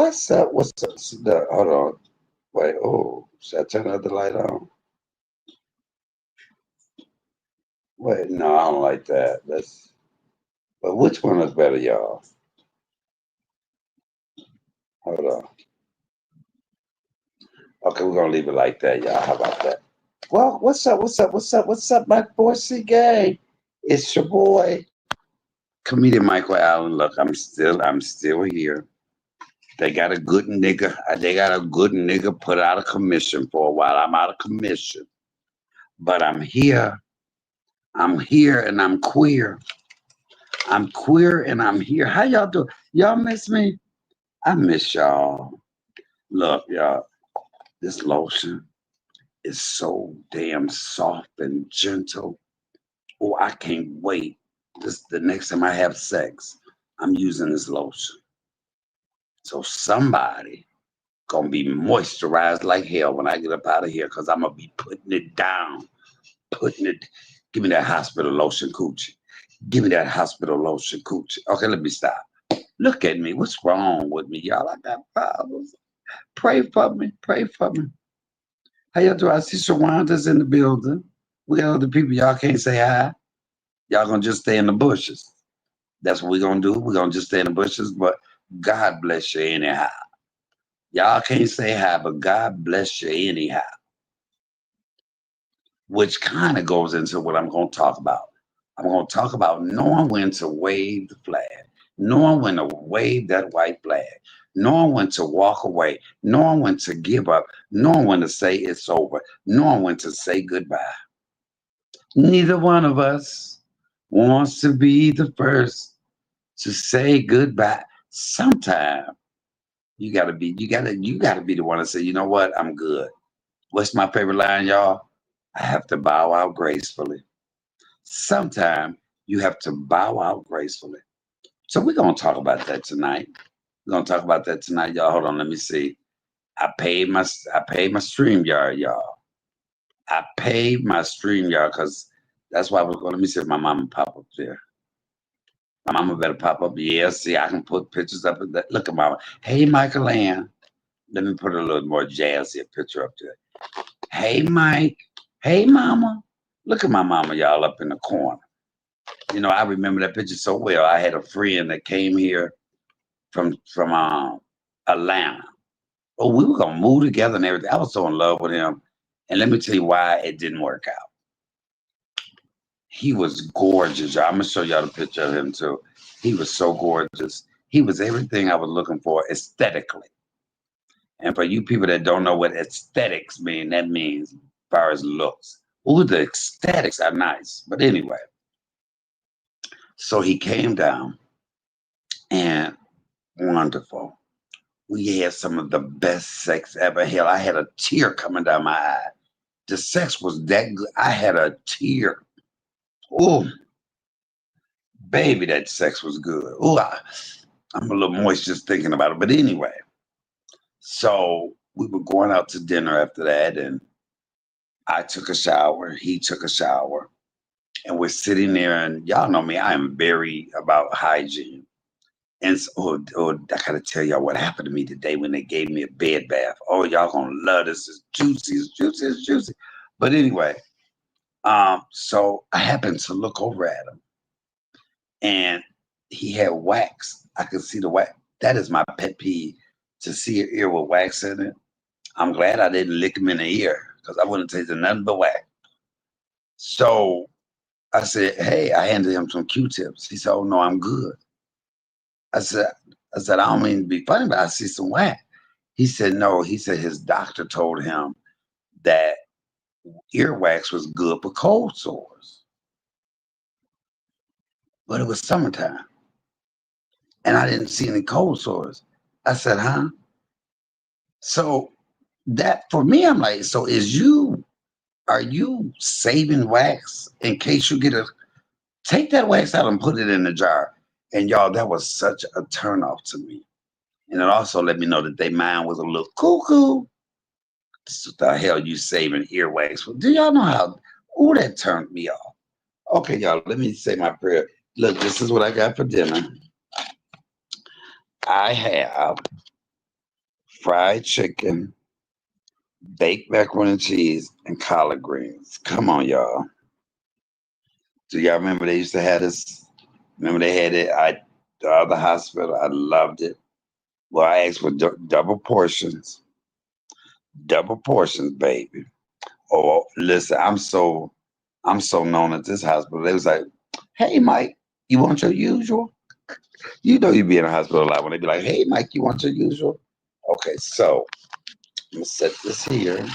What's up? What's up? Hold on. Wait. Oh, should I turn the other light on? Wait. No, I don't like that. That's. But which one is better, y'all? Hold on. Okay, we're gonna leave it like that, y'all. How about that? Well, what's up? What's up? What's up? What's up, my boy C Gang? It's your boy, comedian Michael Allen. Look, I'm still here. They got a good nigga. They got a good nigga put out of commission for a while. I'm out of commission, but I'm here. I'm here, and I'm queer. I'm queer, and I'm here. How y'all do? Y'all miss me? I miss y'all. Look, y'all. This lotion is so damn soft and gentle. Oh, I can't wait. This the next time I have sex, I'm using this lotion. So somebody gonna be moisturized like hell when I get up out of here, cause I'm gonna be putting it down, putting it. Give me that hospital lotion coochie. Give me that hospital lotion coochie. Okay, let me stop. Look at me. What's wrong with me, y'all? I got problems. Pray for me. Pray for me. How y'all do? I see Shawanda's in the building. We got other people. Y'all can't say hi. Y'all gonna just stay in the bushes. That's what we're gonna do. We're gonna just stay in the bushes. But God bless you anyhow. Y'all can't say hi, but God bless you anyhow. Which kind of goes into what I'm gonna talk about. I'm gonna talk about knowing when to wave the flag, knowing when to wave that white flag, knowing when to walk away, knowing when to give up, knowing when to say it's over, knowing when to say goodbye. Neither one of us wants to be the first to say goodbye. Sometime you gotta be the one to say, you know what, I'm good. What's my favorite line, y'all? I have to bow out gracefully. Sometime you have to bow out gracefully. So we're gonna talk about that tonight. We're gonna talk about that tonight, y'all. Hold on, let me see. I paid my stream yard, y'all. I paid my stream yard because that's why I was going. Let me see if my mama pop up there. My mama better pop up. Yeah, see, I can put pictures up of that. Look at mama. Hey, Michael Ann. Let me put a little more jazzy picture up there. Hey, Mike. Hey, mama. Look at my mama, y'all, up in the corner. You know, I remember that picture so well. I had a friend that came here from Atlanta. Oh, we were gonna move together and everything. I was so in love with him. And let me tell you why it didn't work out. He was gorgeous, y'all. I'm gonna show y'all the picture of him too. He was so gorgeous. He was everything I was looking for aesthetically. And for you people that don't know what aesthetics mean, that means as far as looks. Ooh, the aesthetics are nice. But anyway, so he came down and wonderful. We had some of the best sex ever. Hell, I had a tear coming down my eye. The sex was that good. I had a tear. Oh, baby, that sex was good. Oh, I'm a little moist just thinking about it. But anyway, so we were going out to dinner after that, and I took a shower. He took a shower, and we're sitting there. And y'all know me; I am very about hygiene. And so, I gotta tell y'all what happened to me today when they gave me a bed bath. Oh, y'all gonna love this. It's juicy, it's juicy, it's juicy. But anyway, so I happened to look over at him, and he had wax. I could see the wax. That is my pet peeve, to see an ear with wax in it. I'm glad I didn't lick him in the ear because I wouldn't taste nothing but wax. So I said, "Hey," I handed him some Q-tips. He said, "Oh no, I'm good." I said, I don't mean to be funny, but I see some wax. He said, no. He said his doctor told him that earwax was good for cold sores, but it was summertime and I didn't see any cold sores. I said, huh? So that for me, I'm like, so are you saving wax in case you get take that wax out and put it in the jar? And y'all, that was such a turnoff to me. And it also let me know that their mind was a little cuckoo. What the hell you saving earwax for? Do y'all know how? Oh, that turned me off. Okay, y'all, let me say my prayer. Look, this is what I got for dinner. I have fried chicken, baked macaroni and cheese, and collard greens. Come on, y'all. Do y'all remember they used to have this? Remember they had it at the other hospital? I loved it. Well, I asked for double portions, baby. Oh, listen, I'm so known at this hospital. They was like, "Hey, Mike, you want your usual?" You know, you be in a hospital a lot when they be like, "Hey, Mike, you want your usual?" Okay, so I'm gonna set this here, and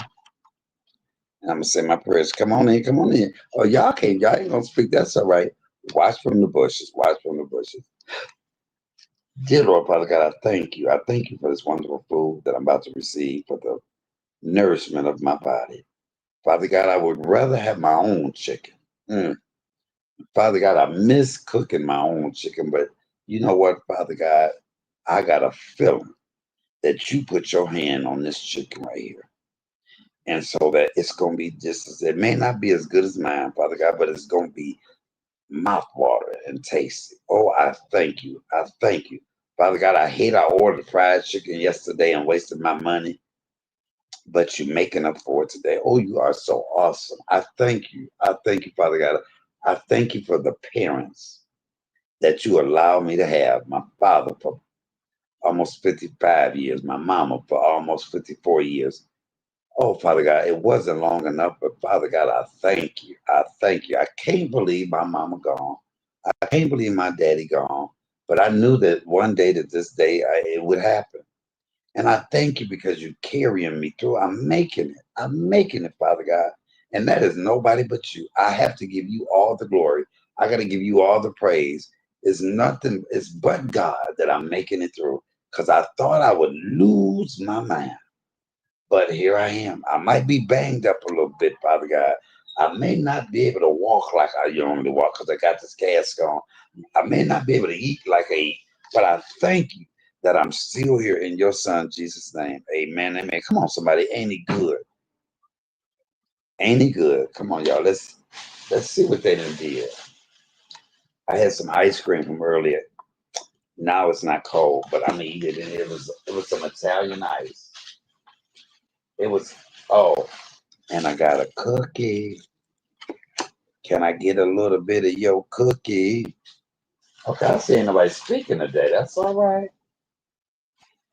I'm gonna say my prayers. Come on in, come on in. Oh, y'all can't, y'all ain't gonna speak. That's all right. Watch from the bushes. Watch from the bushes. Dear Lord, Father God, I thank you. I thank you for this wonderful food that I'm about to receive for the nourishment of my body. Father God, I would rather have my own chicken. Mm. Father God, I miss cooking my own chicken, but you know what, Father God? I got a feeling that you put your hand on this chicken right here. And so that it's going to be just as, it may not be as good as mine, Father God, but it's going to be mouthwater and tasty. Oh, I thank you. I thank you. Father God, I hate I ordered fried chicken yesterday and wasted my money, but you're making up for it today. Oh, you are so awesome. I thank you. I thank you, Father God. I thank you for the parents that you allow me to have. My father for almost 55 years, my mama for almost 54 years. Oh, Father God, it wasn't long enough, but Father God, I thank you. I thank you. I can't believe my mama gone. I can't believe my daddy gone. But I knew that one day, that this day, it would happen. And I thank you because you're carrying me through. I'm making it. I'm making it, Father God. And that is nobody but you. I have to give you all the glory. I got to give you all the praise. It's nothing, it's but God that I'm making it through. Because I thought I would lose my mind. But here I am. I might be banged up a little bit, Father God. I may not be able to walk like I normally walk because I got this cast on. I may not be able to eat like I eat, but I thank you that I'm still here in your son Jesus' name. Amen. Amen. Come on, somebody. Ain't he good? Ain't he good? Come on, y'all. Let's see what they done did. I had some ice cream from earlier. Now it's not cold, but I'm gonna eat it. And it was some Italian ice. It was oh, and I got a cookie. Can I get a little bit of your cookie? Okay, I see ain't nobody speaking today. That's all right.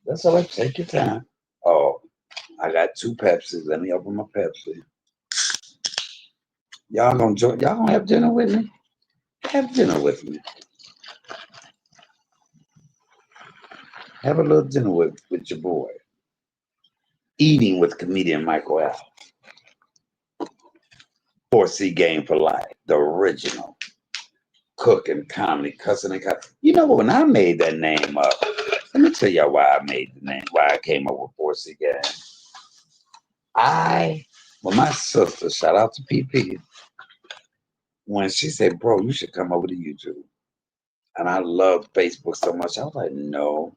That's all right. Take your time. Oh, I got two Pepsis. Let me open my Pepsi. Y'all gonna join? Y'all gonna have dinner with me? Have dinner with me. Have a little dinner with your boy. Eating with comedian Michael Al. 4C Game for Life. The original. Cooking, comedy, cussing, and cussing. You know what? When I made that name up, let me tell y'all why I made the name, why I came up with 4C Game. Well, my sister, shout out to PP, when she said, bro, you should come over to YouTube. And I love Facebook so much. I was like, no.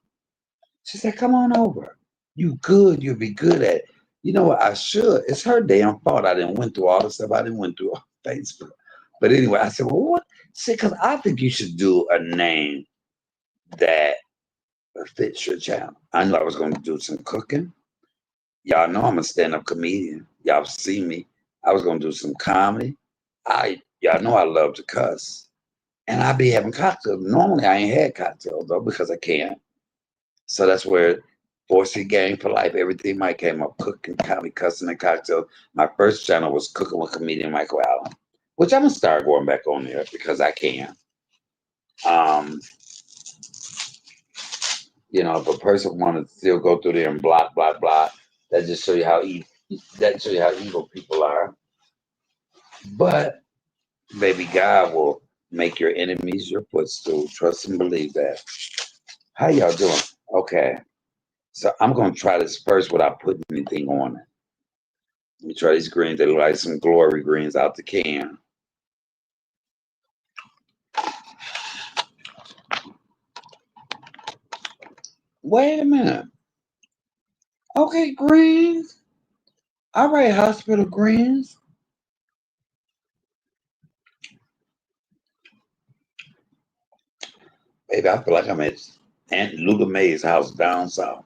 She said, come on over. You good. You'll be good at it. You know what? I should. It's her damn fault. I didn't went through all the stuff I didn't went through on Facebook. But anyway, I said, well, what? See, because I think you should do a name that fits your channel. I knew I was going to do some cooking. Y'all know I'm a stand-up comedian. Y'all see me. I was gonna do some comedy. Y'all know I love to cuss. And I be having cocktails. Normally I ain't had cocktails though because I can't. So that's where 4C Game for Life, everything might came up. Cooking, comedy, cussing, and cocktails. My first channel was Cooking with Comedian Michael Allen, which I'm gonna start going back on there because I can. Um, if a person wanted to still go through there and block, block, block, that just show you how evil people are. But baby, God will make your enemies your footstool. Trust and believe that. How y'all doing? Okay. So I'm gonna try this first without putting anything on it. Let me try these greens. They look like some glory greens out the can. Wait a minute. Okay, greens. All right, hospital greens. Baby, I feel like I'm at Aunt Luda May's house down south.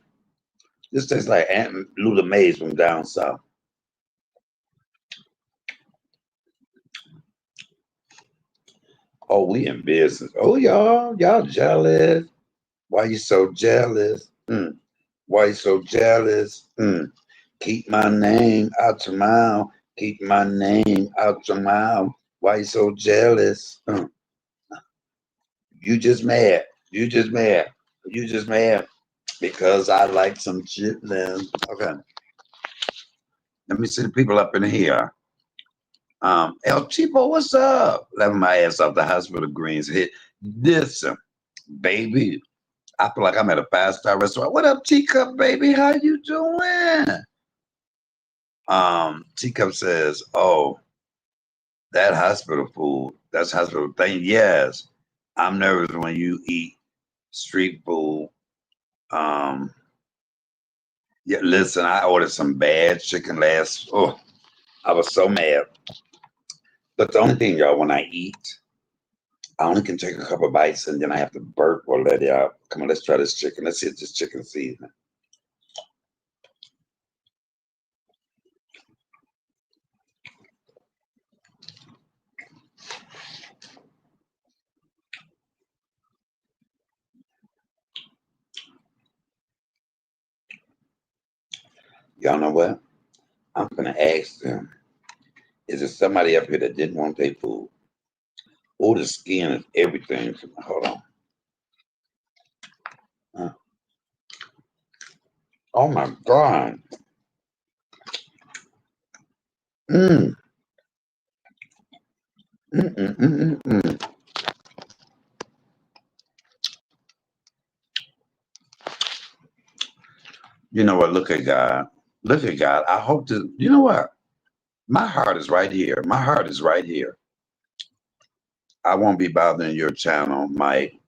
This tastes like Aunt Lula Mays from down south. Oh, we in business. Oh, y'all jealous. Why you so jealous? Why you so jealous? Keep my name out your mouth. Keep my name out your mouth. Why you so jealous? You just mad. You just mad. You just mad because I like some chitlins. Okay, let me see the people up in here. El Chipo, what's up? Laughing my ass off the hospital greens hit. Listen, baby, I feel like I'm at a five-star restaurant. What up, Teacup, baby? How you doing? Teacup says, oh, that hospital food, that's hospital thing. Yes, I'm nervous when you eat street food. Um, yeah, listen, I ordered some bad chicken last. Oh, I was so mad. But the only thing, y'all, when I eat, I only can take a couple bites and then I have to burp or let it out. Come on, let's try this chicken. Let's see if this chicken seasoning. Y'all know what? I'm gonna ask them. Is there somebody up here that didn't want their food? Oh, the skin is everything. Hold on. Uh, oh my God. Mm. Mm, mm, mm, mm, mm. You know what? Look at God. Look at God. I hope to. You know what? My heart is right here. My heart is right here. I won't be bothering your channel, Mike.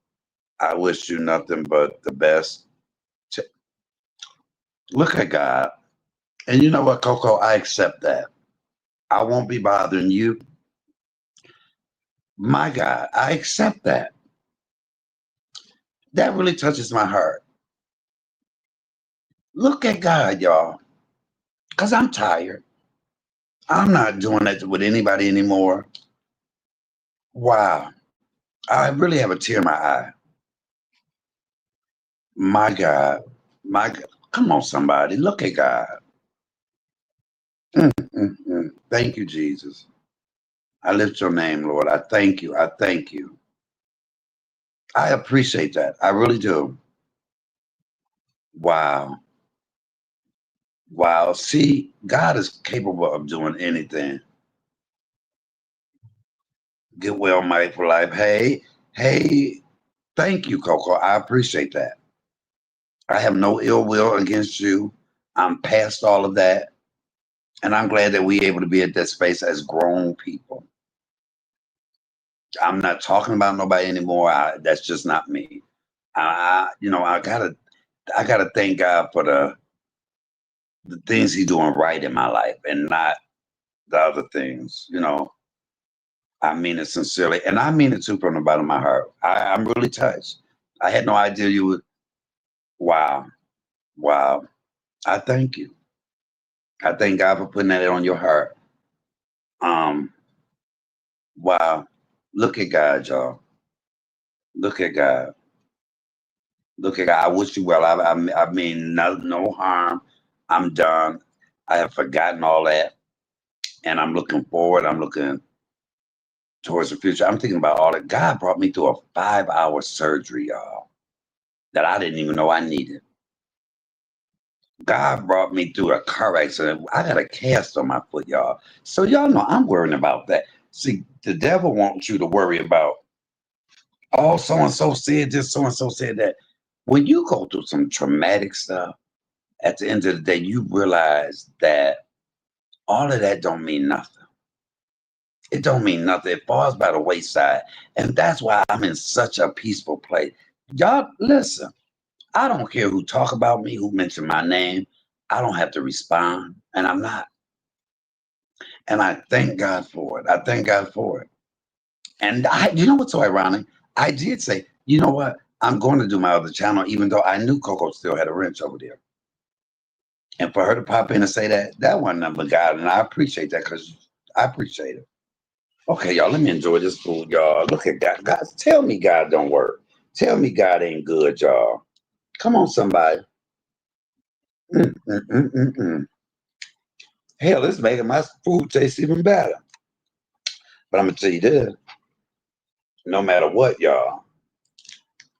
I wish you nothing but the best. Look at God. And you know what, Coco? I accept that. I won't be bothering you. My God, I accept that. That really touches my heart. Look at God, y'all. Because I'm tired. I'm not doing that with anybody anymore. Wow. I really have a tear in my eye. My God. My God. Come on, somebody. Look at God. Thank you, Jesus. I lift your name, Lord. I thank you. I thank you. I appreciate that. I really do. Wow. Wow. See, God is capable of doing anything. Get well, Mike, for life. Hey, hey, thank you, Coco. I appreciate that. I have no ill will against you. I'm past all of that. And I'm glad that we're able to be at that space as grown people. I'm not talking about nobody anymore. That's just not me. I gotta thank God for the things He's doing right in my life, and not the other things. I mean it sincerely, and I mean it too from the bottom of my heart. I'm really touched. I had no idea you would. Wow, wow. I thank you. I thank God for putting that on your heart. Um, wow. Look at God, y'all. Look at God. Look at God. I wish you well. I mean, no harm. I'm done. I have forgotten all that, and I'm looking forward. I'm looking towards the future. I'm thinking about all that. God brought me through a 5-hour surgery, y'all, that I didn't even know I needed. God brought me through a car accident. I got a cast on my foot, y'all. So y'all know I'm worrying about that. See, the devil wants you to worry about, oh, so and so said this, so and so said that. When you go through some traumatic stuff, at the end of the day, you realize that all of that don't mean nothing. It don't mean nothing. It falls by the wayside. And that's why I'm in such a peaceful place. Y'all, listen, I don't care who talk about me, who mention my name. I don't have to respond, and I'm not. And I thank God for it. I thank God for it. And you know what's so ironic? I did say, you know what? I'm going to do my other channel, even though I knew Coco still had a wrench over there. And for her to pop in and say that wasn't nothing but God. And I appreciate that because I appreciate it. Okay, y'all, let me enjoy this food, y'all. Look at God. God, tell me God don't work. Tell me God ain't good, y'all. Come on, somebody. Mm, mm, mm, mm, mm. Hell, it's making my food taste even better. But I'm going to tell you this, no matter what, y'all,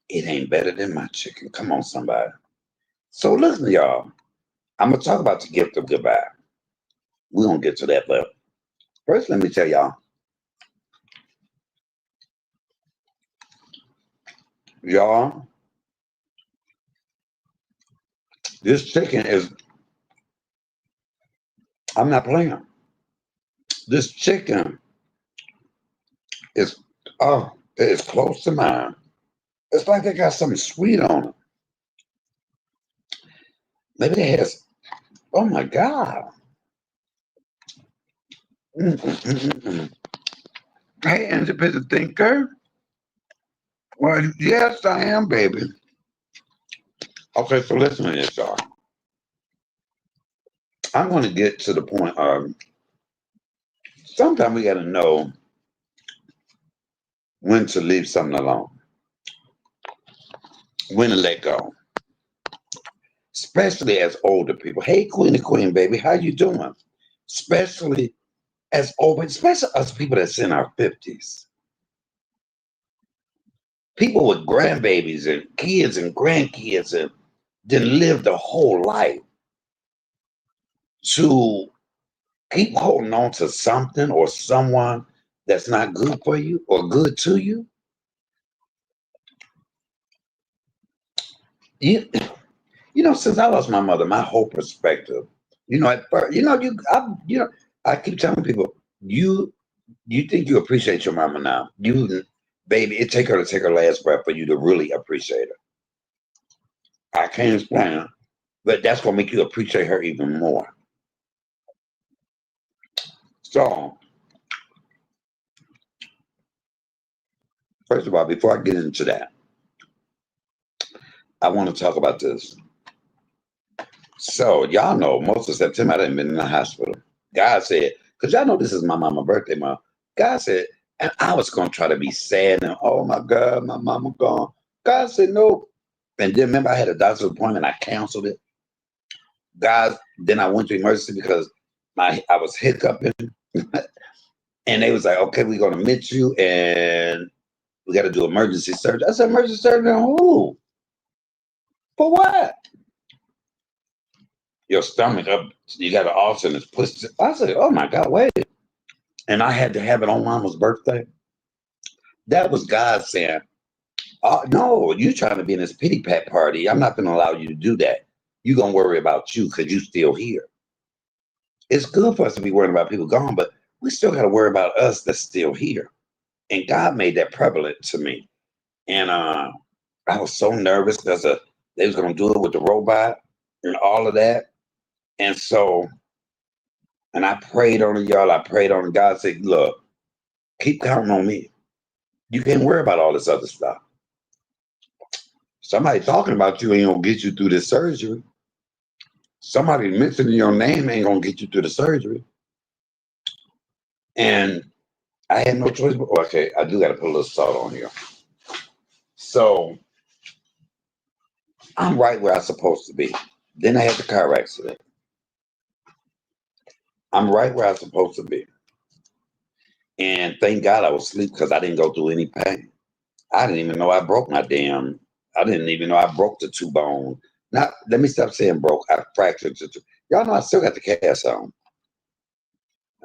it ain't better than my chicken. Come on, somebody. So listen, y'all, I'm going to talk about the gift of goodbye. We're going to get to that, but first, let me tell y'all, this chicken is, I'm not playing. This chicken is, oh, it's close to mine. It's like they got something sweet on it. Maybe they has, oh my God. Mm, mm, mm, mm, mm. Hey, independent thinker. Well, yes, I am, baby. Okay, so listen to this, y'all. I'm going to get to the point of sometimes we got to know when to leave something alone, when to let go, especially as older people. Hey, Queen, baby, how you doing? Especially as older, especially us people that's in our 50s. People with grandbabies and kids and grandkids and then live the whole life to keep holding on to something or someone that's not good for you or good to you. You, since I lost my mother, my whole perspective, at first, I keep telling people, you think you appreciate your mama now. Baby, it take her to take her last breath for you to really appreciate her. I can't explain it, but that's gonna make you appreciate her even more. So, first of all, before I get into that, I want to talk about this. So, y'all know most of September I didn't been in the hospital. God said, because y'all know this is my mama's birthday month. God said, and I was gonna try to be sad and oh my God, my mama gone. God said no. And then remember I had a doctor's appointment, I canceled it. Guys, then I went to emergency because I was hiccuping, and they was like, "Okay, we're gonna admit you, and we got to do emergency surgery." I said, "Emergency surgery on who? For what?" Your stomach up, you got an ulcer and it's pushed. I said, "Oh my God, wait!" And I had to have it on Mama's birthday. That was God saying, "Oh no, you trying to be in this pity pat party? I'm not going to allow you to do that. You gonna worry about you because you still here." It's good for us to be worried about people gone, but we still got to worry about us that's still here. And God made that prevalent to me. And I was so nervous because they was gonna do it with the robot and all of that. And so, and I prayed on it, y'all. I prayed on it. God said, "Look, keep counting on me. You can't worry about all this other stuff. Somebody talking about you ain't gonna get you through this surgery. Somebody mentioning your name ain't gonna get you through the surgery." And I had no choice. But okay, I do got to put a little salt on here. So I'm right where I'm supposed to be. Then I had the car accident. I'm right where I'm supposed to be. And thank God I was asleep because I didn't go through any pain. I didn't even know I broke I didn't even know I broke the two bone. Not, let me stop saying broke. I fractured the two. Y'all know I still got the cast on.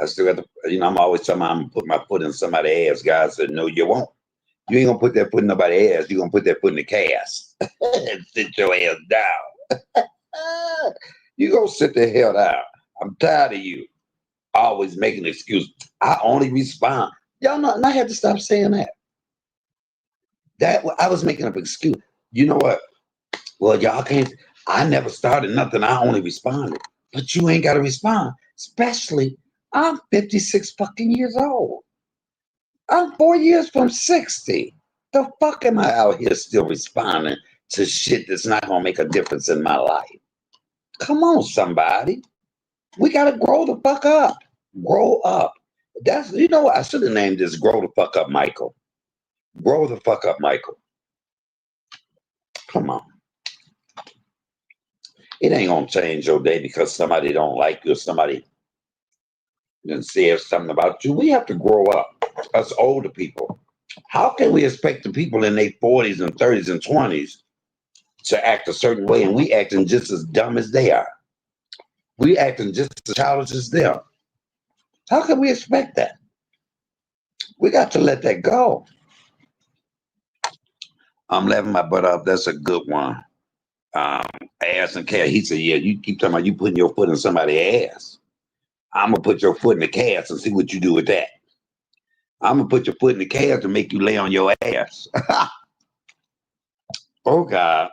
I still got I'm always telling I'm going to put my foot in somebody's ass. God said, no, you won't. You ain't going to put that foot in nobody's ass. You're going to put that foot in the cast and sit your ass down. You go sit the hell down. I'm tired of you always making excuses. I only respond. Y'all know, and I had to stop saying that. That I was making up an excuse. You know what? Well, y'all can't. I never started nothing. I only responded. But you ain't got to respond. Especially, I'm 56 fucking years old. I'm 4 years from 60. The fuck am I out here still responding to shit that's not gonna make a difference in my life? Come on, somebody. We gotta grow the fuck up. Grow up. That's you know what? I should have named this "Grow the Fuck Up, Michael." Grow the fuck up, Michael. Come on. It ain't gonna change your day because somebody don't like you or somebody done said something about you. We have to grow up. Us older people. How can we expect the people in their 40s and 30s and 20s to act a certain way and we acting just as dumb as they are? We acting just as childish as them. How can we expect that? We got to let that go. I'm laughing my butt off. That's a good one. Um, Ass and cat. He said, "Yeah, you keep talking about you putting your foot in somebody's ass. I'm gonna put your foot in the cast and see what you do with that. I'm gonna put your foot in the cast and make you lay on your ass." Oh God!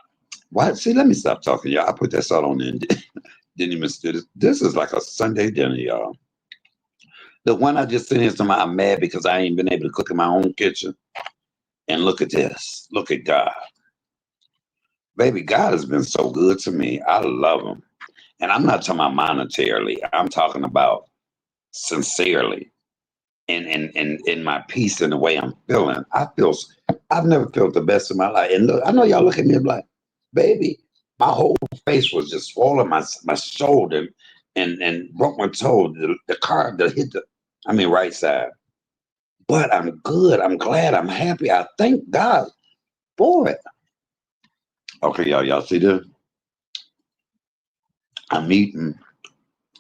Why? See, let me stop talking, y'all. I put that salt on there and didn't even do this. This is like a Sunday dinner, y'all. The one I just sent in, somebody I'm mad because I ain't been able to cook in my own kitchen. And look at this. Look at God. Baby, God has been so good to me. I love him. And I'm not talking about monetarily. I'm talking about sincerely in my peace and the way I'm feeling. I've never felt the best of my life. And look, I know y'all look at me like, baby, my whole face was just swollen, my shoulder and broke my toe. The car that hit right side. But I'm good. I'm glad. I'm happy. I thank God for it. Okay, y'all see this? I'm eating.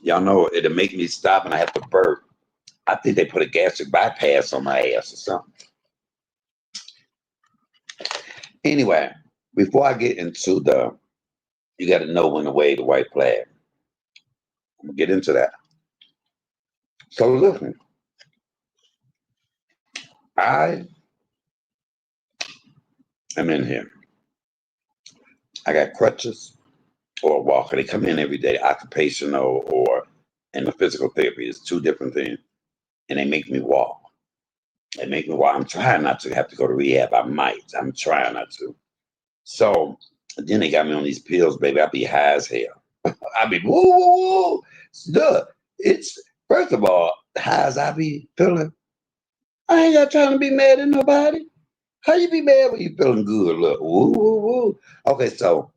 Y'all know it'll make me stop and I have to burp. I think they put a gastric bypass on my ass or something. Anyway, before I get into you got to know when to wave the white flag. I'm gonna get into that. So listen, I am in here. I got crutches or a walker. They come in every day, occupational or in the physical therapy. It's two different things, and they make me walk. They make me walk. I'm trying not to have to go to rehab. I might. I'm trying not to. So then they got me on these pills, baby. I be high as hell. I be woo woo woo. Look, it's first of all, high as I be feeling. I ain't got time to be mad at nobody. How you be mad when you feeling good? Look, woo woo woo. Okay, so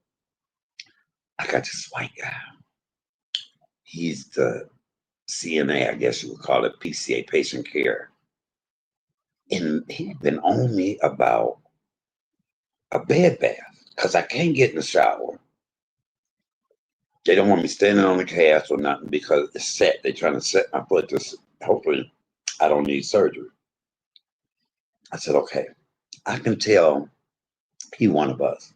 I got this white guy. He's the CNA, I guess you would call it, PCA, patient care, and he's been on me about a bed bath because I can't get in the shower. They don't want me standing on the cast or nothing because it's set. They're trying to set my foot to hopefully I don't need surgery. I said, okay, I can tell he one of us.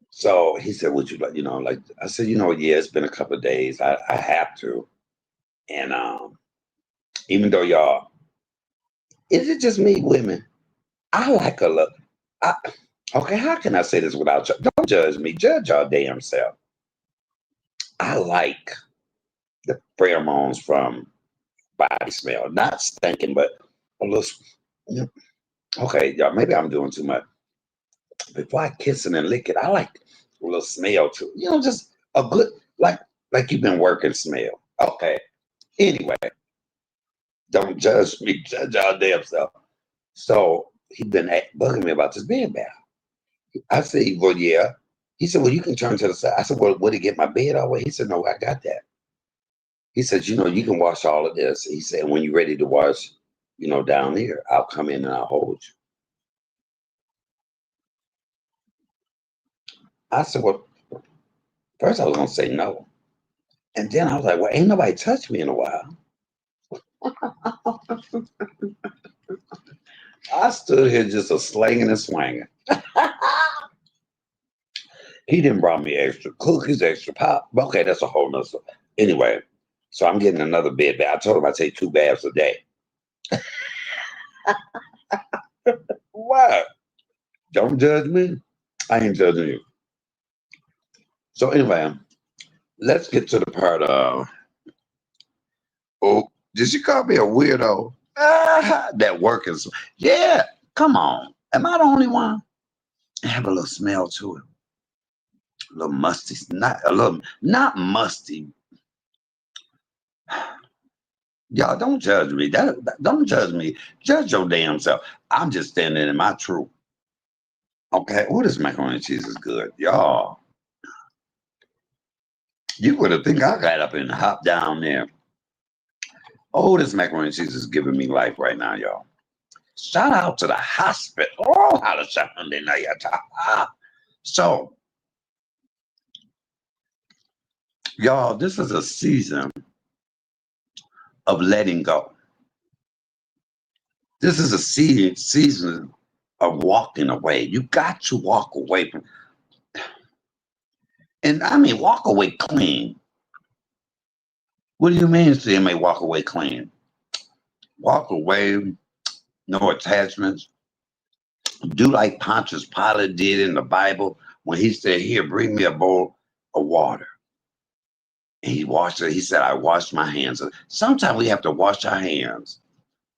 So he said, would you like, I said, yeah, it's been a couple of days. I have to. And even though y'all, is it just me, women? I like a look. Okay, how can I say this without don't judge me, judge your damn self. I like the pheromones from body smell, not stinking, but a little. Okay, y'all, maybe I'm doing too much. Before I kiss it and lick it, I like a little smell too. Just a good, like you've been working smell. Okay. Anyway, don't judge me, judge y'all damn self. So he been bugging me about this bed bath. I said, well, yeah. He said, well, you can turn to the side. I said, well, would he get my bed all the way? He said, no, I got that. He said, you can wash all of this. He said, when you're ready to wash, down here, I'll come in and I'll hold you. I said, well, first I was going to say no. And then I was like, well, ain't nobody touched me in a while. I stood here just a slanging and swanging. He didn't brought me extra cookies, extra pop. Okay, that's a whole nother. Anyway, so I'm getting another bed bath. I told him I take 2 baths a day. What? Don't judge me. I ain't judging you. So anyway, let's get to the part of, oh, did she call me a weirdo? That work is, yeah, come on. Am I the only one? I have a little smell to it. A little musty, not a little, not musty. Y'all don't judge me. Don't judge me. Judge your damn self. I'm just standing in my truth. Okay, oh, this macaroni and cheese is good, y'all. You would have think I got up and hopped down there. Oh, this macaroni and cheese is giving me life right now, y'all. Shout out to the hospital. Oh, how to shout on the night. So, y'all, this is a season of letting go. This is a season of walking away. You got to walk away from, and I mean, walk away clean. What do you mean, CMA, walk away clean? Walk away, no attachments. Do like Pontius Pilate did in the Bible when he said, "Here, bring me a bowl of water." And he washed it. He said, "I washed my hands." Sometimes we have to wash our hands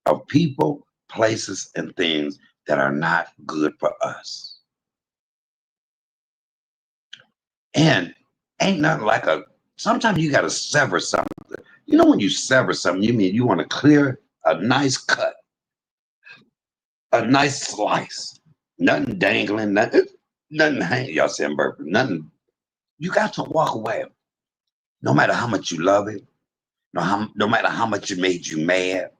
of people, places, and things that are not good for us. And ain't nothing like sometimes you got to sever something. You know, when you sever something, you mean you want to clear a nice cut, a nice slice. Nothing dangling, nothing hanging. Y'all saying burp, nothing. You got to walk away. No matter how much you love it, no matter how much it made you mad,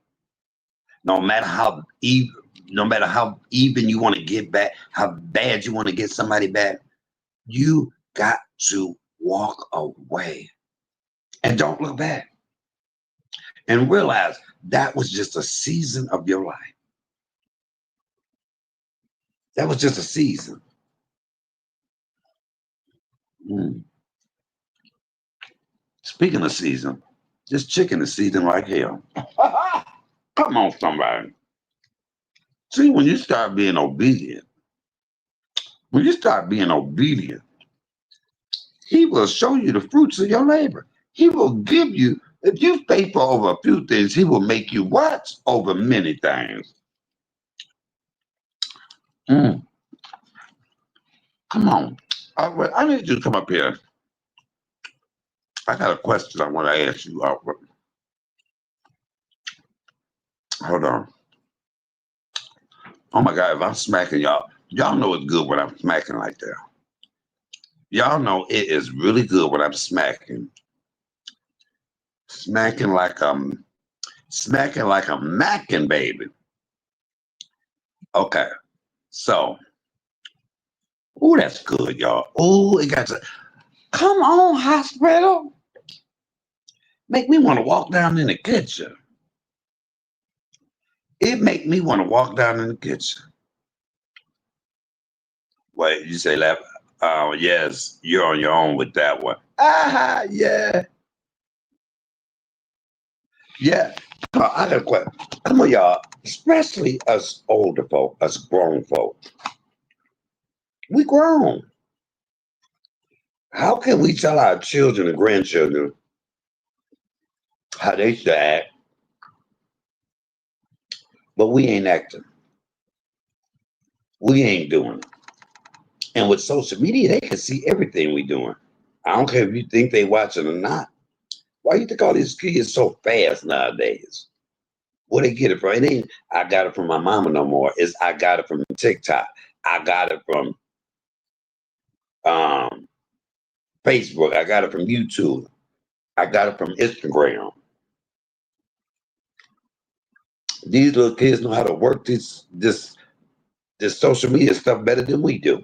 no matter how even, no matter how even you want to get back, how bad you want to get somebody back, you got to walk away and don't look back and realize that was just a season of your life. That was just a season. Mm. Speaking of season, this chicken is seasoned like hell. Come on, somebody. See, when you start being obedient, he will show you the fruits of your labor. He will give you, if you faithful over a few things, he will make you what? Over many things. Mm, come on. I need you to come up here. I got a question I want to ask you. Hold on. Oh my God, if I'm smacking y'all know it's good when I'm smacking like that. Y'all know it is really good when I'm smacking. Smacking like a macking baby. Okay. So, oh, that's good, y'all. Oh, it got to come on, hospital. Make me want to walk down in the kitchen. It make me want to walk down in the kitchen. Wait, you say that? Oh, yes, you're on your own with that one. Ah, yeah, yeah. I got a question. Come on, y'all, especially us older folk, us grown folk. We grown. How can we tell our children and grandchildren how they should act, but we ain't acting? We ain't doing it. And with social media, they can see everything we doing. I don't care if you think they watching or not. Why you think all these kids so fast nowadays? Where they get it from? It ain't I got it from my mama no more. It's I got it from TikTok. I got it from um, Facebook. I got it from YouTube. I got it from Instagram. These little kids know how to work this social media stuff better than we do.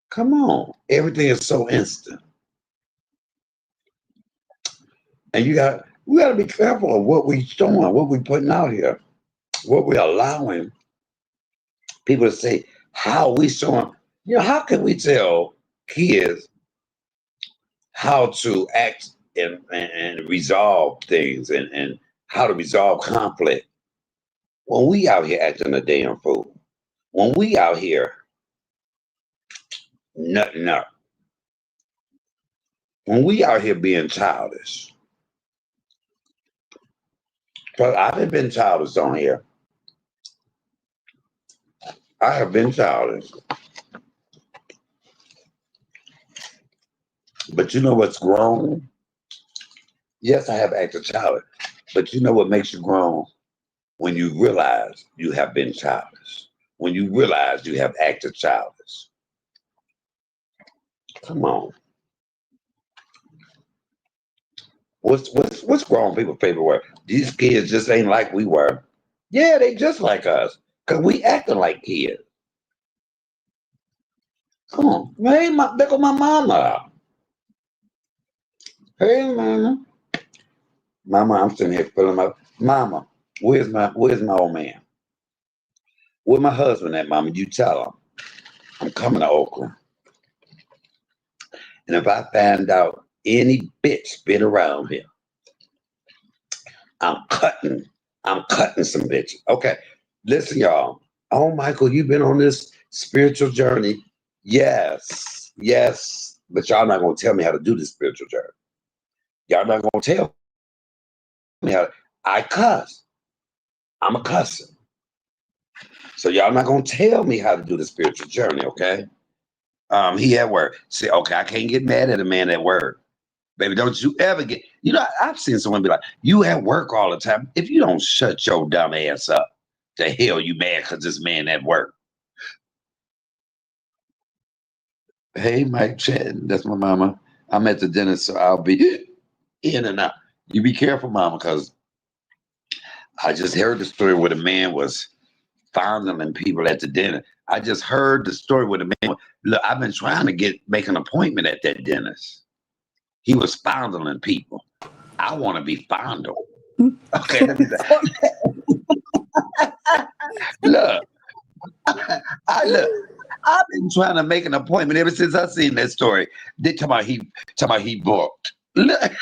Come on, everything is so instant, and we got to be careful of what we showing, what we putting out here, what we allowing people to say. How we showing? You know, how can we tell kids how to act and resolve things and how to resolve conflict when we out here acting a damn fool? When we out here nutting up? When we out here being childish? Because I've been childish on here. I have been childish. But you know what's grown? Yes, I have acted childish. But you know what makes you grown? When you realize you have been childish. When you realize you have acted childish. Come on. What's grown people's favorite word? These kids just ain't like we were. Yeah, they just like us. Cause we acting like kids. Come on. Hey, look at my mama. Hey, mama. Mama, I'm sitting here feeling my mama. Where's my old man? Where my husband at, mama? You tell him I'm coming to Oakland. And if I find out any bitch been around here, I'm cutting. I'm cutting some bitches. Okay. Listen, y'all. Oh, Michael, you've been on this spiritual journey. Yes. Yes. But y'all not gonna tell me how to do this spiritual journey. Y'all not gonna tell me how I cuss. I'm a cusser. So y'all not gonna tell me how to do the spiritual journey, okay? He at work. Say, okay, I can't get mad at a man at work. Baby, don't you ever get, I've seen someone be like, you at work all the time. If you don't shut your dumb ass up, the hell you mad because this man at work. Hey, Mike Chatton, that's my mama. I'm at the dentist, so I'll be in and out. You be careful, mama, because I just heard the story where the man was fondling people at the dinner. I just heard the story where the man, look, I've been trying to make an appointment at that dentist. He was fondling people. I want to be fondled. Okay, let me say, look, look. I've been trying to make an appointment ever since I seen that story. They talking about he booked. Look,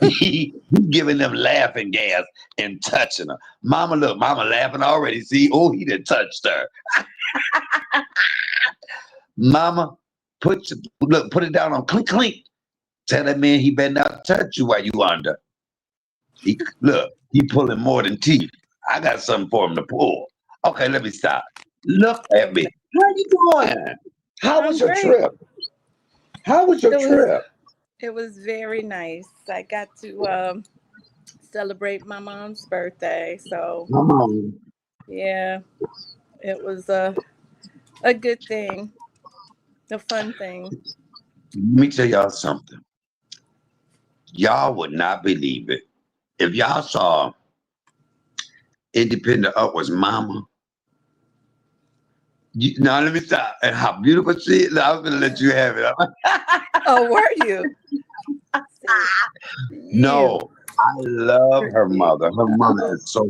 he giving them laughing gas and touching her. Mama, look, mama laughing already. See, oh, he done touched her. Mama, put it down on clink clink. Tell that man he better not touch you while you under. He pulling more than teeth. I got something for him to pull. Okay, let me stop. Look at me. Where you going? How was I'm your great. trip? How was your It was trip? it was very nice. I got to celebrate my mom's birthday. So Come on. yeah, it was a good thing, a fun thing. Let me tell y'all something. Y'all would not believe it. If y'all saw Independent Upwards Mama, now let me stop. And how beautiful she is. I was going to let you have it. Oh, were you? See, you No, I love her you. mother. Her mother Oh, is so.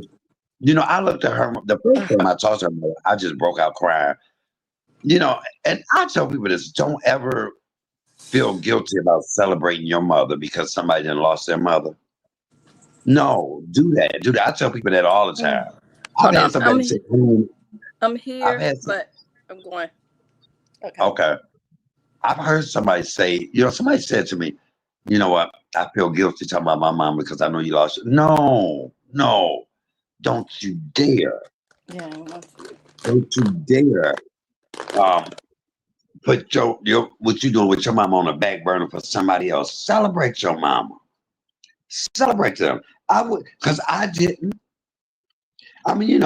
I looked at her. The first time I talked to her mother, I just broke out crying. And I tell people this: don't ever feel guilty about celebrating your mother because somebody didn't lost their mother. No, do that. Do that. I tell people that all the mm. time. I've Hold had on. somebody say, I'm I've here, had some. but I'm going. Okay. Okay, I've heard somebody say, somebody said to me, you know what? I feel guilty talking about my mom because I know you lost. No, no, don't you dare. Yeah. Let's see. Don't you dare. Um, put your what you doing with your mama on the back burner for somebody else. Celebrate your mama. Celebrate them. I would, because I didn't. I mean,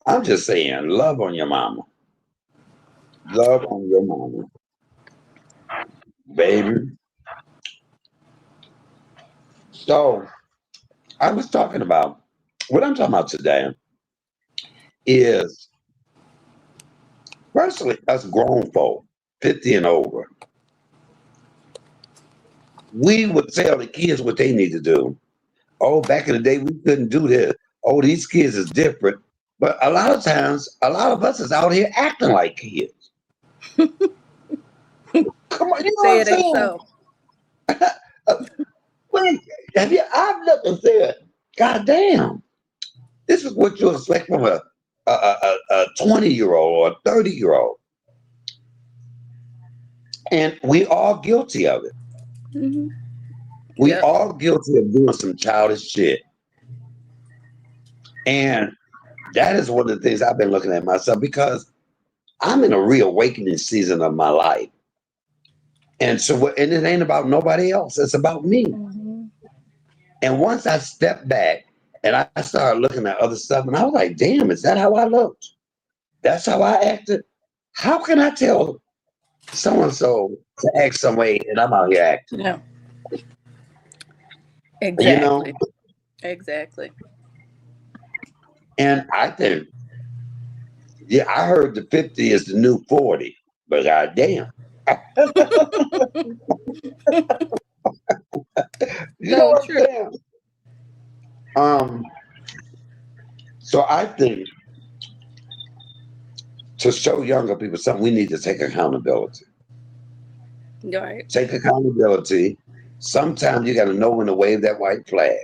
I'm just saying, love on your mama. Love on your mama, baby. So I was talking about what I'm talking about today is personally us grown folk, 50 and over. We would tell the kids what they need to do. Oh, back in the day, we couldn't do this. Oh, these kids is different. But a lot of times, a lot of us is out here acting like kids. Come on, you know Say what it ain't I'm so. saying? Wait, I've looked and said, God damn, this is what you expect from a 20-year-old or a 30-year-old. And we all guilty of it. Hmm. We Yep. all guilty of doing some childish shit. And that is one of the things I've been looking at myself because I'm in a reawakening season of my life. And so, and it ain't about nobody else. It's about me. Mm-hmm. And once I stepped back and I started looking at other stuff, and I was like, damn, is that how I looked? That's how I acted? How can I tell so-and-so to act some way and I'm out here acting? Yeah, You know? exactly. Exactly. And I think, yeah, I heard the 50 is the new 40, but goddamn. You know So what I'm true. saying? Um, so I think to show younger people something, we need to take accountability. Right. Take accountability. Sometimes you got to know when to wave that white flag.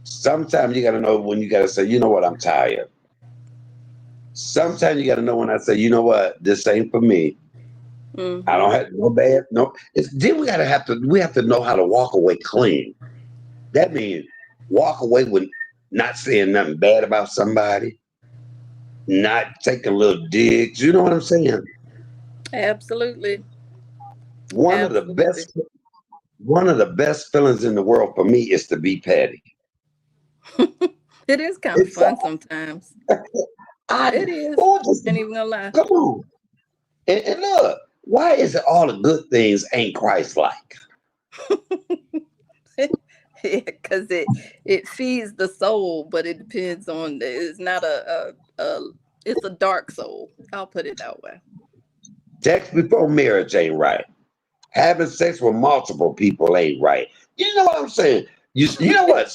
Sometimes you got to know when you got to say, you know what, I'm tired. Sometimes you got to know when I say, you know what, this ain't for me. I Mm-hmm. don't have no bad, no. Then we have to know how to walk away clean. That means walk away with not saying nothing bad about somebody, not taking little digs. You know what I'm saying? Absolutely. One of the Absolutely. best one of the best feelings in the world for me is to be petty. It is kind of It's fun sometimes. I It is. oh just Ain't even gonna lie. come on. And look, why is it all the good things ain't Christ like? Yeah, because it feeds the soul, but it depends on. It's not a. It's a dark soul. I'll put it that way. Sex before marriage ain't right. Having sex with multiple people ain't right. You know what I'm saying? You know what?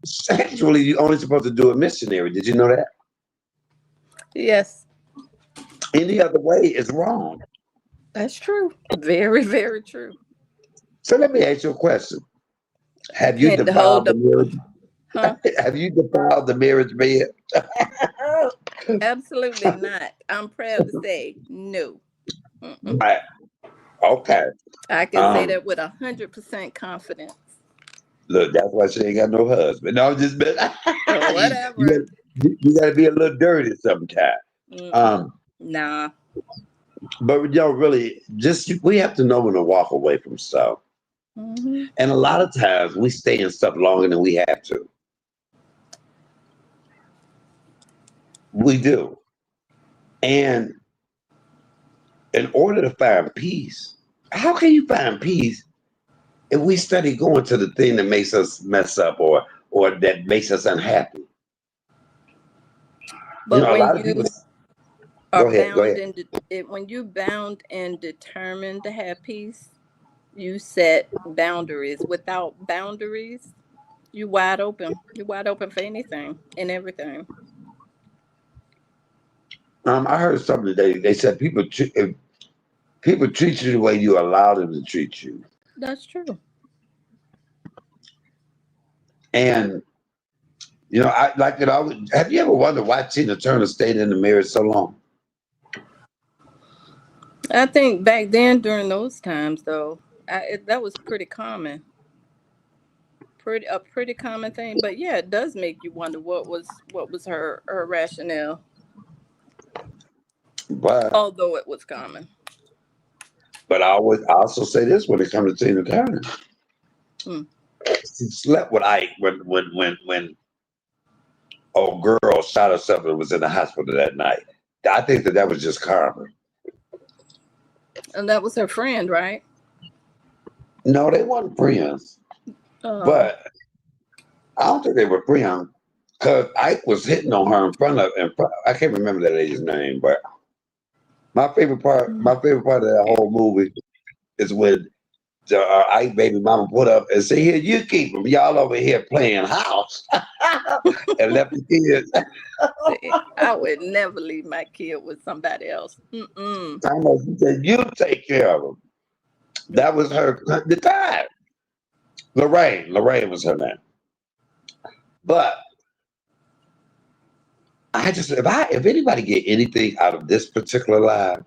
Sexually, you only supposed to do it missionary. Did you know that? Yes, Any other way is wrong. that's true. Very, very true. So let me ask you a question. Have you Can't hold defiled the up, marriage? huh? Have you defiled the marriage bed? Absolutely not. I'm proud to say no. Mm-mm. Right. Okay. I can say Um, that with 100% confidence. look, that's why she ain't got no husband. No, I'm just Or you, whatever. you got to be a little dirty sometimes. Mm-mm. Um, Nah. but really, just we have to know when to walk away from stuff. Hmm. And a lot of times we stay in stuff longer than we have to. We do. And in order to find peace, how can you find peace if we study going to the thing that makes us mess up or that makes us unhappy? You But know, a when lot of people you are go ahead, go bound ahead. and when you bound and determined to have peace, you set boundaries. Without boundaries, you wide open. You're wide open for anything and everything. I heard something today. They said if people treat you the way you allow them to treat you. That's true. And I like it always. Have you ever wondered why Tina Turner stayed in the marriage so long? I think back then during those times, though, that was pretty common. Pretty common thing. But yeah, it does make you wonder what was her rationale, But although it was common. I also say this when it comes to Tina Turner. Mm. She slept with Ike when old girl shot herself and was in the hospital that night. I think that was just karma. And that was her friend, right? No, they weren't friends, Oh. but I don't think they were friends because Ike was hitting on her I can't remember that lady's name, but Mm. my favorite part of that whole movie is when the Ike baby mama put up and say, "Here, you keep them. Y'all over here playing house," and left the kids. See, I would never leave my kid with somebody else. Mm-mm. I know she said, "You take care of them." That was her. The time. Lorraine was her name. But if anybody get anything out of this particular live,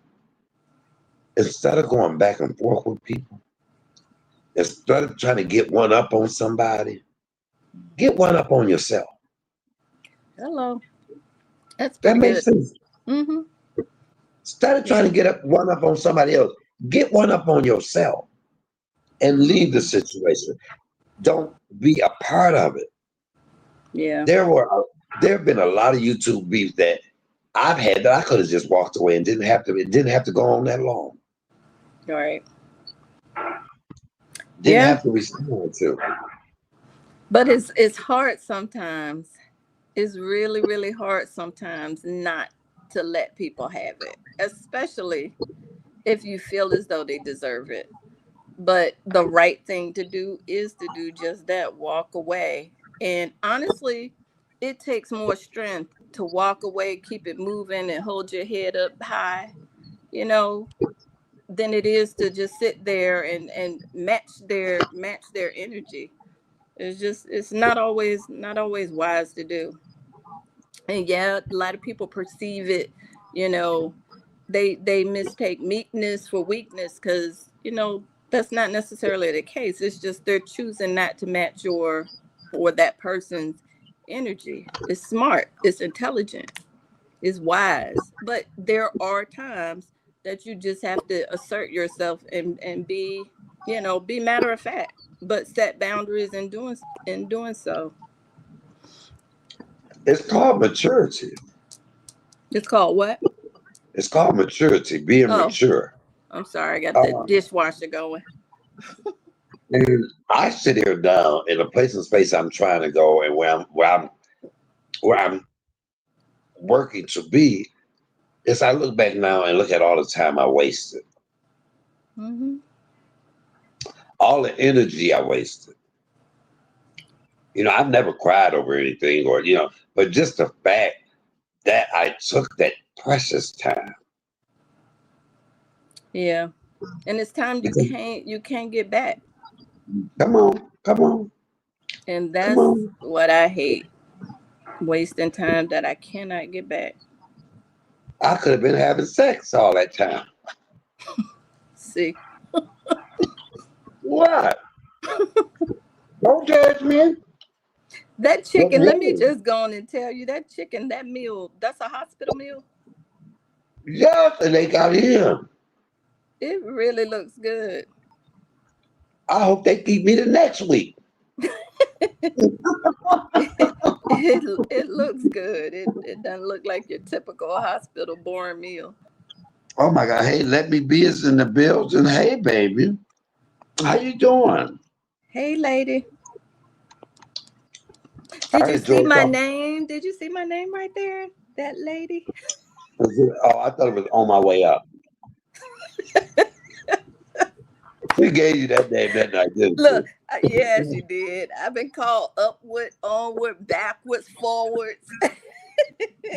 instead of going back and forth with people, instead of trying to get one up on somebody, get one up on yourself. Hello. That's That pretty makes good. sense. Mm-hmm. Instead of trying to Yeah. get one up on somebody else, get one up on yourself and leave the Mm-hmm. situation. Don't be a part of it. Yeah. There were there have been a lot of YouTube beefs that I've had that I could have just walked away and didn't have to. It didn't have to go on that long. All right. Didn't Yeah. have to respond to. But it's hard sometimes. It's really, really hard sometimes not to let people have it, especially if you feel as though they deserve it. But the right thing to do is to do just that, walk away. And honestly, it takes more strength to walk away, keep it moving, and hold your head up high, you know, than it is to just sit there and match their energy. It's not always wise to do. And yeah, a lot of people perceive it, you know, they mistake meekness for weakness, because that's not necessarily the case. It's just they're choosing not to match your or that person's energy. It's smart, it's intelligent, it's wise, but there are times that you just have to assert yourself and be matter of fact, but set boundaries in doing so. It's called maturity. It's called what? It's called maturity, being Oh, mature. I'm sorry, I got the Um, dishwasher going. and I sit here now in a place and space I'm trying to go, and where I'm working to be. Is I look back now and look at all the time I wasted, Hmm. all the energy I wasted. I've never cried over anything, but just the fact that I took that precious time. Yeah, and it's time you Because can't get back, come on, come on, and come that's on. what I hate, wasting time that I cannot get back. I could have been having sex all that time. See, What? Don't judge me. that But chicken. Let me really, just go on and tell you, that chicken, that meal, that's a hospital meal. yes, and they got him. It really looks good. I hope they keep me the next week. It looks good. It doesn't look like your typical hospital boring meal. Oh my God! Hey, let me be is in the building. Hey, baby, how you doing? Hey, lady, did I you see enjoy my talking. name? Did you see my name right there? That lady. Oh, I thought it was on my way up. We gave you that name that night, didn't we? Look, yes, you did. I've been called upward, onward, backwards, forwards.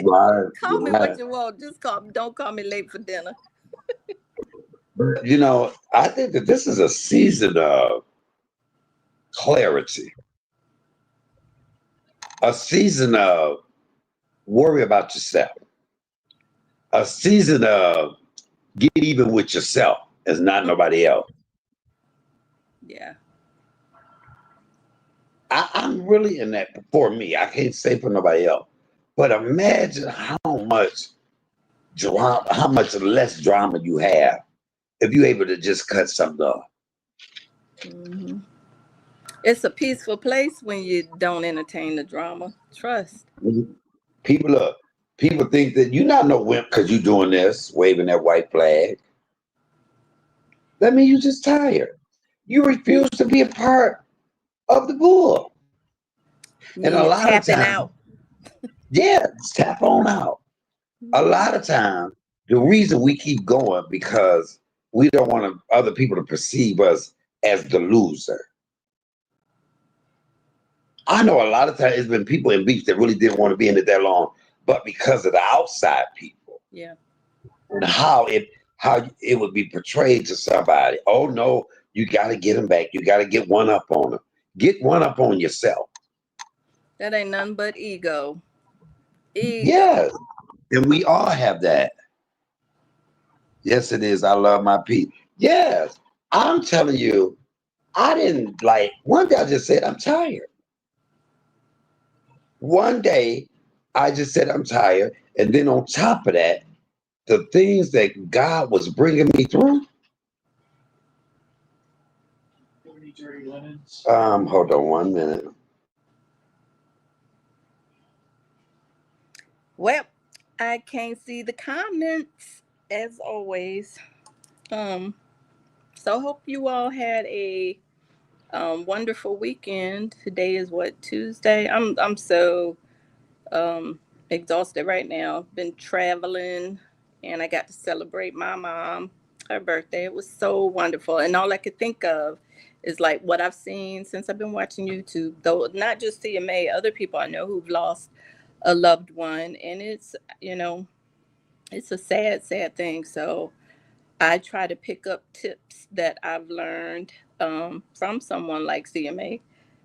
Right, Call me what right. you want. Just call me. Don't call me late for dinner. But I think that this is a season of clarity, a season of worry about yourself, a season of get even with yourself as not nobody else. Yeah. I'm really in that for me. I can't say for nobody else. But imagine how much less drama you have if you're able to just cut something off. Hmm. It's a peaceful place when you don't entertain the drama. Trust. People look, people think that you're not no wimp because you're doing this, waving that white flag. That means you're just tired. You refuse to be a part of the bull. You And mean a you're lot of tapping times, out? yeah, tap on out. A Hmm. lot of times, the reason we keep going because we don't want other people to perceive us as the loser. I know a lot of times it's been people in beef that really didn't want to be in it that long, but because of the outside people Yeah. and how it would be portrayed to somebody. Oh no, you got to get them back. You got to get one up on them. Get one up on yourself. That ain't nothing but ego. Ego. Yes, and we all have that. Yes, it is. I love my people. Yes, I'm telling you, I didn't like one day I just said, I'm tired. One day I just said I'm tired. And then on top of that, the things that God was bringing me through. Hold on 1 minute. Well, I can't see the comments as always. Um, so hope you all had a wonderful weekend. Today is what, Tuesday. I'm so um, exhausted right now. Been traveling, and I got to celebrate my mom, her birthday. It was so wonderful, and all I could think of is like what I've seen since I've been watching YouTube. Though not just CMA, other people I know who've lost a loved one, and you know it's a sad, sad thing. So I try to pick up tips that I've learned from someone like CMA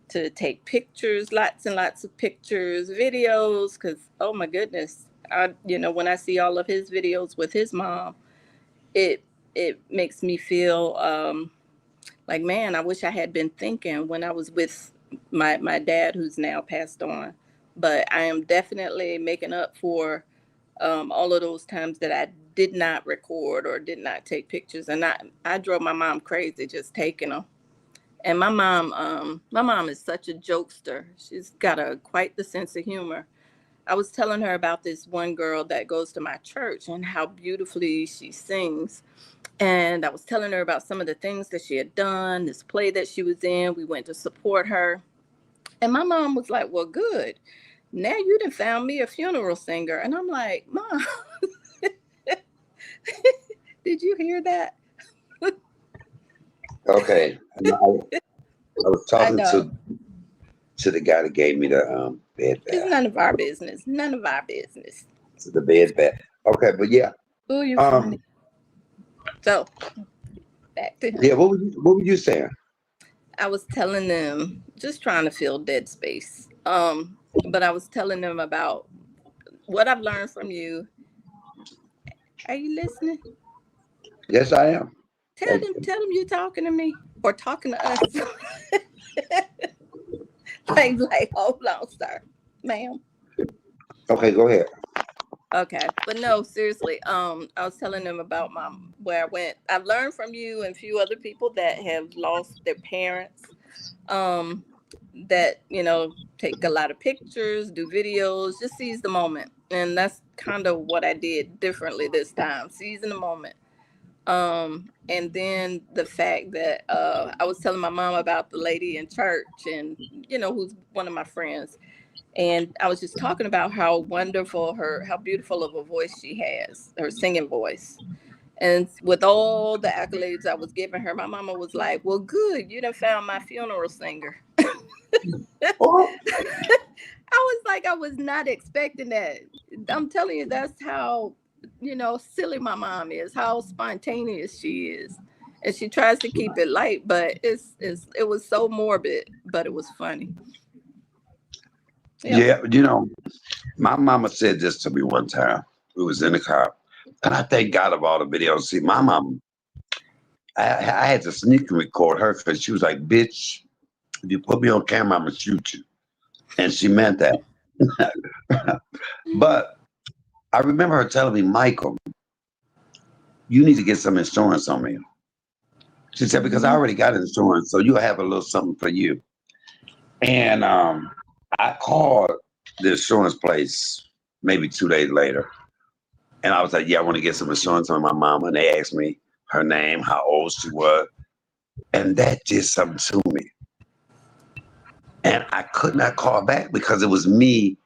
to take pictures, lots and lots of pictures, videos, because oh my goodness, when I see all of his videos with his mom, it it makes me feel like, man, I wish I had been thinking when I was with my dad, who's now passed on. But I am definitely making up for all of those times that I did not record or did not take pictures, and I drove my mom crazy just taking them. And my mom is such a jokester. She's got a quite the sense of humor. I was telling her about this one girl that goes to my church and how beautifully she sings. And I was telling her about some of the things that she had done, this play that she was in. We went to support her. And my mom was like, well, good. Now you done found me a funeral singer. And I'm like, Mom, did you hear that? Okay. I was I talking know. to the guy that gave me the bed It's bath. none of our business. None of our business. To the bed bath. Okay, but yeah. Oh, you funny. Um So back to yeah, him. what were you saying? I was telling them, just trying to fill dead space. But I was telling them about what I've learned from you. Are you listening? Yes, I am. Tell Thank them, you. tell them you're talking to me or talking to us. like, hold on, sir, ma'am. Okay, go ahead. Okay, but no, seriously. I was telling them about my where I went. I've learned from you and a few other people that have lost their parents. Um, that take a lot of pictures, do videos, just seize the moment, and that's kind of what I did differently this time. Seizing the moment. And then the fact that I was telling my mom about the lady in church, and who's one of my friends, and I was just talking about how wonderful how beautiful of a voice she has, her singing voice. And with all the accolades I was giving her, my mama was like, well, good, you done found my funeral singer. Oh, I was like, I was not expecting that. I'm telling you, that's how, silly my mom is, how spontaneous she is. And she tries to keep it light, but it was so morbid, but it was funny. Yep. yeah, my mama said this to me one time. We was in the car. And I thank God of all the videos. See, my mom, I had to sneak and record her because she was like, bitch, if you put me on camera, I'm going to shoot you. And she meant that. But I remember her telling me, Michael, you need to get some insurance on me. She said, because I Mhm. already got insurance, so you'll have a little something for you. And I called the insurance place maybe 2 days later. And I was like, yeah, I want to get some insurance on my mama. And they asked me her name, how old she was. And that did something to me. And I could not call back because it was me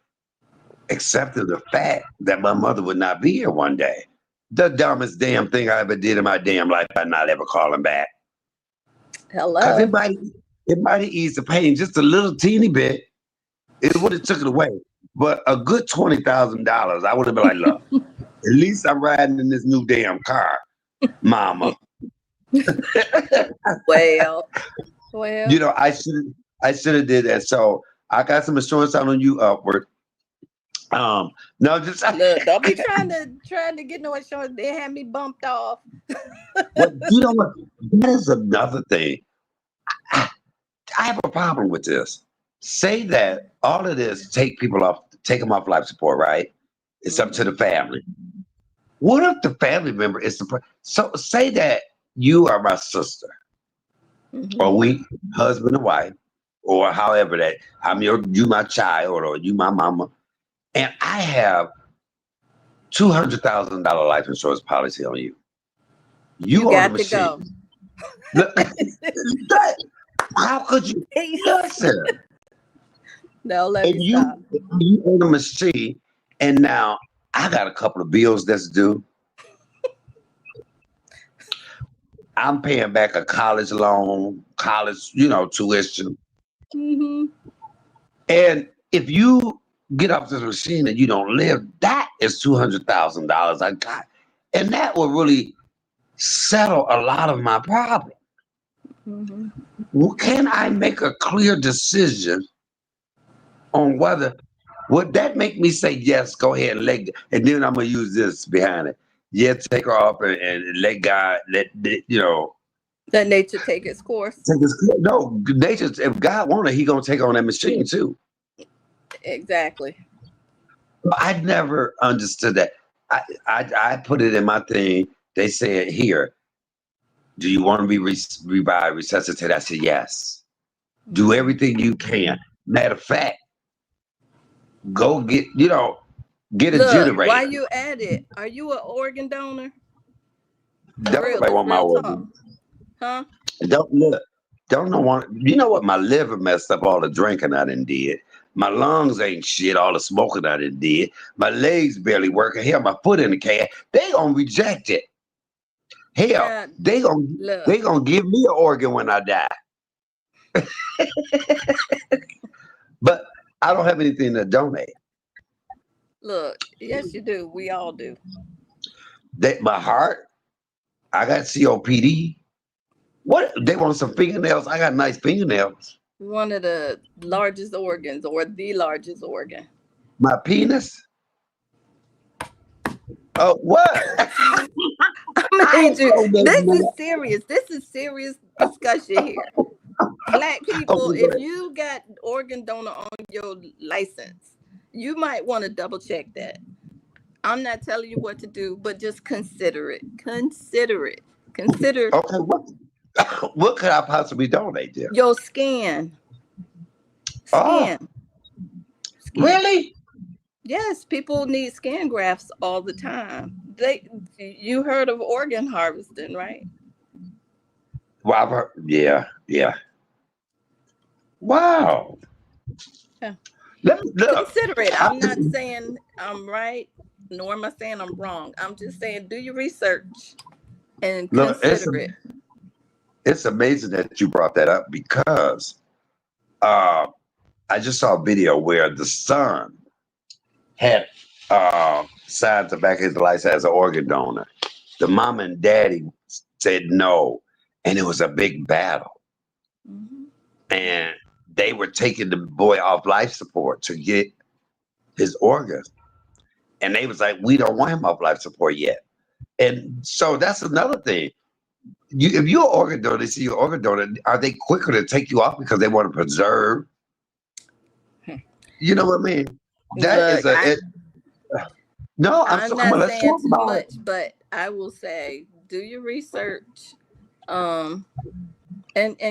accepting the fact that my mother would not be here one day. The dumbest damn thing I ever did in my damn life by not ever calling back. Because Hello. it might have eased the pain just a little teeny bit. It would have took it away. But a good $20,000, I would have been like, look, at least I'm riding in this new damn car, mama. Well, well. I should have did that. So I got some insurance out on you upward. No, just Look, don't be trying to get no insurance. They had me bumped off. what you know what? That is another thing. I, I have a problem with this. Say that all of this take people off take them off life support, right? It's up to the family. What if the family member is so say that you are my sister, or we husband and wife, or however that you my child, or you my mama, and I have $200,000 life insurance policy on you. You You on the got to machine. go. Look, how could you listen? No, let And me stop. you on the machine, and now I got a couple of bills that's due. I'm paying back a college loan, tuition. And if you get off this machine and you don't live, that is $200,000 I got, and that will really settle a lot of my problems. Well, can I make a clear decision on whether would that make me say yes? Go ahead and and then I'm gonna use this behind it. Yeah, take her off and let God let nature take its course. No, nature. If God wanted, He gonna take on that machine too. Exactly. I never understood that. I put it in my thing. They said, here, do you want to be revived, resuscitated? I said, yes. Do everything you can. Matter of fact, go get a Look, generator. while you at it, are you an organ donor? Don't nobody want my Real organ. talk. Huh? Don't know want. You know what? My liver messed up all the drinking I done did. My lungs ain't shit. All the smoking I done did. My legs barely working. Hell, my foot in the cast. They gonna reject it. Hell, they gonna give me an organ when I die. But I don't have anything to donate. Look, yes, you do. We all do. My heart, I got COPD. What they want some fingernails? I got nice fingernails. One of the largest organs, or the largest organ. My penis. Oh, what? This is serious. This is serious discussion here. Black people, if you got organ donor on your license, you might want to double check that. I'm not telling you what to do, but just consider it. Consider. Okay, what could I possibly donate there? Your skin. Oh, really? Yes, people need skin grafts all the time. You heard of organ harvesting, right? Well, I've heard, yeah. Wow. Yeah. Look. Consider it. I'm not saying I'm right, nor am I saying I'm wrong. I'm just saying do your research and consider it. It's amazing that you brought that up, because I just saw a video where the son had signed to back his license as an organ donor. The mom and daddy said no, and it was a big battle. And they were taking the boy off life support to get his organs. And they was like, we don't want him off life support yet. And so that's another thing. If you're an organ donor, they see you're an organ donor, are they quicker to take you off because they want to preserve? You know what I mean? No, I'm not saying too much, but I will say do your research, and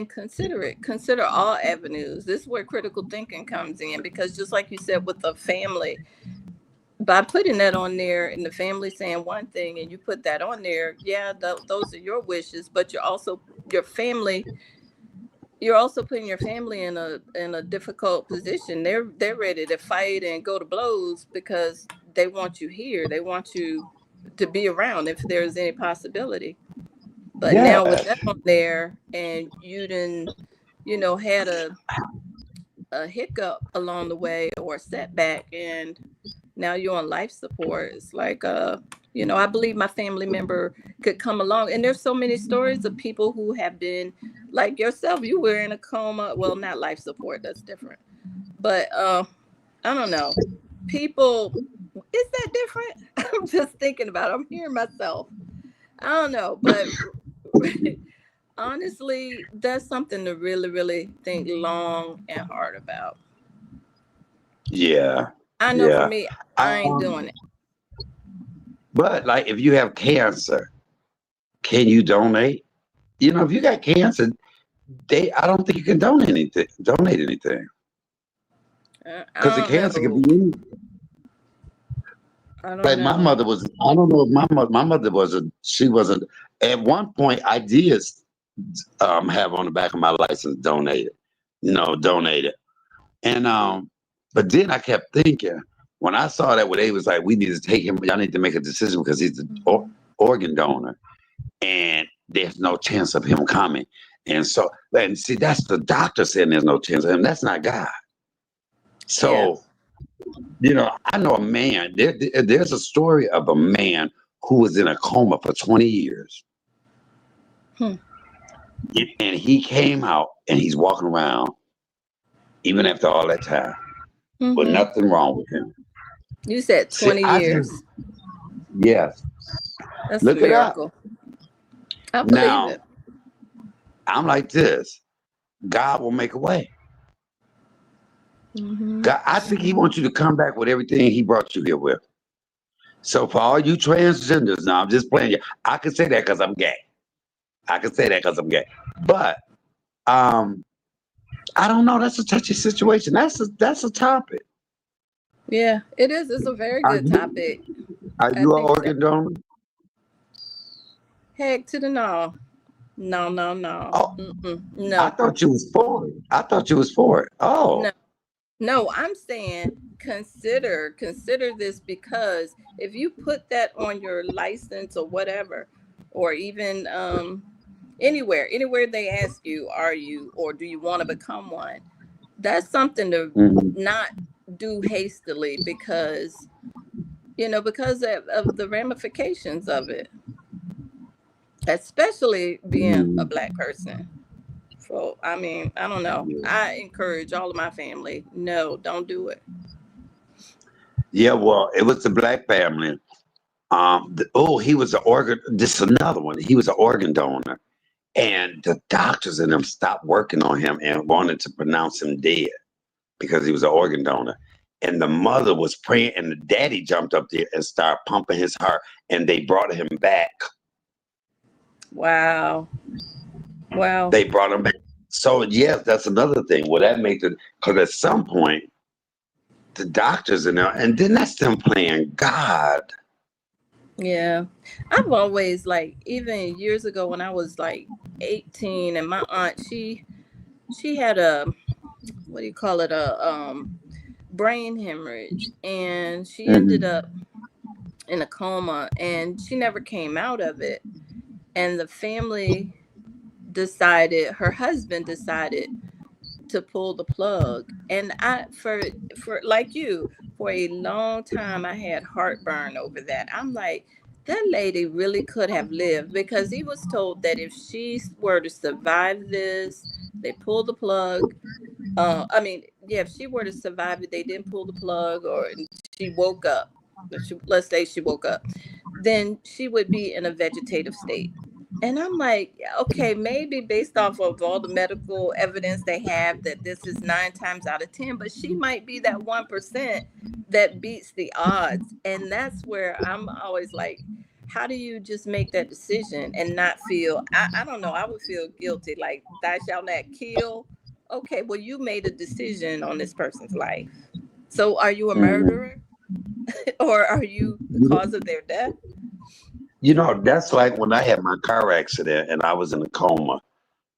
consider it. Consider all avenues. This is where critical thinking comes in, because just like you said with the family, by putting that on there and the family saying one thing and you put that on there, those are your wishes, but you're also putting your family in a difficult position. They're ready to fight and go to blows because they want you here. They want you to be around if there's any possibility. But now with that on there, and you didn't, had a hiccup along the way or a setback, and now you're on life support. It's like, I believe my family member could come along. And there's so many stories of people who have been like yourself. You were in a coma. Well, not life support. That's different. But I don't know. People, is that different? I'm just thinking about it. I'm hearing myself. I don't know. But honestly, that's something to really, really think long and hard about. Yeah. I know for Yeah. me, I ain't Um, doing it. but like if you have cancer, can you donate? You know, if you got cancer, I don't think you can donate anything. I Because the don't cancer could know. be any. I don't Like my know. mother was, I don't know if my mother wasn't, she wasn't, at one point I did have on the back of my license donated, donated. And but then I kept thinking when I saw that where they was like, we need to take him, y'all need to make a decision because he's the Mhm. organ donor and there's no chance of him coming. And so, and see, that's the doctor saying there's no chance of him. That's not God. Yeah. So, I know a man, there's a story of a man who was in a coma for 20 years. Hmm. And he came out and he's walking around, even after all that time, with Hmm. nothing wrong with him. You said See, 20 I just, years. yes, That's a look it up. miracle. I believe Now, it. I'm like this God will make a way. Hmm. God, I think he wants you to come back with everything he brought you here with. So for all you transgenders, now I'm just playing you. I can say that because I'm gay. I can say that because I'm gay. But um, I don't know. That's a touchy situation. That's a topic. Yeah, it is. It's a very Are good you topic. are I you an think so. organ donor? Heck to the no. No, no, no. Oh, Mm-mm. I No, thought you was for it. I thought you was for it. no, Oh. no. I'm saying consider this because if you put that on your license or whatever, or even anywhere they ask you, are you or do you want to become one? That's something to Mhm. not do hastily because because of the ramifications of it, especially being a Mhm. black person. So I mean, I don't know. I encourage all of my family, no, don't do it. Yeah, well, it was the black family. He was an organ. This is another one. He was an organ donor, and the doctors and them stopped working on him and wanted to pronounce him dead because he was an organ donor. And the mother was praying, and the daddy jumped up there and started pumping his heart, and they brought him back. Wow. Wow. They brought him back. So yes, that's another thing. Well, that makes it because at some point the doctors in there, and then that's them playing God. Yeah. I've always like even years ago when I was like 18 and my aunt she had a what do you call it, a brain hemorrhage, and she ended Hmm. up in a coma and she never came out of it, and the family decided, her husband decided to pull the plug. And I for like you, for a long time I had heartburn over that. I'm like, that lady really could have lived because he was told that if she were to survive this, they pull the plug. I mean, yeah, if she were to survive it, they didn't pull the plug, or she woke up. Let's say she woke up, then she would be in a vegetative state. And I'm like, yeah, okay, maybe based off of all the medical evidence they have that this is 9 times out of 10, but she might be that 1% that beats the odds. And that's where I'm always like, how do you just make that decision and not feel, I don't know, I would feel guilty, like, thou shalt not kill. Okay, well, you made a decision on this person's life. So are you a Hmm. murderer or are you the cause of their death? That's like when I had my car accident and I was in a coma.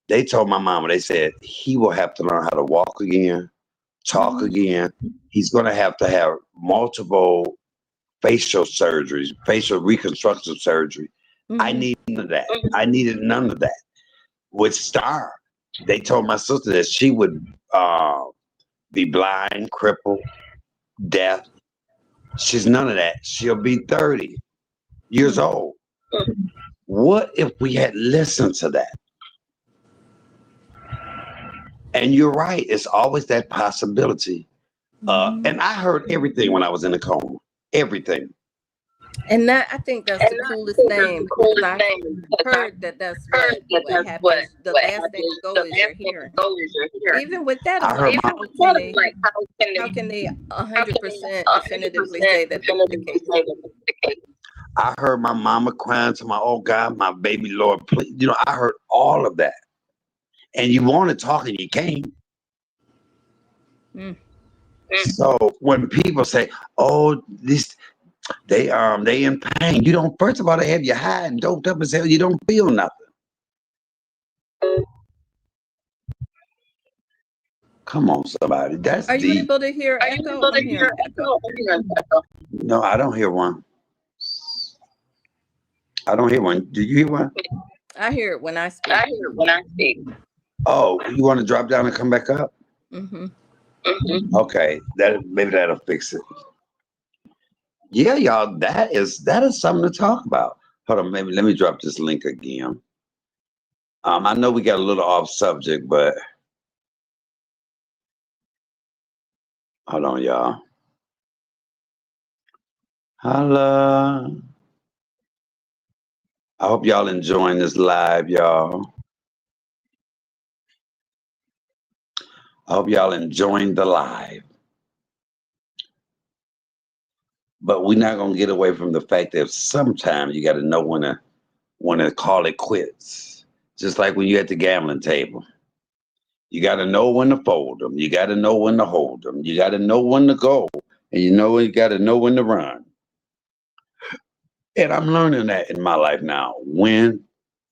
They told my mama, they said he will have to learn how to walk again, talk Hmm. again. He's going to have multiple facial surgeries, facial reconstructive surgery. I Hmm. need none of that. I needed none of that. With Star, they told my sister that she would be blind, crippled, deaf. She's none of that. She'll be 30 years Hmm. old. What if we had listened to that? And you're right. It's always that possibility. Hmm. And I heard everything when I was in the coma. Everything. And that I think that's And the I coolest think that's the name because coolest I've name because I heard that that's heard that what that's what happens. The what last thing to happens. go The is your last thing to hearing. go is your hearing. Even with that, I I'm heard like, my Even with that, I'm like, how can they a how hundred can they percent 100% definitively say that that's the definitively case? say that it's the case? I heard my mama crying to my, oh God, my baby Lord, please. You know, I heard all of that. And you want to talk and you can't. Mm. So when people say, oh, this they in pain, you don't, first of all, they have you high and doped up as hell, you don't feel nothing. Come on, somebody. That's Are you deep. able to hear Are you echo? able to I'm hear hearing echo. echo? I'm hearing echo. No, I don't hear one. I don't hear one. Do you hear one? I hear it when I I speak. hear it when I speak. Oh, you want to drop down and come back up? Mm-hmm. Okay, that maybe that'll fix it. Yeah, y'all, that is something to talk about. Hold on, maybe let me drop this link again. I know we got a little off subject, but hold on, y'all. Holla. I hope y'all enjoying this live, y'all. I hope y'all enjoying the live. But we're not gonna get away from the fact that sometimes you got to know when to call it quits. Just like when you're at the gambling table, you got to know when to fold them. You got to know when to hold them. You got to know when to go, and you got to know when to run. And I'm learning that in my life now. When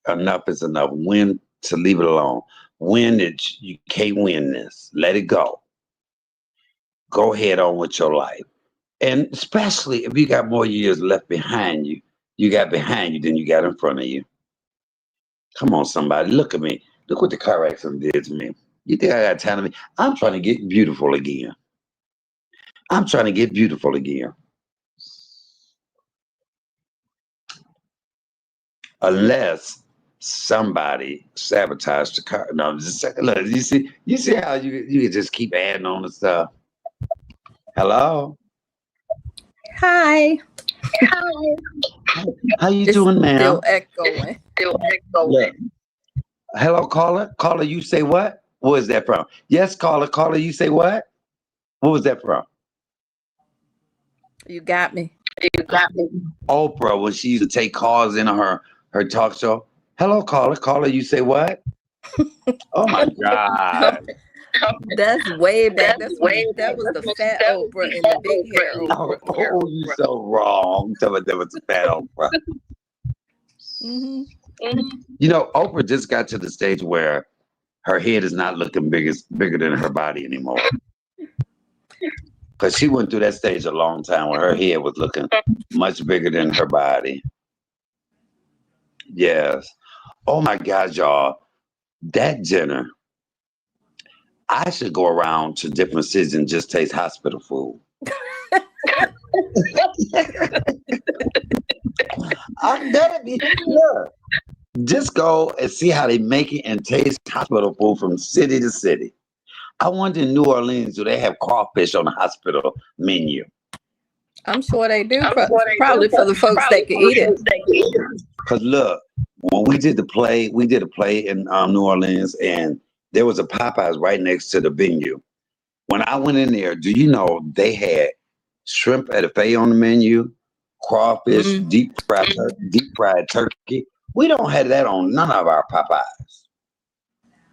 enough is enough. When to leave it alone. When you can't win this, let it go. Go ahead on with your life. And especially if you got more years left behind you, you got behind you than you got in front of you. Come on, somebody, look at me. Look what the car accident did to me. You think I got time to me? I'm trying to get beautiful again. I'm trying to get beautiful again. Unless somebody sabotaged the car. No, just a second. Look, you see how you can just keep adding on the stuff. Hello, Hi. Hi. how you It's doing, still ma'am? echoing. Still echoing. Look, hello, caller. Caller, you say what? Where is that from? Yes, caller. Caller, you say what? What was that from? You got me. You got me. Oprah, when she used to take calls in her talk show. Hello, caller. Caller, you say what? Oh my God. That's way back. That's way That back. was the fat That was Oprah and the that big hair Oprah. Oh, Oprah. you so wrong. Tell me that was a fat Oprah. Mm-hmm. You know, Oprah just got to the stage where her head is not looking bigger than her body anymore. Because she went through that stage a long time where her head was looking much bigger than her body. Yes. Oh my God, y'all. That Jenner, I should go around to different cities and just taste hospital food. That'd be, look, just go and see how they make it and taste hospital food from city to city. I wonder in New Orleans, do they have crawfish on the hospital menu? I'm sure they do. I'm sure they do. Probably for the folks that Probably can for the eat it. folks that can eat it. Because look, when we did a play in New Orleans, and there was a Popeyes right next to the venue. When I went in there, do you know they had shrimp etouffee on the menu, crawfish, Mm. deep fried turkey? We don't have that on none of our Popeyes.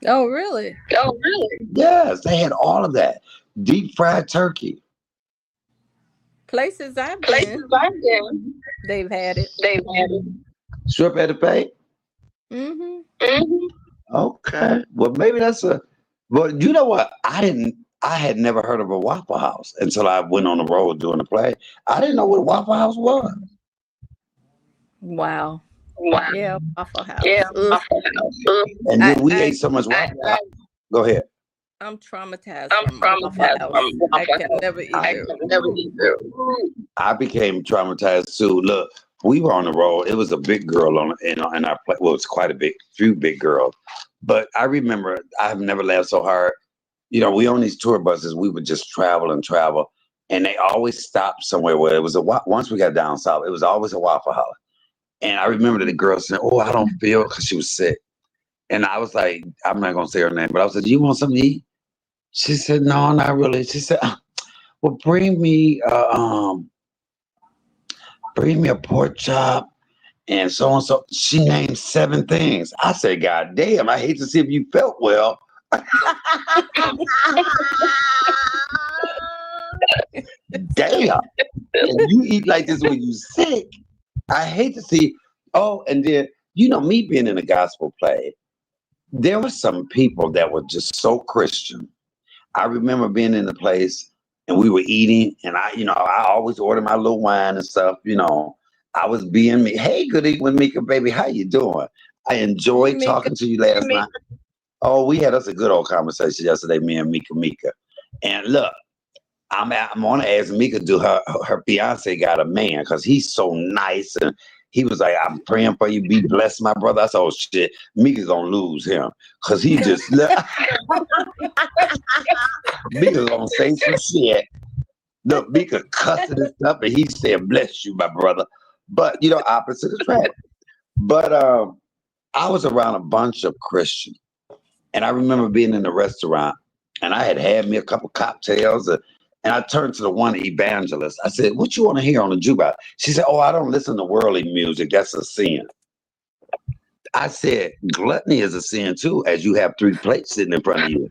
Oh, really? Oh, really? Yes, they had all of that. Deep fried turkey. Places I've Places been, I've been, they've had it. they've had it. Shrimp etouffee? Mm-hmm. Okay. Well, maybe that's a. But you know what? I had never heard of a Waffle House until I went on the road doing the play. I didn't know what a Waffle House was. Wow. Wow. Yeah, Waffle House. Yeah. Ugh. And then we I ate so much Waffle House. Go ahead. I'm traumatized I'm from Waffle traumatized House. from I Waffle can House. never eat I there. can never eat there. I became traumatized too. Look, we were on the road. It was a big girl in our play. Well, it was quite a few big girls. But I remember I've never laughed so hard. You know, we on these tour buses. We would just travel and travel. and they always stopped somewhere where it was once we got down south, it was always a Waffle House. And I remember the girl saying, "Oh, I don't feel," because she was sick. And I was like, I'm not gonna say her name, but I was like, "Do you want something to eat?" She said, "No, not really." She said, "Well, bring me a pork chop and so and so." She named 7 things. I said, "God damn, I hate to see if you felt well." Damn. If you eat like this when you sick, I hate to see. Oh, and then me being in a gospel play, there were some people that were just so Christian. I remember being in the place and we were eating, and I always order my little wine and stuff. I was being me. Hey, good evening, Mika, baby. How you doing? I Hey, enjoyed Mika. talking to you last night. Oh, we had us a good old conversation yesterday, me and Mika. And look, I'm on to ask Mika, do her fiance got a man, because he's so nice, and he was like, "I'm praying for you, be blessed, my brother." I said, "Oh shit, Mika gonna lose him, because he just Mika gonna say some shit." Look, Mika cussing and stuff, and he said, "Bless you, my brother." But opposite attract. But I was around a bunch of Christians, and I remember being in the restaurant, and I had me a couple cocktails. And I turned to the one evangelist. I said, "What you want to hear on the jukebox?" She said, "Oh, I don't listen to worldly music. That's a sin." I said, "Gluttony is a sin too, as you have 3 plates sitting in front of you."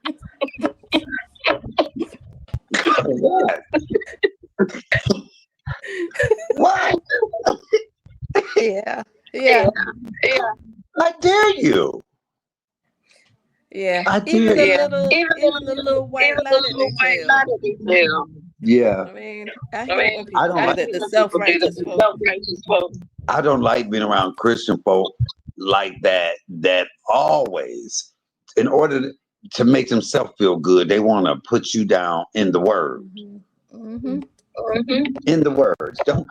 What? What? Yeah. Yeah. I dare you. Yeah. I Even dare the you. little white lie that they tell. Yeah. I mean, I hate when I people don't do like that. The self-righteous folk. I don't like being around Christian folk like that always, in order to make themselves feel good, they want to put you down in the word. Mm-hmm. In the words. Don't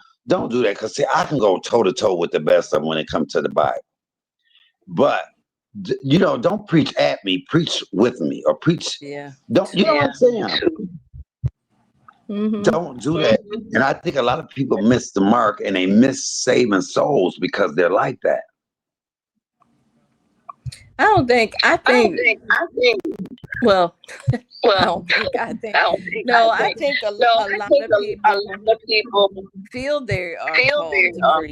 do that, because see, I can go toe to toe with the best of them when it comes to the Bible. But don't preach at me, preach with me, or preach. Yeah. Don't you know what I'm saying? Mm-hmm. Don't do that. And I think a lot of people miss the mark, and they miss saving souls because they're like that. I don't think. I think. Well, I don't think. I think. No, I think a lot of people feel they are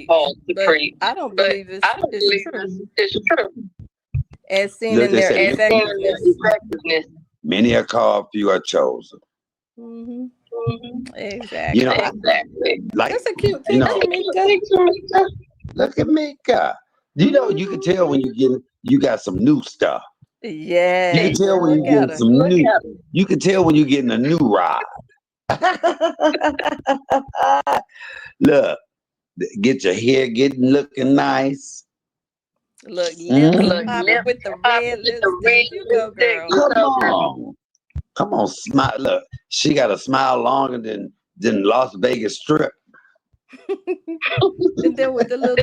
called to preach, but I don't believe it's true. As seen They in their say effectiveness. many are called, few are chosen. Mm-hmm. Exactly. Like That's a cute picture, Mika. look at Mika. You can tell when you got some new stuff. Yeah. You can tell when you're getting some new. You can tell when you're getting a new ride. Look, get your hair looking nice. Look, lips popping with the red lipstick. You go, girl. Come on, smile. Look, she got a smile longer than Las Vegas Strip. And then with the little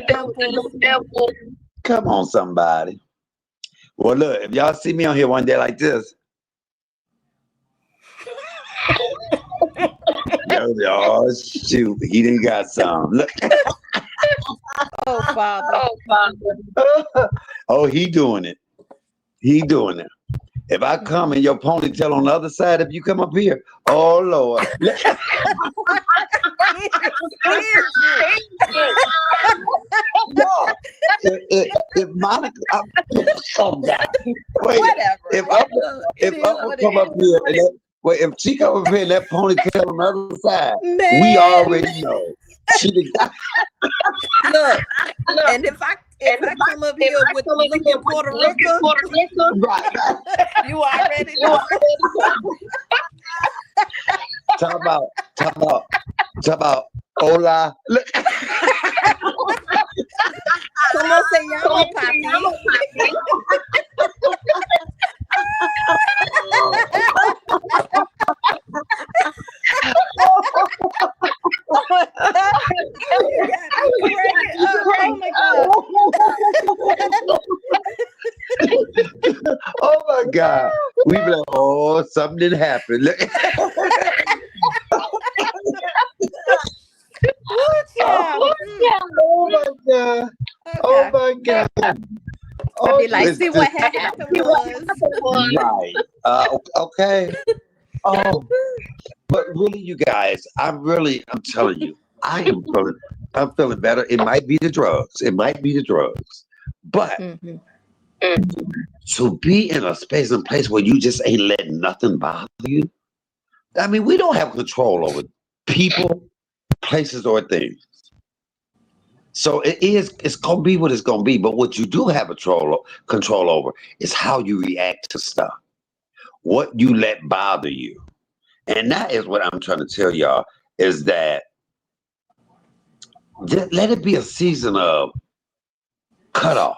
dimples. Come on, somebody. Well, look, if y'all see me on here one day like this, oh shoot, he didn't got some. Look. Oh, Father. Oh, he doing it. He doing it. If I come in your ponytail on the other side, if you come up here, oh Lord. No, if Monica, oh God. Wait, Whatever. if I come up here, if she come up here in that ponytail on the other side, Man. we already know. Look, and if I come up here with looking Puerto Rico, right. You already know. Talk about hola. Look. Como se llama, papi? Oh my God. Oh my God. We be like, oh, something didn't happen. God. Oh Okay. my God. I'll Oh, be like, it's see what just happened was. right. Okay. Oh, but really, you guys, I'm telling you, I'm feeling better. It might be the drugs. It might be the drugs. But Hmm. to be in a space and place where you just ain't letting nothing bother you. I mean, we don't have control over people, places, or things. So it's gonna be what it's gonna be. But what you do have control over is how you react to stuff, what you let bother you. And that is what I'm trying to tell y'all is that just let it be a season of cutoff.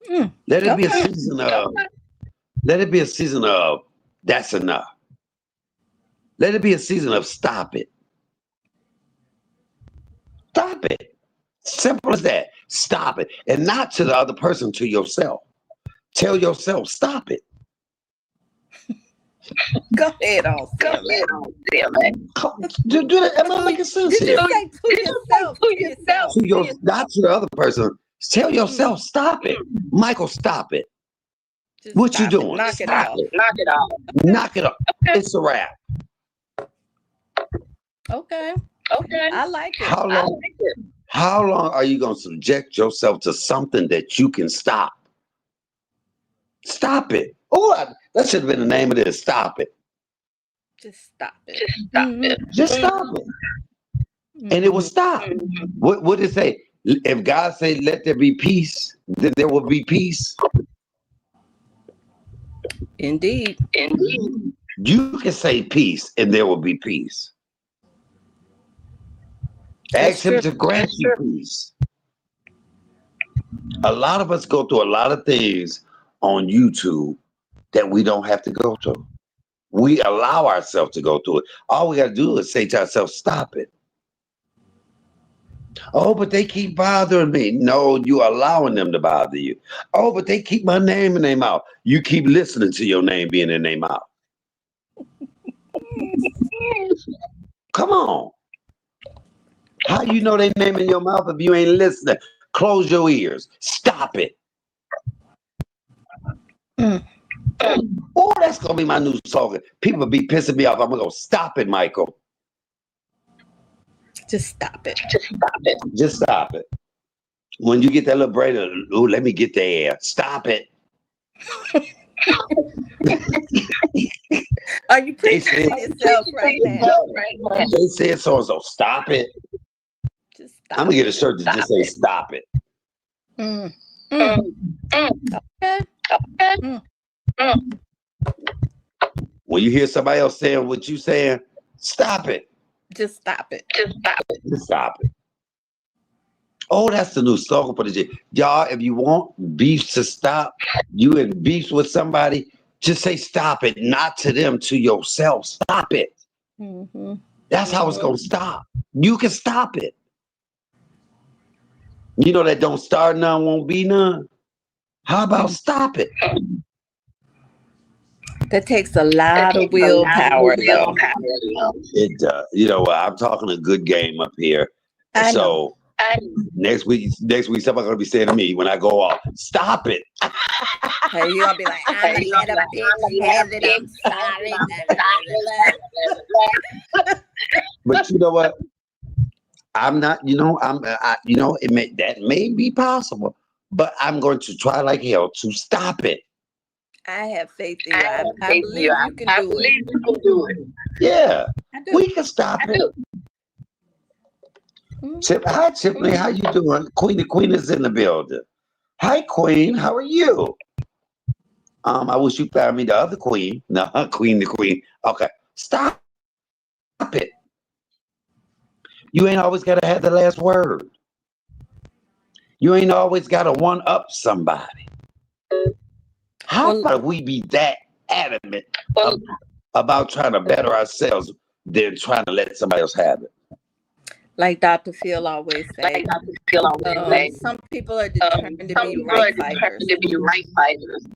Mm. Let it be a Okay. season of let it be a season of that's enough. Let it be a season of stop it. Stop it. Simple as that. Stop it. And not to the other person, to yourself. Tell yourself, stop it. Go ahead on, Go Sally. ahead on, Billy. Do that. Am I making sense Did here? you say to yourself? To yourself. To your, not to the other person. Tell yourself, Mm. stop it. Michael, stop it. Just What you stop it. doing? Knock it Stop off. it. Knock it off. Knock it off. It's a wrap. Okay. Okay. I like it. How I long? like it. How long are you going to subject yourself to something that you can stop? Stop it. Oh, that should have been the name of this. Stop it. Just stop it. Just stop it. Just stop it. And it will stop. Mhm. What did it say? If God say, let there be peace, then there will be peace. Indeed. Indeed. You can say peace and there will be peace. That's Ask him true. to grant you peace. A lot of us go through a lot of things on YouTube that we don't have to go through. We allow ourselves to go through it. All we got to do is say to ourselves, stop it. Oh, but they keep bothering me. No, you allowing them to bother you. Oh, but they keep my name in their mouth. You keep listening to your name being in their mouth. Come on. How you know they name in your mouth if you ain't listening? Close your ears. Stop it. Mm. Oh, that's gonna be my new slogan. People be pissing me off. I'm gonna go, stop it, Michael. Just stop it. Just stop it. Just stop it. When you get that little brain, oh, let me get the air. Stop it. Are you They preaching said, to yourself right now? they said so and so. Stop it. Just stop I'm gonna get a it. shirt that just say stop it. Mm. Mm. Okay. Okay. Mm. When you hear somebody else saying what you saying, stop it. Just stop it. Just stop it. Just stop it. Oh, that's the new slogan for the year. Y'all, if you want beefs to stop, you in beefs with somebody, just say stop it. Not to them, to yourself. Stop it. Mm-hmm. That's how it's gonna stop. You can stop it. You know that don't start none, won't be none. How about stop it? That takes a lot of willpower, though. It does. You know what? I'm talking a good game up here. I know. So next week, somebody's gonna be saying to me when I go off, stop it. Hey, you're gonna be like, I'm a little bitch headed. I'm sorry. But you know what? I'm not. That may be possible, but I'm going to try like hell to stop it. I have faith in you. I believe you can I do believe it. you can do it. Yeah, I do. we can stop I it. do. Hi, Tiffany. How you doing? The Queen is in the building. Hi, Queen. How are you? I wish you found me the other Queen. No, Queen, the Queen. Okay, stop it. You ain't always got to have the last word. You ain't always got to one up somebody. How about we be that adamant about trying to better ourselves than trying to let somebody else have it? Like Dr. Phil always say, some people are determined to be right fighters.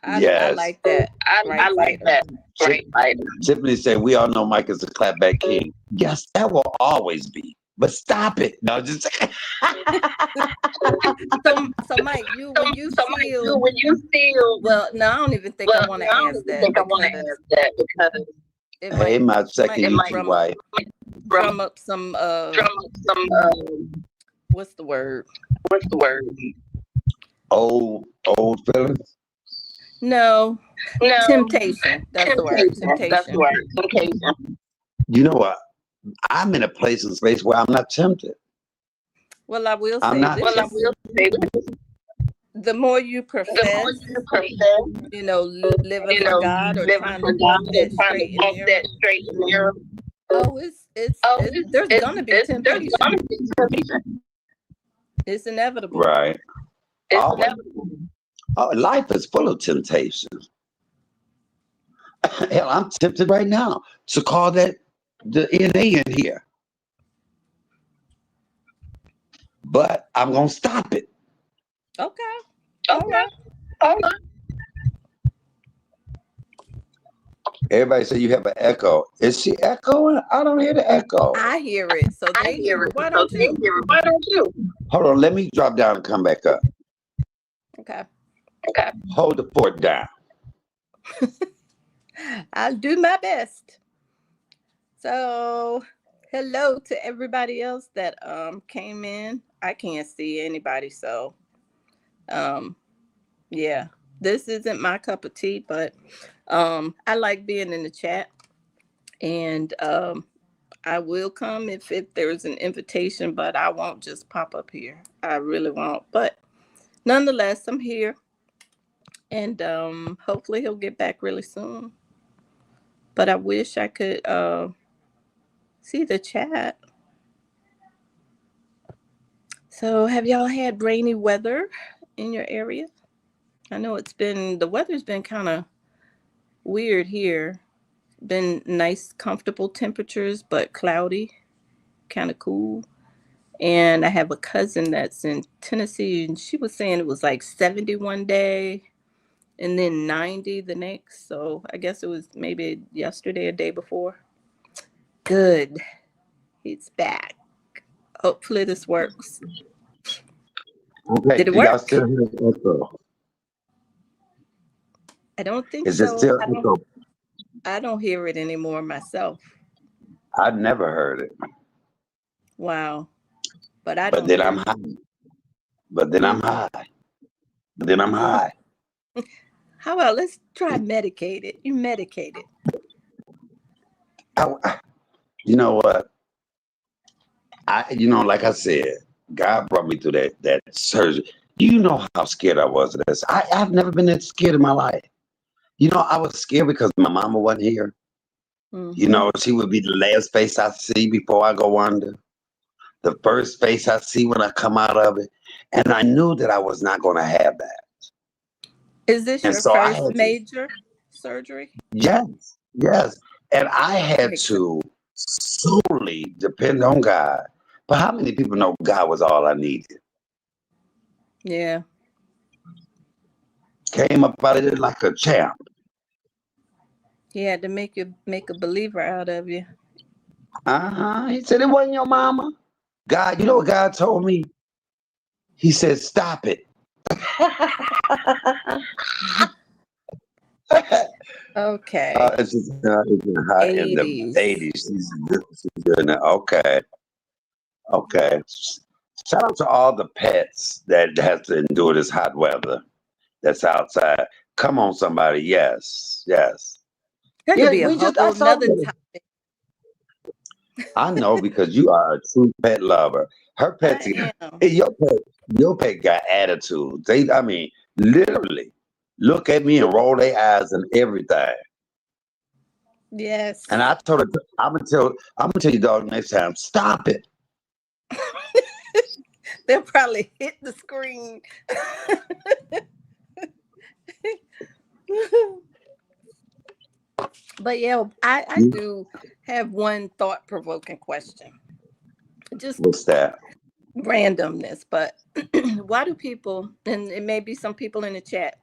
I like that. I like that. Right fighter. Tiffany said, we all know Mike is a clapback king. Yes, that will always be. but stop it. No, just So Mike, when you feel, when you feel, well, no, I don't even think I want to I don't ask even that think I want to because ask that because it hey, might my it second might YouTube wife. drum up some drum up some what's the word? what's the word? Old feelings. No, No, temptation. That's the word. temptation. That's the Temptation. word. Temptation. You know what? I'm in a place and space where I'm not tempted. Well, I will I'm say not Well, I this: tempted. will say this. the more you The more profess, you profess, living for God or living trying for to God walk and that trying to straight and walk narrow, that straight and narrow, oh, oh, there's gonna be there's temptation. gonna be temptation. It's inevitable. Right. It's Always. inevitable. Oh, life is full of temptation. Hell, I'm tempted right now to call that the NA in here, but I'm gonna stop it. Okay. All Okay. right. All right. Everybody say you have an echo. Is she echoing? I don't hear the echo. I hear it, so I they hear hear it. it. Why So don't they you? hear it. Why don't you? Hold on, let me drop down and come back up. Okay. Okay. Hold the fort down. I'll do my best. So, hello to everybody else that came in. I can't see anybody, so um yeah. This isn't my cup of tea, but I like being in the chat, and I will come if there's an invitation, but I won't just pop up here. I really won't. But nonetheless, I'm here, and hopefully he'll get back really soon. But I wish I could see the chat. So, have y'all had rainy weather in your area? I know the weather's been kind of weird here. Been nice, comfortable temperatures, but cloudy, kind of cool. And I have a cousin that's in Tennessee, and she was saying it was like 70 one day and then 90 the next. So I guess it was maybe yesterday or day before. Good. He's back. Hopefully this works. Okay, Did it do y'all work? still hear the echo? I don't think Is it so. still echo? I don't hear it anymore myself. I've never heard it, Wow. But I but don't then hear I'm it. high. But then Hmm. I'm high. But then I'm high. How about let's try medicated? You medicated. You know what? Like I said, God brought me through that surgery. You know how scared I was of this. I've never been that scared in my life. I was scared because my mama wasn't here. Mm-hmm. She would be the last face I see before I go under, the first face I see when I come out of it. And I knew that I was not going to have that. Is this And your so I first had to, major surgery? yes. And I had Makes sense. to solely depend on God. But how many people know God was all I needed? Yeah. Came up out of it like a champ. He had to make a believer out of you. He said, it wasn't your mama. God, you know what God told me? He said, stop it. Okay. It's hot in the 80s. 80s. She's doing it. Okay. Shout out to all the pets that has to endure this hot weather that's outside. Come on, somebody. Yes. That could Yeah, be a I whole saw nother it. topic. I know because you are a true pet lover. Her pets, I am. hey, your pet got attitude. Literally look at me and roll their eyes and everything. Yes. And I told her, I'm gonna tell you, dog, next time, stop it. They'll probably hit the screen. But yeah, I do have one thought provoking question. Just What's that? randomness, but why do people, and it may be some people in the chat,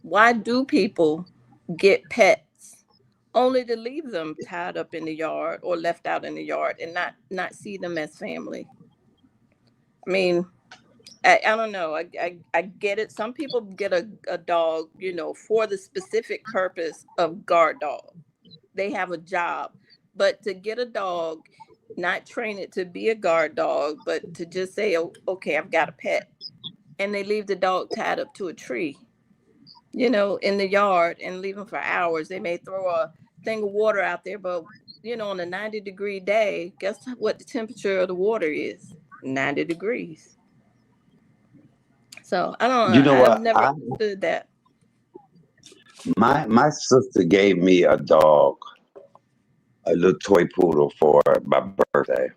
why do people get pets only to leave them tied up in the yard or left out in the yard and not see them as family. I mean, I don't know. I get it. Some people get a dog, for the specific purpose of guard dog. They have a job. But to get a dog, not train it to be a guard dog, but to just say, oh, okay, I've got a pet. And they leave the dog tied up to a tree, in the yard and leave them for hours. They may throw a thing of water out there, but, on a 90-degree day, guess what the temperature of the water is? 90 degrees. So I don't You know. know I've what? never understood that. My sister gave me a dog, a little toy poodle for my birthday.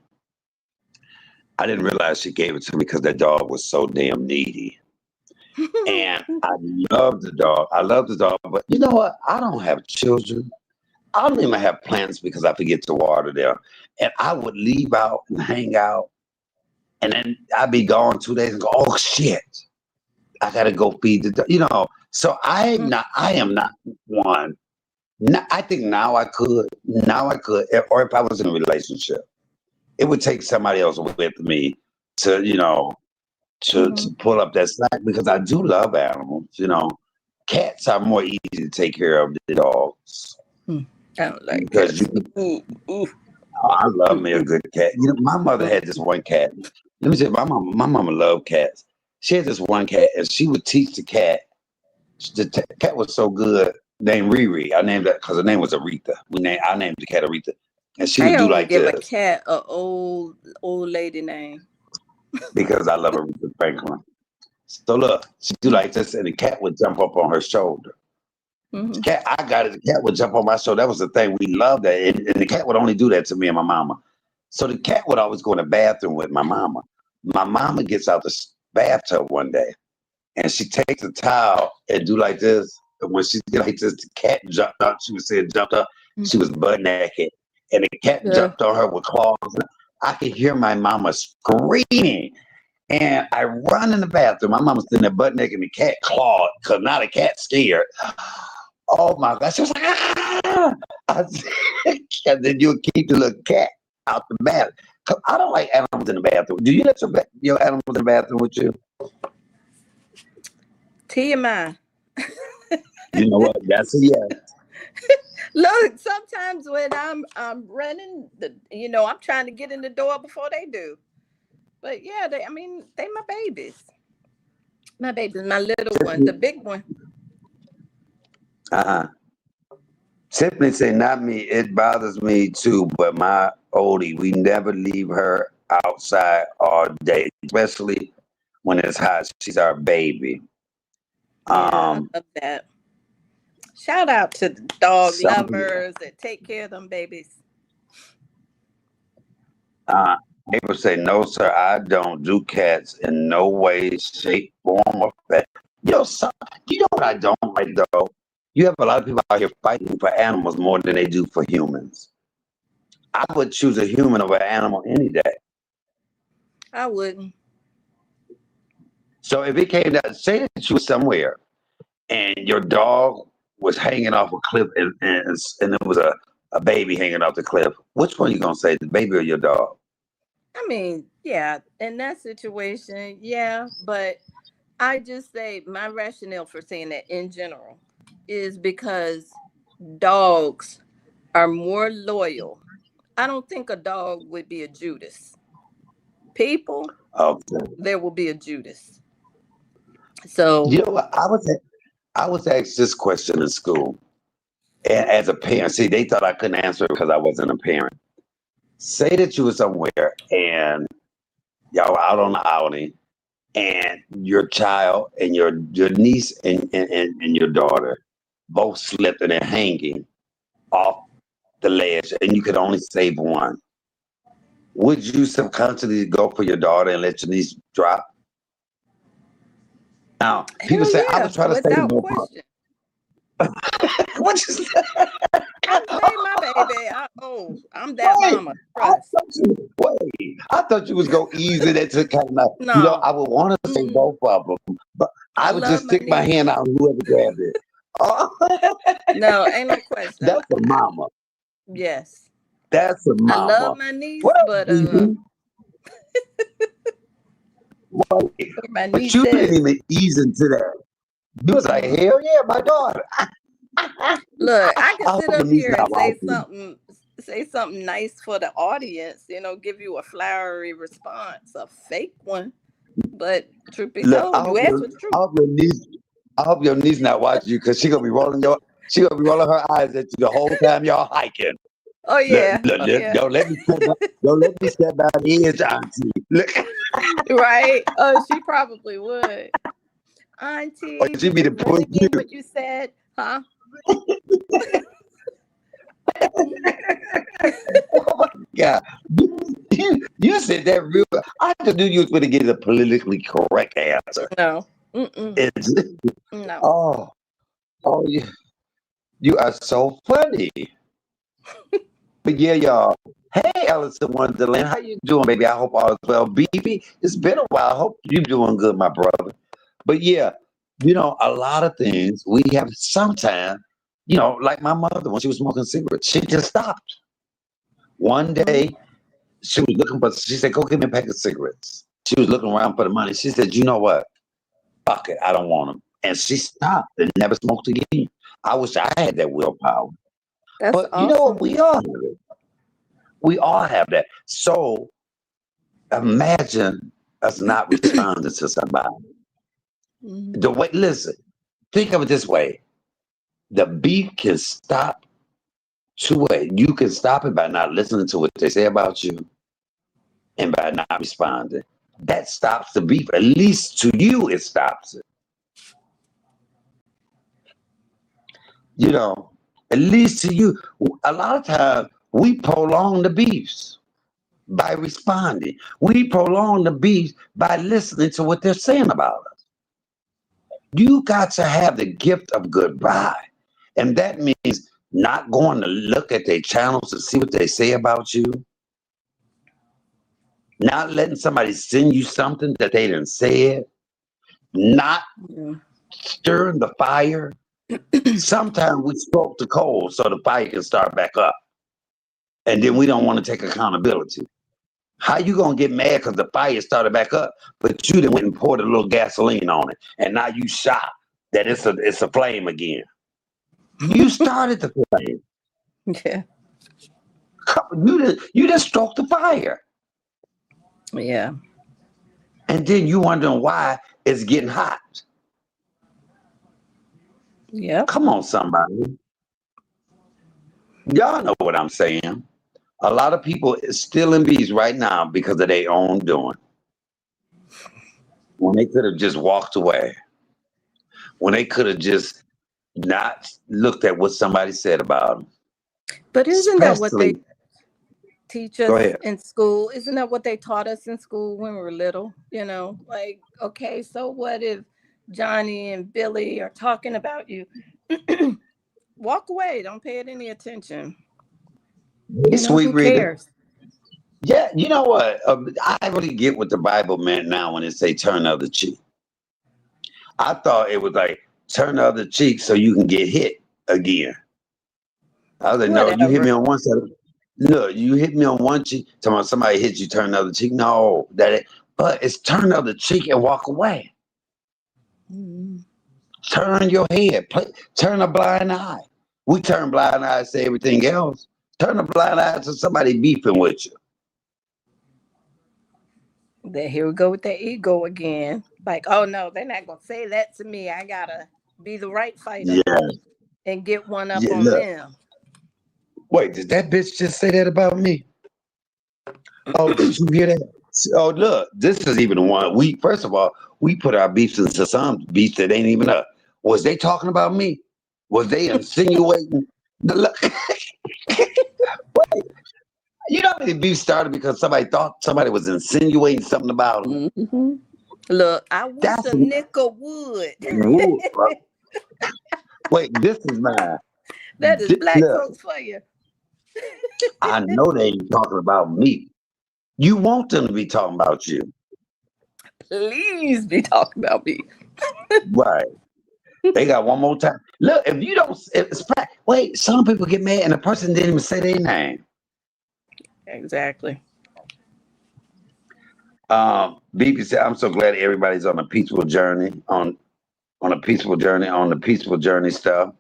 I didn't realize she gave it to me because that dog was so damn needy. And I love the dog. I love the dog. But you know what? I don't have children. I don't even have plants because I forget to water them. And I would leave out and hang out. And then I'd be gone 2 days and go, oh shit, I gotta go feed the dog. So I am not one. I think now I could. Or if I was in a relationship, it would take somebody else with me to, to pull up that slack because I do love animals. Cats are more easy to take care of than dogs. I don't like Because cats. I love me a good cat. My mother had this one cat. Let me say, my mama loved cats. She had this one cat, and she would teach the cat. The cat was so good, named Riri. I named that because her name was Aretha. I named the cat Aretha, and she would do like give this. A cat a old lady name Because I love Aretha Franklin. So look, she'd do like this, and the cat would jump up on her shoulder. Mm-hmm. I got it. The cat would jump on my shoulder. That was the thing. We loved that, and the cat would only do that to me and my mama. So the cat would always go in the bathroom with my mama. My mama gets out the bathtub one day, and she takes a towel and do like this. And when she did like this, the cat jumped up. She was saying jumped up. She was butt naked, and the cat jumped on her with claws. I could hear my mama screaming, and I run in the bathroom. My mama's sitting there butt naked, and the cat clawed because now the cat's scared. Oh my God! She was like, ah! I said, and then you keep the little cat out the bath. Cause I don't like animals in the bathroom. Do you let your animals in the bathroom with you? TMI. You know what? That's a yes. Look, sometimes when I'm running, I'm trying to get in the door before they do. But yeah, they my babies. My babies, my little one, the big one. Simply say, not me. It bothers me too, but my oldie, we never leave her outside all day, especially when it's hot. She's our baby. I love that. Shout out to the dog lovers that take care of them babies. People say, no, sir, I don't do cats in no way, shape, form, or fashion. You know what I don't like, though? You have a lot of people out here fighting for animals more than they do for humans. I would choose a human over an animal any day. I wouldn't. So if it came down, say that you were somewhere and your dog was hanging off a cliff and there was a baby hanging off the cliff, which one are you going to say, the baby or your dog? Yeah, in that situation, yeah, but I just say my rationale for saying that in general is because dogs are more loyal. I don't think a dog would be a Judas. People, there will be a Judas. So you know what? I was asked this question in school, and as a parent, see, they thought I couldn't answer it because I wasn't a parent. Say that you were somewhere and y'all were out on the outing, and your child and your niece and your daughter both slipped and they're hanging off the ledge, and you could only save one. Would you subconsciously go for your daughter and let your niece drop? Now, people say, I was trying to save more. What you say? Save my baby. I'm that mama. I thought you was going to ease it into kind of, no. I would want to say both of them, but I would just stick my hand out and whoever grabbed it. Oh, No, ain't no question. that's a mama. Yes. That's a I love mama. my niece, What up, but BB? my But niece you didn't says, even ease into that. You was like, mm, hell yeah, my daughter. look, I I can hope sit your up niece here not and watching. say something nice for the audience, give you a flowery response, a fake one. But truth be Look, told, you asked for the I truth. hope your niece, I hope your niece not watching you because she gonna be rolling her eyes at you the whole time y'all hiking. Oh yeah. Oh Look, yeah. don't let me step by the edge, auntie. Look, Right. Oh, she probably would. or Auntie, she did be to you push really mean you. what you said? Huh? Yeah, you said that real. I just knew you was going to get a politically correct answer. No. Mm-mm. It's, No. oh, oh, you are so funny. But yeah, y'all. Hey, Allison Wonderland, how you doing, baby? I hope all is well. BB, it's been a while. I hope you doing good, my brother. But yeah, a lot of things we have sometimes, like my mother when she was smoking cigarettes, she just stopped. One Mm-hmm. day, she said, go get me a pack of cigarettes. She was looking around for the money. She said, you know what? Fuck it. I don't want them. And she stopped and never smoked again. I wish I had that willpower. That's But you know what? awesome. We all have it. We all have that. So imagine us not responding to somebody. Mhm. Listen, think of it this way. The beat can stop two ways. You can stop it by not listening to what they say about you and by not responding. That stops the beef. At least to you, it stops it. You know, at least to you. A lot of times we prolong the beefs by responding. We prolong the beefs by listening to what they're saying about us. You got to have the gift of goodbye. And that means not going to look at their channels to see what they say about you, not letting somebody send you something that they didn't say it, not Yeah. stirring the fire. Sometimes we stroke the coal so the fire can start back up. And then we don't want to take accountability. How you gonna get mad because the fire started back up, but you then went and poured a little gasoline on it, and now you shocked that it's a flame again. You started the flame. Yeah. You just stroked the fire, Yeah. and then you wondering why it's getting hot. Yep. Come on, somebody. Y'all know what I'm saying. A lot of people is still in bees right now because of their own doing. When they could have just walked away. When they could have just not looked at what somebody said about them. But isn't that what they Especially, teach go us ahead. in school? Isn't that what they taught us in school when we were little? Like, okay, so what if Johnny and Billy are talking about you? Walk away. Don't pay it any attention. Hey, sweet Who Rita. cares? Yeah, you know what? I really get what the Bible meant now when it say turn the other cheek. I thought it was like turn the other cheek so you can get hit again. I was like, no, you hit me Whatever. on one side. No, you hit me on one cheek. Talking about somebody hit you, turn the other cheek. No, but it's turn the other cheek and walk away. Mm. Turn your head. Turn a blind eye. We turn blind eyes to everything else. Turn a blind eye to somebody beefing with you. Then here we go with the ego again. Like, oh no, they're not gonna say that to me. I gotta be the right fighter Yeah, and get one up yeah. on Look, them. wait, did that bitch just say that about me? Oh, did you hear that? Oh, look, this is even one. First of all, we put our beefs into some beefs that ain't even up. Was they talking about me? Was they insinuating? Look, you know how many beefs started because somebody thought somebody was insinuating something about them? Hmm. Look, I wish That's a nickel would. woo. Wait, this is mine. That is black Look, folks for you. I know they ain't talking about me. You want them to be talking about you, Please be talking about me. right? They got one more time. Look, if you don't, wait, some people get mad and the person didn't even say their name. Exactly. BP said, I'm so glad everybody's on a peaceful journey, on a peaceful journey, on the peaceful journey stuff.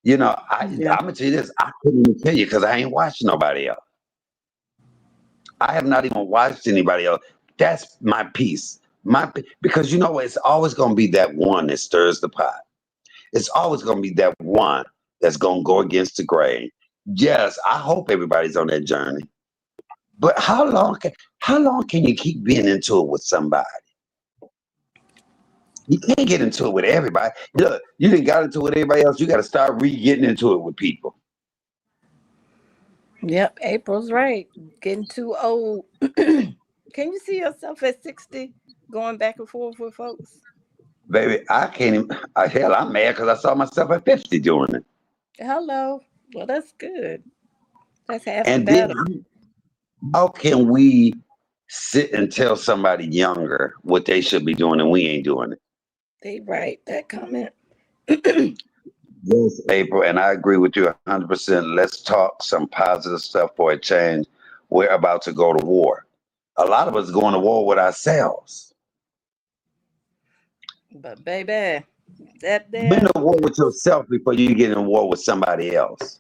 You know, I'm Yeah. gonna tell you this. I couldn't even tell you because I ain't watched nobody else. I have not even watched anybody else. That's my piece. Because you know what? It's always gonna be that one that stirs the pot. It's always gonna be that one that's gonna go against the grain. Yes, I hope everybody's on that journey. But how long can you keep being into it with somebody? You can't get into it with everybody. Look, you didn't got into it with everybody else. You got to start getting into it with people. Yep. April's right. Getting too old. Can you see yourself at 60 going back and forth with folks? Baby, I can't even. Hell, I'm mad because I saw myself at 50 doing it. Hello. Well, that's good. That's half the And then, battle. how can we sit and tell somebody younger what they should be doing and we ain't doing it? They right. That comment. Yes, April, and I agree with you 100%. Let's talk some positive stuff for a change. We're about to go to war. A lot of us going to war with ourselves. But baby, that You're in there. a war with yourself before you get in war with somebody else.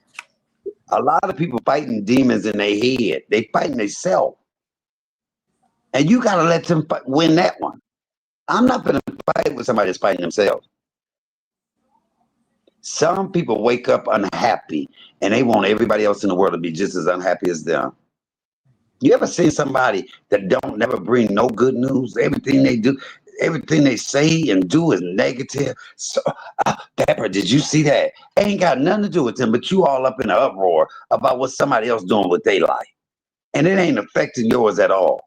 A lot of people fighting demons in their head. They fighting themselves. And you got to let them win that one. I'm not going to fight with somebody that's fighting themselves. Some people wake up unhappy and they want everybody else in the world to be just as unhappy as them. You ever seen somebody that don't never bring no good news? Everything they do, everything they say and do is negative. So, Pepper, did you see that? Ain't got nothing to do with them, but you all up in an uproar about what somebody else doing with their life. And it ain't affecting yours at all.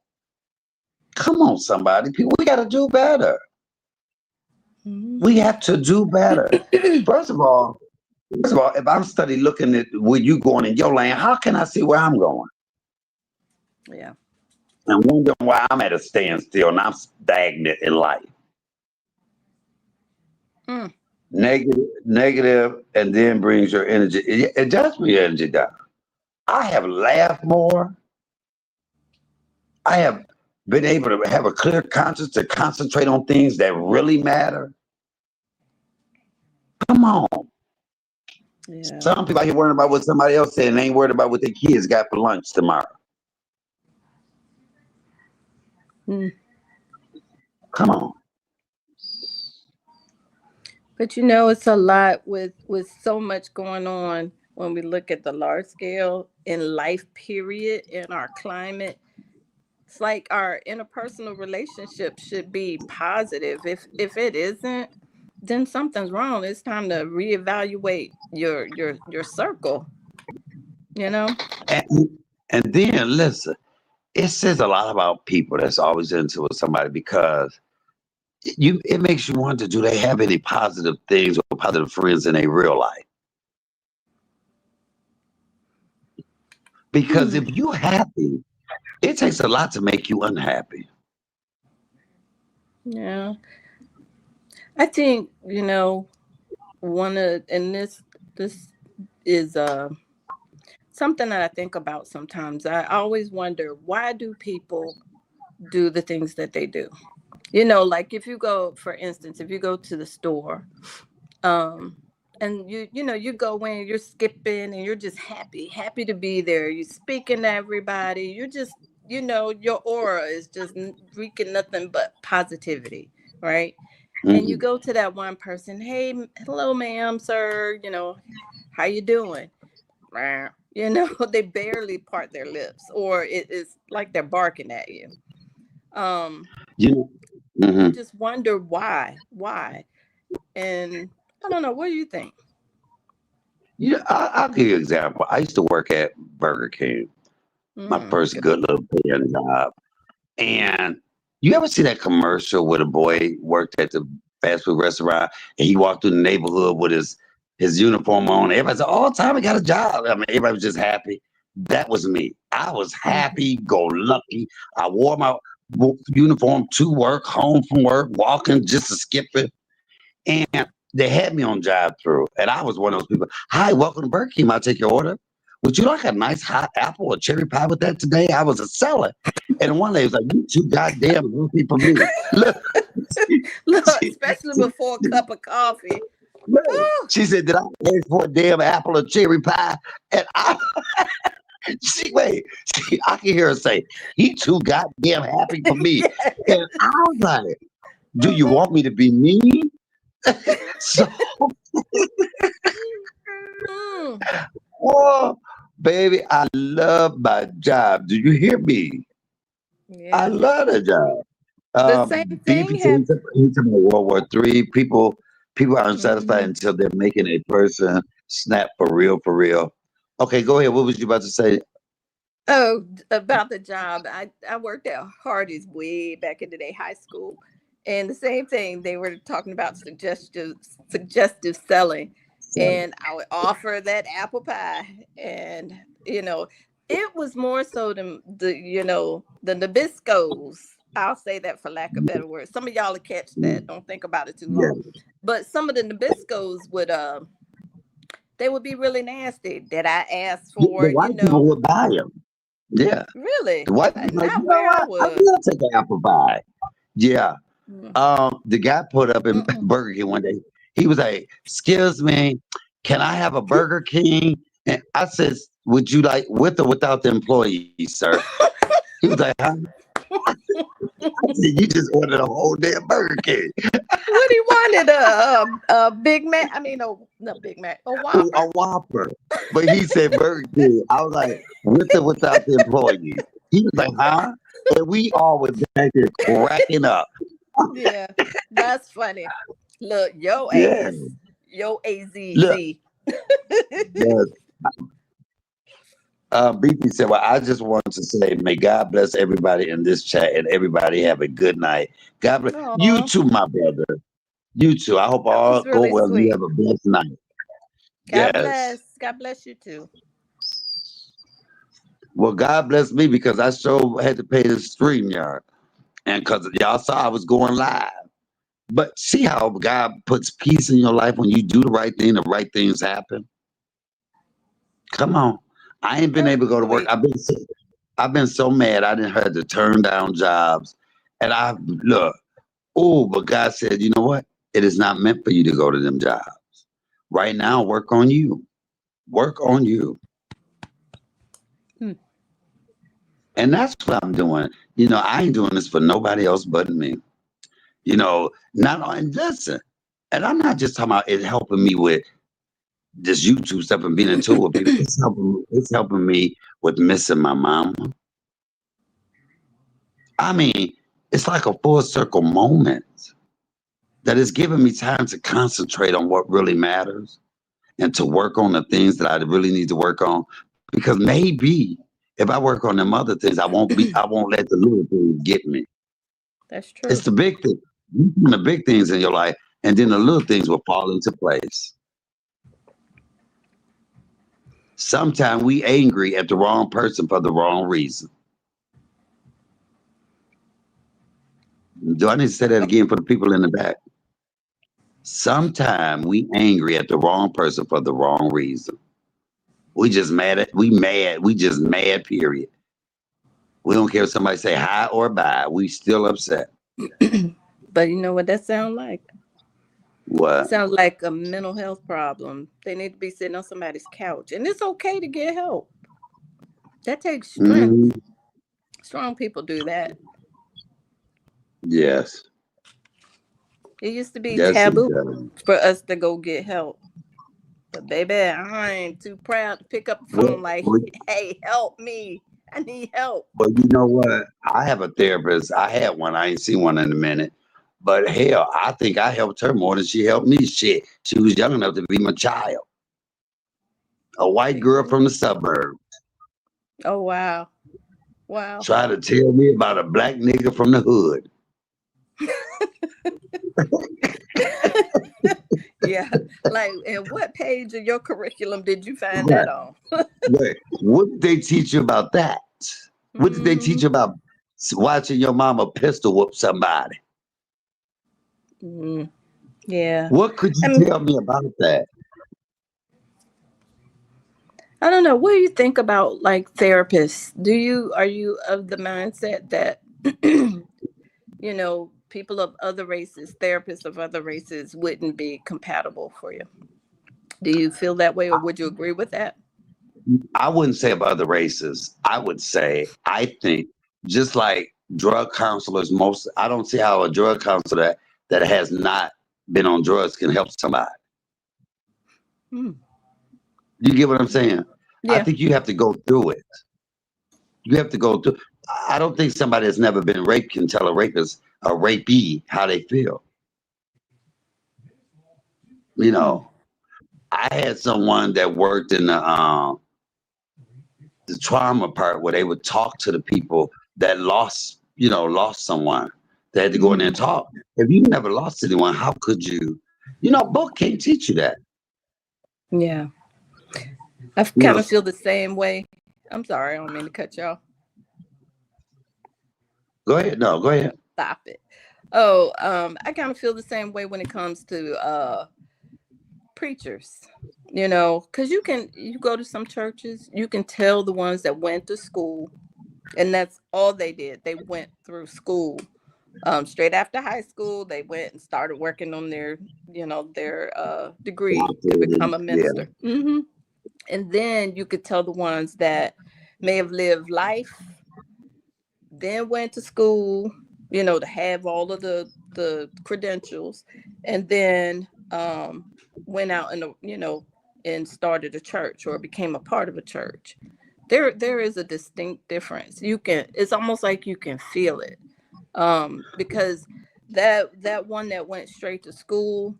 Come on, somebody. People, we got to do better. We have to do better. First of all, if I'm studying looking at where you going in your lane, how can I see where I'm going? Yeah. And wondering why I'm at a standstill and I'm stagnant in life. Mm. Negative, and then brings your energy. It does bring your energy down. I have laughed more. I have been able to have a clear conscience to concentrate on things that really matter. Come on. Yeah. Some people out here worrying about what somebody else said and ain't worried about what their kids got for lunch tomorrow. Mm. Come on. But you know, it's a lot with so much going on when we look at the large scale in life period in our climate. It's like our interpersonal relationship should be positive. If it isn't, then something's wrong. It's time to reevaluate your circle, you know? And then listen, it says a lot about people that's always into somebody because it makes you wonder, do they have any positive things or positive friends in their real life? Because if you're happy, it takes a lot to make you unhappy. Yeah. I think, you know, one of and this is something that I think about sometimes. I always wonder, why do people do the things that they do? You know, like if you go, for instance, if you go to the store, um, and you go in, you're skipping and you're just happy to be there. You're speaking to everybody. You're just, your aura is just reeking nothing but positivity, right? And you Mhm. go to that one person, hey, hello, ma'am, sir, how you doing? Meow. They barely part their lips, or it's like they're barking at you. Um, You, you mhm. just wonder why, and I don't know. What do you think? I'll give you an example. I used to work at Burger King, my first Good. good little paying job. And you ever see that commercial where the boy worked at the fast food restaurant and he walked through the neighborhood with his uniform on? Everybody said, "Oh, Tommy got a job." I mean, everybody was just happy. That was me. I was Mhm. happy, go lucky. I wore my uniform to work, home from work, walking just to skip it. And They had me on drive-through, and I was one of those people. Hi, welcome to Burger King. I'll take your order. Would you like a nice hot apple or cherry pie with that today? I was a seller. And one lady was like, you too goddamn goofy for me. Look, Look, she, especially before a cup of coffee. look, Whew. she said, did I ask for a damn apple or cherry pie? And I, I can hear her say, he too goddamn happy for me. Yeah. And I was like, do you Mhm. want me to be mean? So, Mm. oh, baby, I love my job. Do you hear me? I Yeah. love the job. The same BP thing said happened. he's talking about World War III. People are unsatisfied Hmm. until they're making a person snap for real, for real. Okay, go ahead. What was you about to say? Oh, about the job. I worked at Hardee's way back in the day, high school. And the same thing, they were talking about suggestive selling. So, And I would offer that apple pie. And, you know, it was more so the Nabiscos. I'll say that for lack of better words. Some of y'all will catch that. Don't think about it too yeah, long. But some of the Nabiscos would they would be really nasty that I asked the for, white people would buy them. Yeah, really. the white people like, you Not know where I what? I was. will take an apple pie. Yeah. Mm, The guy put up in mm-mm. Burger King one day. He was like, "Excuse me, can I have a Burger King?" And I said, "Would you like with or without the employees, sir?" He was like, "Huh?" I said, "You just ordered a whole damn Burger King, What he wanted a Big Mac. I mean, not Big Mac, a a Whopper. Whopper." But he said Burger King. I was like, "With or without the employees?" He was like, "Huh?" And we all was back there cracking up. Yeah, that's funny. Look, Yeah. yo Look, AZZ. yes. BP said, well, I just want to say, may God bless everybody in this chat and everybody have a good night. God bless you Oh, too, my brother. You too. I hope that all was go really well and you sweet. have a blessed night. God Yes. bless. God bless you too. Well, God bless me because I sure had to pay the stream yard. And because y'all saw I was going live. But see how God puts peace in your life when you do the right thing, the right things happen. Come on. I ain't been That able to was go to work. sweet. I've been so mad I didn't have to turn down jobs. And I look, oh, but God said, you know what? It is not meant for you to go to them jobs. Right now, work on you. Work on you. Hmm. And that's what I'm doing. You know, I ain't doing this for nobody else but me. You know, not only listen, and I'm not just talking about it helping me with this YouTube stuff and being in tour with people. It's helping me with missing my mom. I mean, it's like a full circle moment that is giving me time to concentrate on what really matters and to work on the things that I really need to work on. Because maybe if I work on them other things, I won't let the little things get me. That's It's true. the big thing. You do the big things in your life, and then the little things will fall into place. Sometimes we angry at the wrong person for the wrong reason. Do I need to say that again for the people in the back? Sometimes we angry at the wrong person for the wrong reason. We just mad, period. We don't care if somebody say hi or bye. We still upset. But you know what that sounds like? What? Sounds like a mental health problem. They need to be sitting on somebody's couch. And it's okay to get help. That takes Hmm. strength. Strong people do that. Yes. It used to be Yes, it taboo does. for us to go get help. But baby, I ain't too proud to pick up the Well, phone like, well, hey, help me. I need help. well, you know what? I have a therapist. I had one. I ain't seen one in a minute. But hell, I think I helped her more than she helped me. Shit. She was young enough to be my child. A white See? girl from the suburb Oh wow. Wow. tried to tell me about a black nigga from the hood. Yeah. Like, and what page of your curriculum did you find that Right. on? Wait, what did they teach you about that? What did they teach Hmm. you about watching your mama pistol whoop somebody? Mm. Yeah. What could I you mean, tell me about that? I don't know. What do you think about like therapists? Are you of the mindset that people of other races, therapists of other races wouldn't be compatible for you? Do you feel that way or would you agree with that? I wouldn't say of other races. I would say I think just like drug counselors, I don't see how a drug counselor that has not been on drugs can help somebody. Hmm. You get what I'm saying? I Yeah. think you have to go through it. You have to go through. I don't think somebody that's never been raped can tell a rapist, a rapee, how they feel. You Hmm. know, I had someone that worked in the trauma part where they would talk to the people that lost someone. They had to go in there and Hmm. talk. If you never lost anyone, how could you? Book can't teach you that. Yeah. I You kind know, of feel the same way. I'm sorry, I don't mean to cut y'all. go ahead. No, go ahead. Stop it. Oh, I kind of feel the same way when it comes to preachers. Because you go to some churches, you can tell the ones that went to school, and that's all they did. They went through school. Straight after high school, they went and started working on their degree to become a Yeah, minister. And then you could tell the ones that may have lived life, then went to school, to have all of the credentials, and then went out and started a church or became a part of a church. There is a distinct difference. It's almost like you can feel it. Because that one that went straight to school,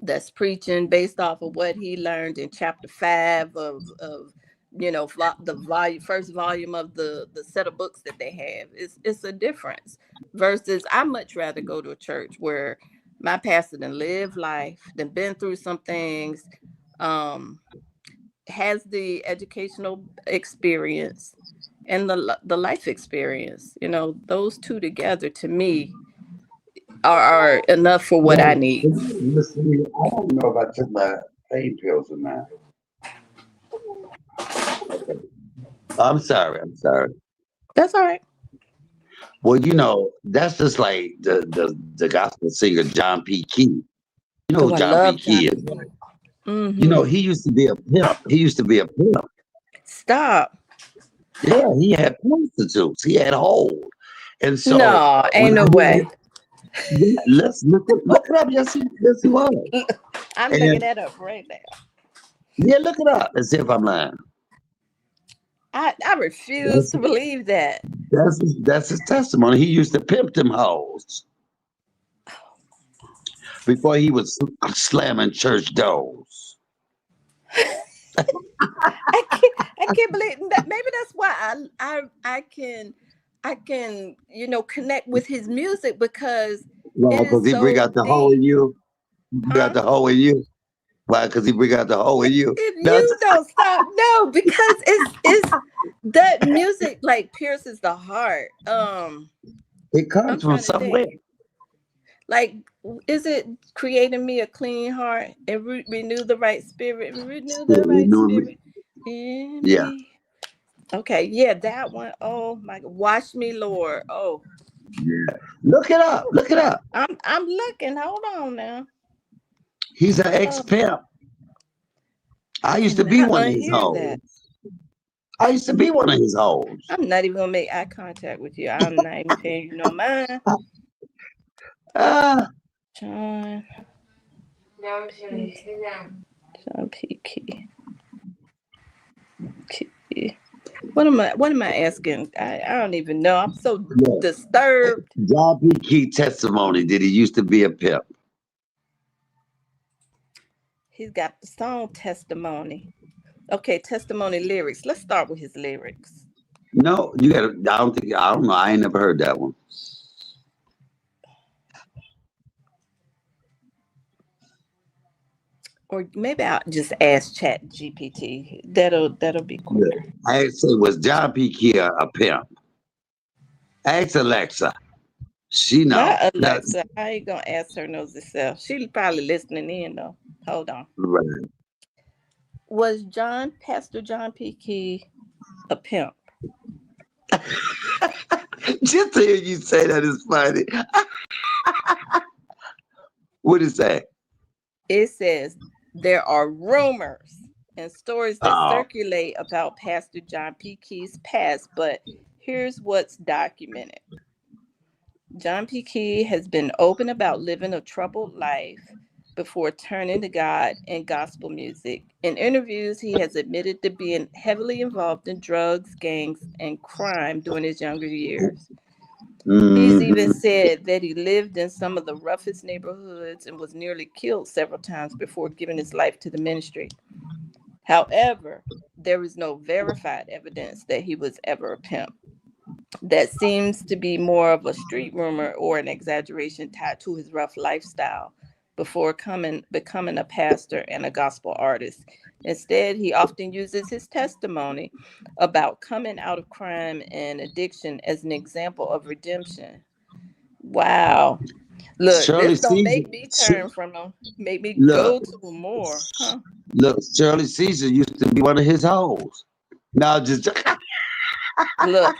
that's preaching based off of what he learned in chapter 5 of the first volume of the set of books that they have. It's a difference versus I much rather go to a church where my pastor done lived life, done been through some things, um has the educational experience and the life experience. Those two together to me are enough for what I right. need. Listen, I don't know if I took my pain pills or not. Okay. I'm sorry. I'm sorry. That's all right. Well, that's just like the gospel singer John P. Key. You know Oh, who I John P. love Key John is, P. right? Mm-hmm. He used to be a pimp. He used to be a pimp. Stop. Yeah, he had prostitutes. He had hoes. And so No, when ain't I no hear way. it, yeah, let's look it up. Yes, he was. I'm looking And that up right now. yeah, look it up and see if I'm lying. I refuse That's to believe that. that's his testimony. He used to pimp them hoes before he was slamming church doors. I can't believe that. Maybe that's why I can connect with his music because Why? it is Because he bring so out the hoe in deep. you. He bring out Huh? the hoe in you. Why? Because he bring out the hoe in you. If That's you don't stop, no, because it's that music like pierces the heart. it I'm comes from trying to somewhere. think. Like, is it creating me a clean heart and renew the right spirit? Renew Yeah, the you right know me. spirit in Yeah. me. Okay, yeah, that one. Oh my God, wash me, Lord. Oh, Yeah. Look it up. Look it up. I'm looking. Hold on now. He's an Oh, ex-pimp. I I used to be cannot one of his unhear hoes. that. I used to be one of his hoes. I'm not even gonna make eye contact with you. I'm not even paying you no mind. Ah, John, John P. Key. What am I asking? I don't even know. I'm so yeah. disturbed. John P. Key testimony. Did he used to be a pimp? He's got the song testimony. Okay, testimony lyrics. Let's start with his lyrics. No, you got. I don't know. I ain't never heard that one. Or maybe I'll just ask Chat GPT. That'll be Yeah. quicker. I say, was John P. Key a pimp? Ask Alexa. She know. Not That's Alexa. I ain't gonna ask her nosy self. She probably listening in though. Hold on. right. Was Pastor John P. Key a pimp? Just to hear you say that is funny. What is that? It says there are rumors and stories that Oh, circulate about Pastor John P. Key's past, but here's what's documented. John P. Key has been open about living a troubled life before turning to God and gospel music. In interviews, he has admitted to being heavily involved in drugs, gangs, and crime during his younger years. He's even hmm. said that he lived in some of the roughest neighborhoods and was nearly killed several times before giving his life to the ministry. However, there is no verified evidence that he was ever a pimp. That seems to be more of a street rumor or an exaggeration tied to his rough lifestyle before becoming a pastor and a gospel artist. Instead, he often uses his testimony about coming out of crime and addiction as an example of redemption. Wow. Look, Shirley this don't Caesar. make me turn from him. Make me Look, go to him more, huh? look. Shirley Caesar used to be one of his hoes. Now, just Look,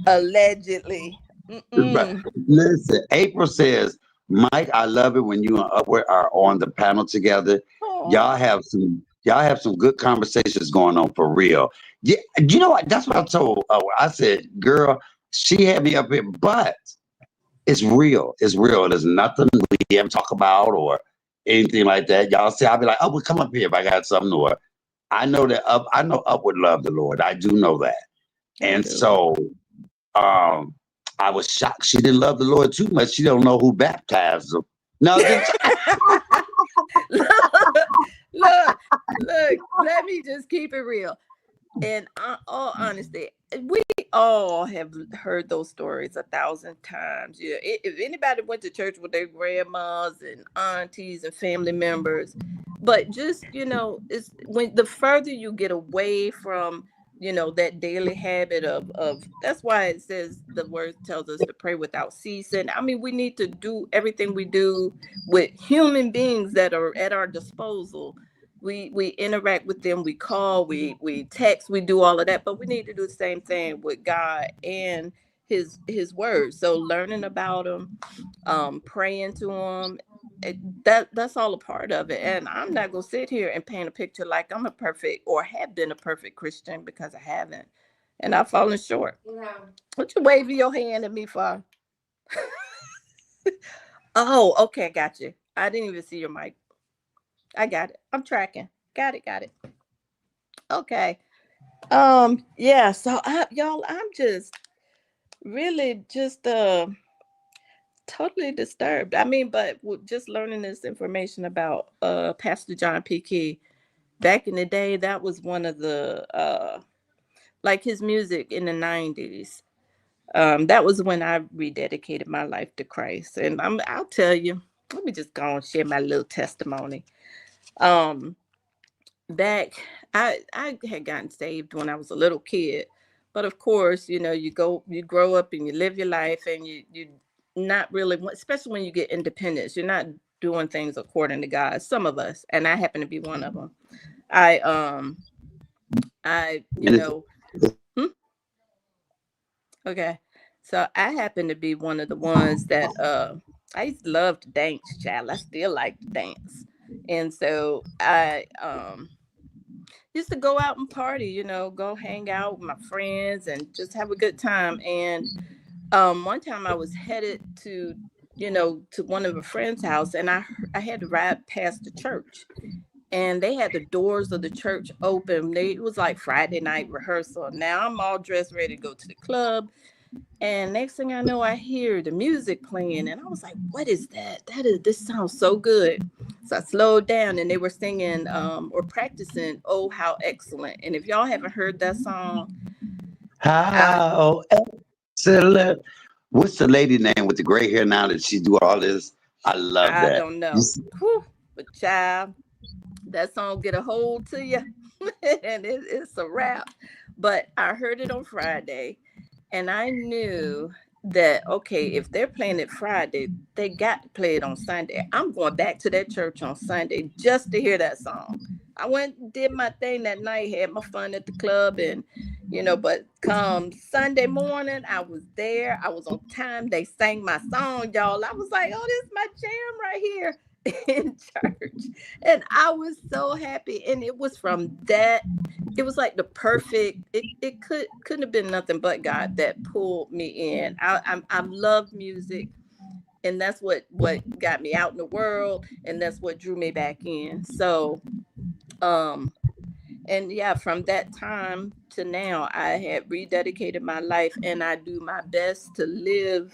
allegedly. right. Mm-mm. Listen. April says, "Mike, I love it when you and Upward are on the panel together. Oh, Y'all have some good conversations going on for real. Yeah, you know what? That's what I told. I said, girl, she had me up here, but it's real. It's real. There's nothing we ever talk about or anything like that. Y'all say, I'll be like, oh, well, come up here if I got something. Or I know Up would love the Lord. I do know that. I And do. so um, I was shocked. She didn't love the Lord too much. She don't know who baptized them. No, just look, look, let me just keep it real. In all honesty, we all have heard those stories 1,000 times. Yeah, if anybody went to church with their grandmas and aunties and family members, but just it's when the further you get away from that daily habit of that's why it says the word tells us to pray without ceasing. I mean, we need to do everything we do with human beings that are at our disposal. We interact with them, we call, we text, we do all of that, but we need to do the same thing with God and his word. So learning about him, praying to him, that's all a part of it. And I'm not gonna sit here and paint a picture like I'm a perfect or have been a perfect Christian, because I haven't, and I've fallen short. What you waving your hand at me for? Oh, okay, got you. I didn't even see your mic. I got it. I'm tracking. Got it. Okay. Yeah, so y'all, I'm just really just totally disturbed. I mean, but just learning this information about Pastor John P. Key back in the day, that was one of the like his music in the 90s. That was when I rededicated my life to Christ. And I'll tell you, let me just go and share my little testimony. Um back I had gotten saved when I was a little kid, but of course, you grow up and you live your life, and you not really, especially when you get independence, you're not doing things according to God, some of us, and I happen to be one of them. I and it's hmm? Okay, so I happen to be one of the ones that I used to love to dance, child. I still like to dance. And so I used to go out and party, go hang out with my friends and just have a good time. And one time I was headed to one of a friend's house, and I had to ride past the church, and they had the doors of the church open. It was like Friday night rehearsal. Now I'm all dressed, ready to go to the club. And next thing I know, I hear the music playing, and I was like, "What is that? This sounds so good." So I slowed down, and they were singing or practicing "Oh How Excellent." And if y'all haven't heard that song, I how excellent. What's the lady name with the gray hair now that she do all this? I love I that. don't know, whew, but child, that song get a hold to you, and it's a wrap. But I heard it on Friday, and I knew that, okay, if they're playing it Friday, they got to play it on Sunday. I'm going back to that church on Sunday just to hear that song. I went and did my thing that night, had my fun at the club, and but come Sunday morning, I was there. I was on time. They sang my song, y'all. I was like, oh, this is my jam right here in church. And I was so happy. And it was from that, it was like the perfect, it couldn't have been nothing but God that pulled me in. I love music, and that's what got me out in the world, and that's what drew me back in. So um and yeah, from that time to now, I had rededicated my life, and I do my best to live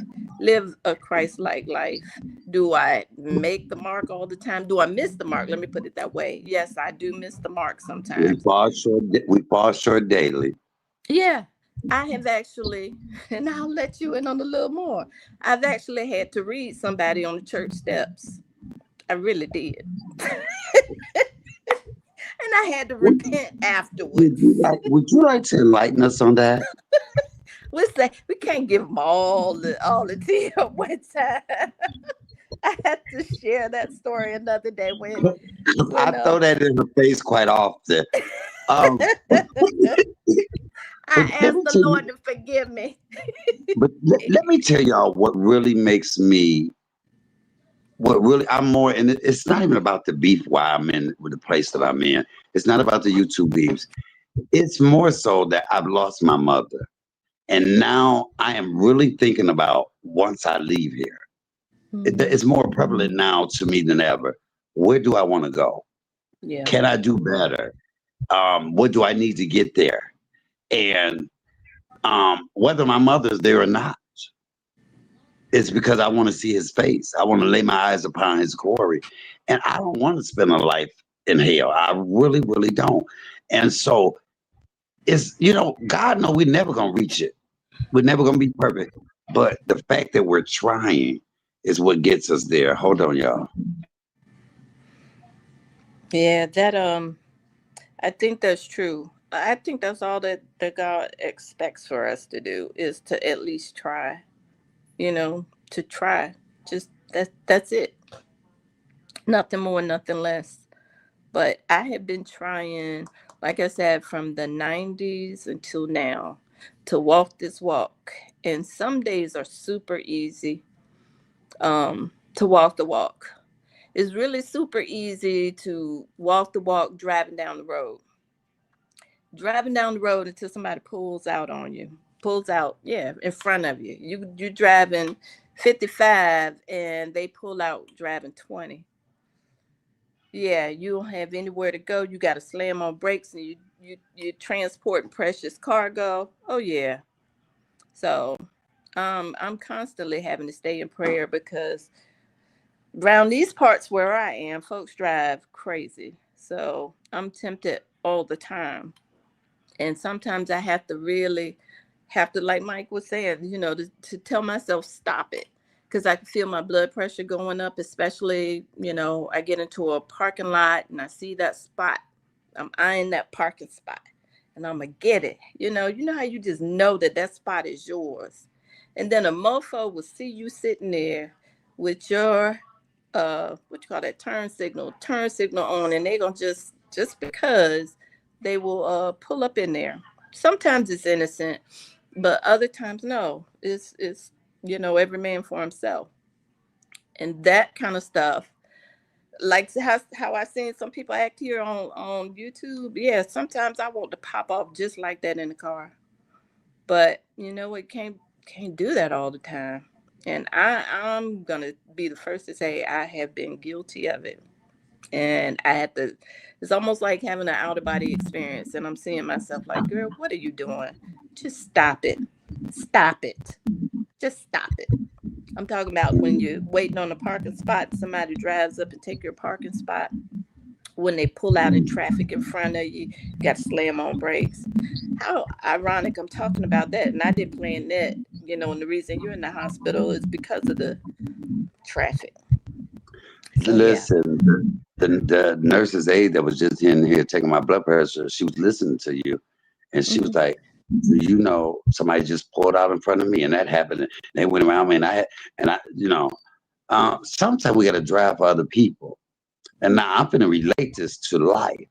a Christ-like life. Do I make the mark all the time? Do I miss the mark? Let me put it that way. Yes, I do miss the mark We sometimes. fall short. We fall short daily. Yeah, I have actually, and I'll let you in on a little more. I've actually had to read somebody on the church steps. I really did. And I had to Would, repent afterwards. would you like to enlighten us on that? We say we can't give them all the tea at one time. I had to share that story another day when, you I throw know, that in her face quite often. Um, I but let asked me the tell you. Lord to forgive me. But let me tell y'all what really makes me. What really I'm more, and it's not even about the beef. Why I'm in with the place that I'm in. It's not about the YouTube beefs. It's more so that I've lost my mother, and now I am really thinking about once I leave here. Mhm. It's more prevalent now to me than ever. Where do I want to go? Yeah. Can I do better? What do I need to get there? And whether my mother's there or not, it's because I want to see his face. I want to lay my eyes upon his glory. And I don't want to spend a life in hell. I really, really don't. And so God know we're never gonna reach it. We're never gonna be perfect. But the fact that we're trying is what gets us there. Hold on, y'all. Yeah, I think that's true. I think that's all that God expects for us to do is to at least try, to try. Just that's it. Nothing more, nothing less. But I have been trying, like I said, from the 90s until now to walk this walk. And some days are super easy to walk the walk. It's really super easy to walk the walk driving down the road. Driving down the road until somebody pulls out on you. Pulls out, yeah, in front of you. You're driving 55 and they pull out driving 20. Yeah, you don't have anywhere to go. You got to slam on brakes, and you transporting precious cargo. Oh yeah. So, I'm constantly having to stay in prayer because around these parts where I am, folks drive crazy. So I'm tempted all the time, and sometimes I have to really have to, like Mike was saying, to tell myself stop it, because I can feel my blood pressure going up, especially I get into a parking lot and I see that spot. I'm eyeing that parking spot, and I'm gonna get it. You know how you just know that spot is yours, and then a mofo will see you sitting there with your what you call that, turn signal on, and they gonna just because they will pull up in there. Sometimes it's innocent, but other times no. It's every man for himself, and that kind of stuff. Like how I seen some people act here on YouTube. Yeah, sometimes I want to pop off just like that in the car, but it can't do that all the time. And I'm gonna be the first to say I have been guilty of it, and I had to. It's almost like having an out of body experience, and I'm seeing myself like, girl, what are you doing? Just stop it, stop it, just stop it. I'm talking about when you're waiting on a parking spot, somebody drives up and take your parking spot. When they pull out in traffic in front of you, you got to slam on brakes. How ironic I'm talking about that, and I didn't plan that. And the reason you're in the hospital is because of the traffic. So yeah. Listen, the nurse's aide that was just in here taking my blood pressure, she was listening to you, and she was Hmm. like, You know, somebody just pulled out in front of me, and that happened. And they went around me, sometimes we got to drive for other people. And now I'm going to relate this to life.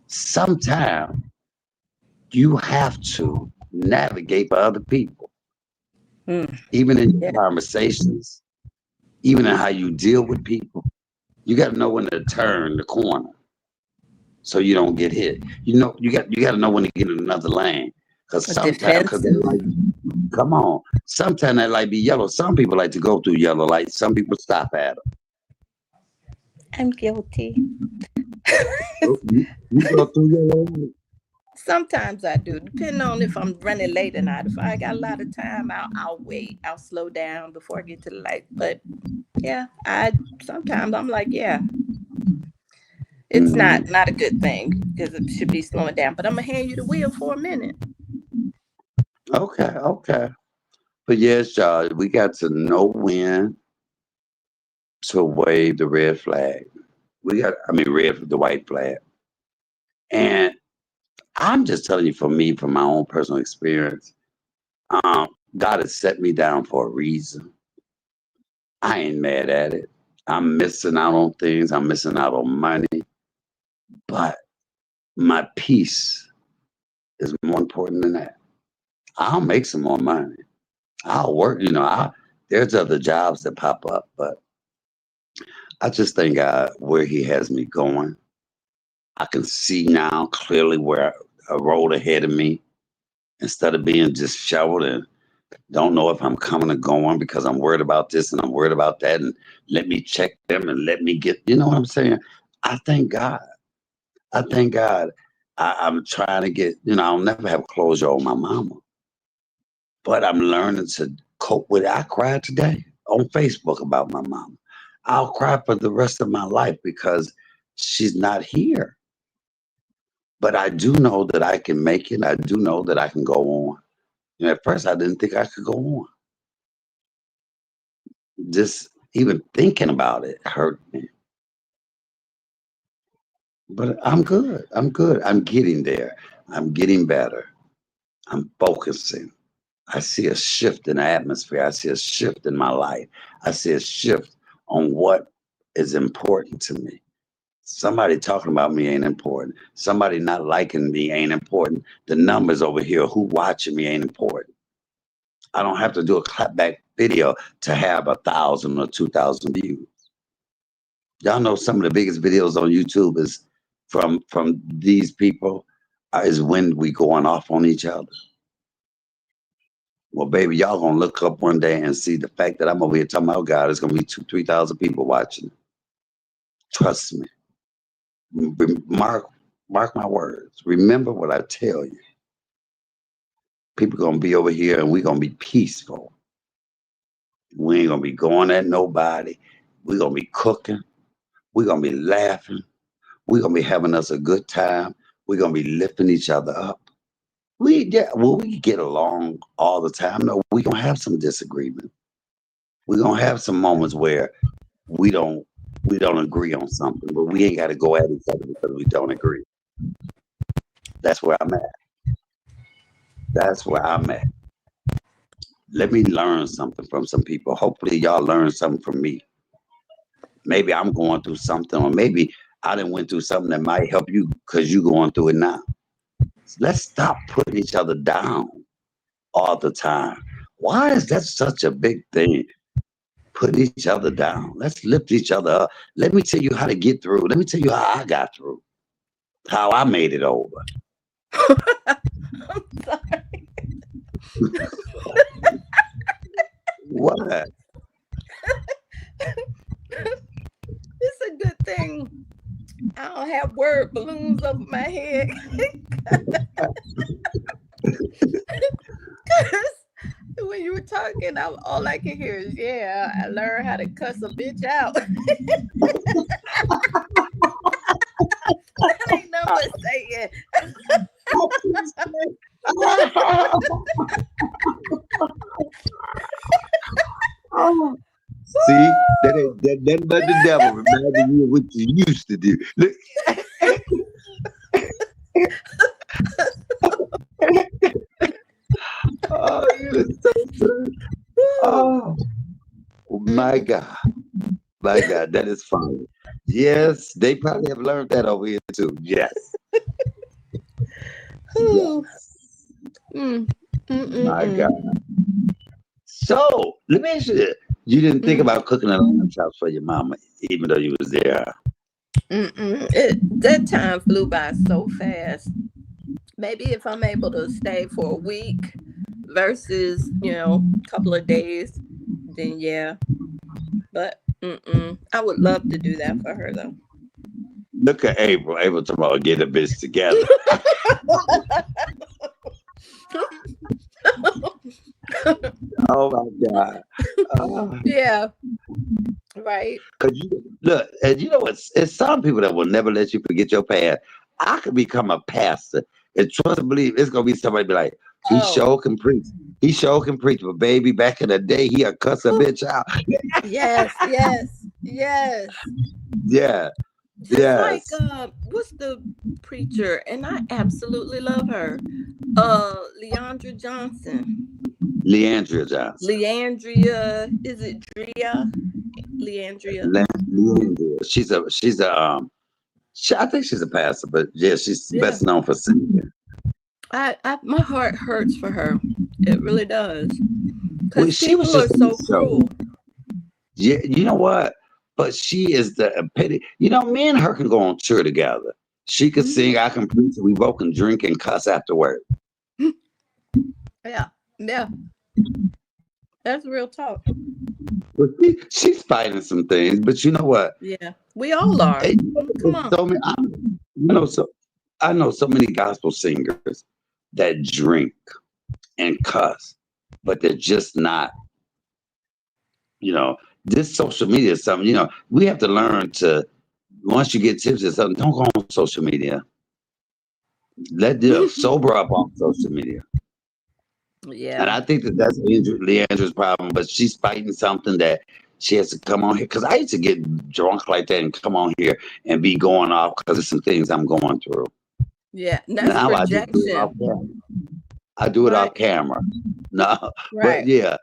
Sometimes you have to navigate for other people, even in your conversations, even in how you deal with people. You got to know when to turn the corner so you don't get hit. You know, you got to know when to get in another lane. Because sometimes, come on, sometimes that light be yellow. Some people like to go through yellow lights. Some people stop at them. I'm guilty. You go through yellow lights. Sometimes I do, depending on if I'm running late or not. If I got a lot of time, I'll wait. I'll slow down before I get to the light. But yeah, sometimes I'm like, yeah, it's not a good thing because it should be slowing down. But I'm gonna hand you the wheel for a minute. Okay. But yes, y'all, we got to know when to wave the red flag. The white flag. And I'm just telling you, for me, from my own personal experience, God has set me down for a reason. I ain't mad at it. I'm missing out on things. I'm missing out on money. But my peace is more important than that. I'll make some more money. I'll work, there's other jobs that pop up, but I just thank God where He has me going. I can see now clearly where a road ahead of me instead of being disheveled and don't know if I'm coming or going because I'm worried about this and I'm worried about that. And let me check them and let me get, you know what I'm saying? I thank God. I thank God. I'm trying to get, I'll never have closure on my mama, but I'm learning to cope with it. I cried today on Facebook about my mama. I'll cry for the rest of my life because she's not here. But I do know that I can make it. I do know that I can go on. At first, I didn't think I could go on. Just even thinking about it hurt me. But I'm good. I'm good. I'm getting there. I'm getting better. I'm focusing. I see a shift in the atmosphere. I see a shift in my life. I see a shift on what is important to me. Somebody talking about me ain't important. Somebody not liking me ain't important. The numbers over here, who watching me ain't important. I don't have to do a clapback video to have 1,000 or 2,000 views. Y'all know some of the biggest videos on YouTube is from these people is when we going off on each other. Well, baby, y'all gonna look up one day and see the fact that I'm over here talking about God. There's gonna be 2,000-3,000 people watching. Trust me. Mark my words. Remember what I tell you. People gonna be over here and we gonna be peaceful. We ain't gonna be going at nobody. We gonna be cooking. We gonna be laughing. We gonna be having us a good time. We gonna be lifting each other up. We get along all the time. No, we gonna have some disagreement. We gonna have some moments where we don't agree on something, but we ain't got to go at each other because we don't agree. That's where I'm at. That's where I'm at. Let me learn something from some people. Hopefully y'all learn something from me. Maybe I'm going through something, or maybe I done went through something that might help you because you're going through it now. Let's stop putting each other down all the time. Why is that such a big thing? Put each other down. Let's lift each other up. Let me tell you how to get through. Let me tell you how I got through. How I made it over. I'm sorry. What? It's a good thing I don't have word balloons over my head. When you were talking, all I can hear is, yeah, I learned how to cuss a bitch out. That ain't nothing but saying. See, that but the devil reminding you of what you used to do. Look. It's so true. Oh my Mm-mm. God. My God, that is funny. Yes, they probably have learned that over here too. Yes. Whew. Yes. Mm. My Mm-mm-mm. God. So let me ask you this. You didn't think Mm. about cooking a lamb chops for your mama, even though you was there. Mm-mm. That time flew by so fast. Maybe if I'm able to stay for a week versus, a couple of days, then yeah. But I would love to do that for her though. Look at April. April tomorrow get a bitch together. Oh my God. Oh, Yeah, right. cause you look, and you know what? It's some people that will never let you forget your past. I could become a pastor and trust and believe it's gonna be somebody be like, he Oh, sure can preach. He sure can preach, but baby, back in the day, he'll cuss a whew. bitch out. Yes, yes, yes. Yeah, Just like yes. what's the preacher? And I absolutely love her. Leandra Johnson. Leandria Johnson. Leandria, is it Drea? Leandria. Leandria. I think she's a pastor, but yeah, she's Yeah. best known for singing. I my heart hurts for her. It really does. Well, Cuz she was people are just on the so show. cruel. Yeah, you know what? But she is the epitome. You know, me and her can go on tour together. She can Mhm. sing, I can preach, we both can drink and cuss afterward. Yeah. Yeah. That's real talk. But she's fighting some things, but you know what? Yeah. We all are. And you know, Come there's on. so many, you know, so I know so many gospel singers that drink and cuss, but they're just not, you know, this social media is something, we have to learn to, once you get tips or something, don't go on social media. Let them sober up on social media. And Yeah. I think that that's Leandra's problem, but she's fighting something that she has to come on here. Because I used to get drunk like that and come on here and be going off because of some things I'm going through. Yeah. And that's Now I just do it off projection. camera. I do it off Right. camera. No, but Right. yeah,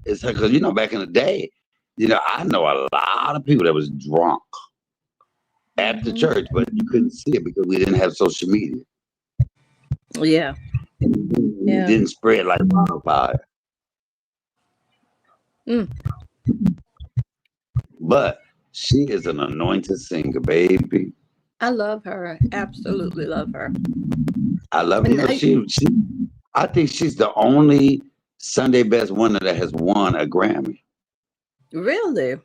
it's because back in the day, I know a lot of people that was drunk at the Mhm. church, but you couldn't see it because we didn't have social media. Yeah. And it Yeah. didn't spread like wildfire. Mm. But she is an anointed singer, baby. I love her. Absolutely love her. I love And I I think she's the only Sunday best winner that has won a Grammy. really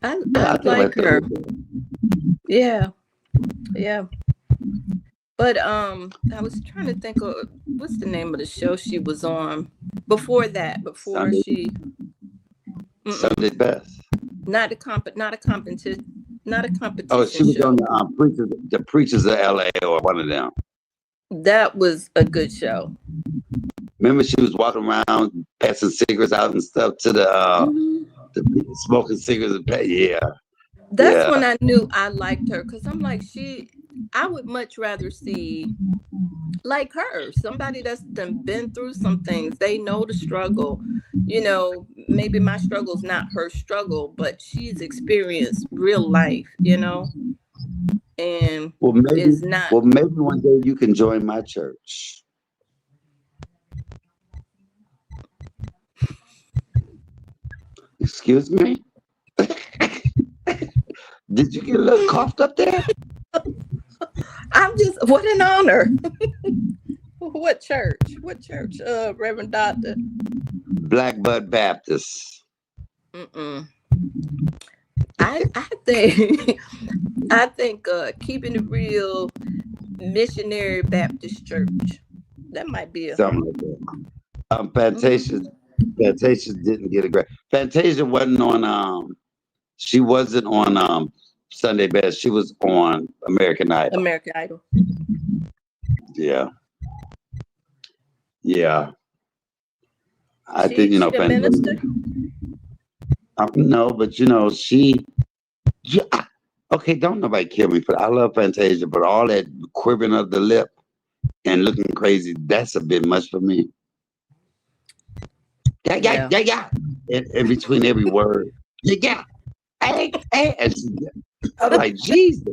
Yeah, I I think like about her. that. Yeah. Yeah. But I was trying to think of what's the name of the show she was on before that, before Sunday, she mm-mm, Sunday best. not a Oh, competition she was on show. the Preachers of LA or one of them. That was a good show. Remember, she was walking around passing cigarettes out and stuff to Hmm. the people smoking cigarettes. Yeah, That's yeah. when I knew I liked her because I'm like I would much rather see like her, somebody that's done been through some things. They know the struggle. Maybe my struggle's not her struggle, but she's experienced real life, and Well, maybe, is not. well, maybe one day you can join my church. Excuse me. Did you get a little coughed up there? I'm just what an honor. What church? What church? Reverend Doctor. Black Bud Baptist. Mm-mm. I think I think keeping it real missionary Baptist church. That might be a Something like that. Fantasia, mhm. Fantasia didn't get a grant. Fantasia wasn't on. She wasn't on Sunday Best. She was on American Idol. American Idol. Yeah, yeah. I think She a minister? Fantasia. No, but she. Yeah, okay, don't nobody kill me for. I love Fantasia, but all that quivering of the lip and looking crazy—that's a bit much for me. Yeah. yeah. In between every word, yeah. Hey, hey. And I'm like, Jesus.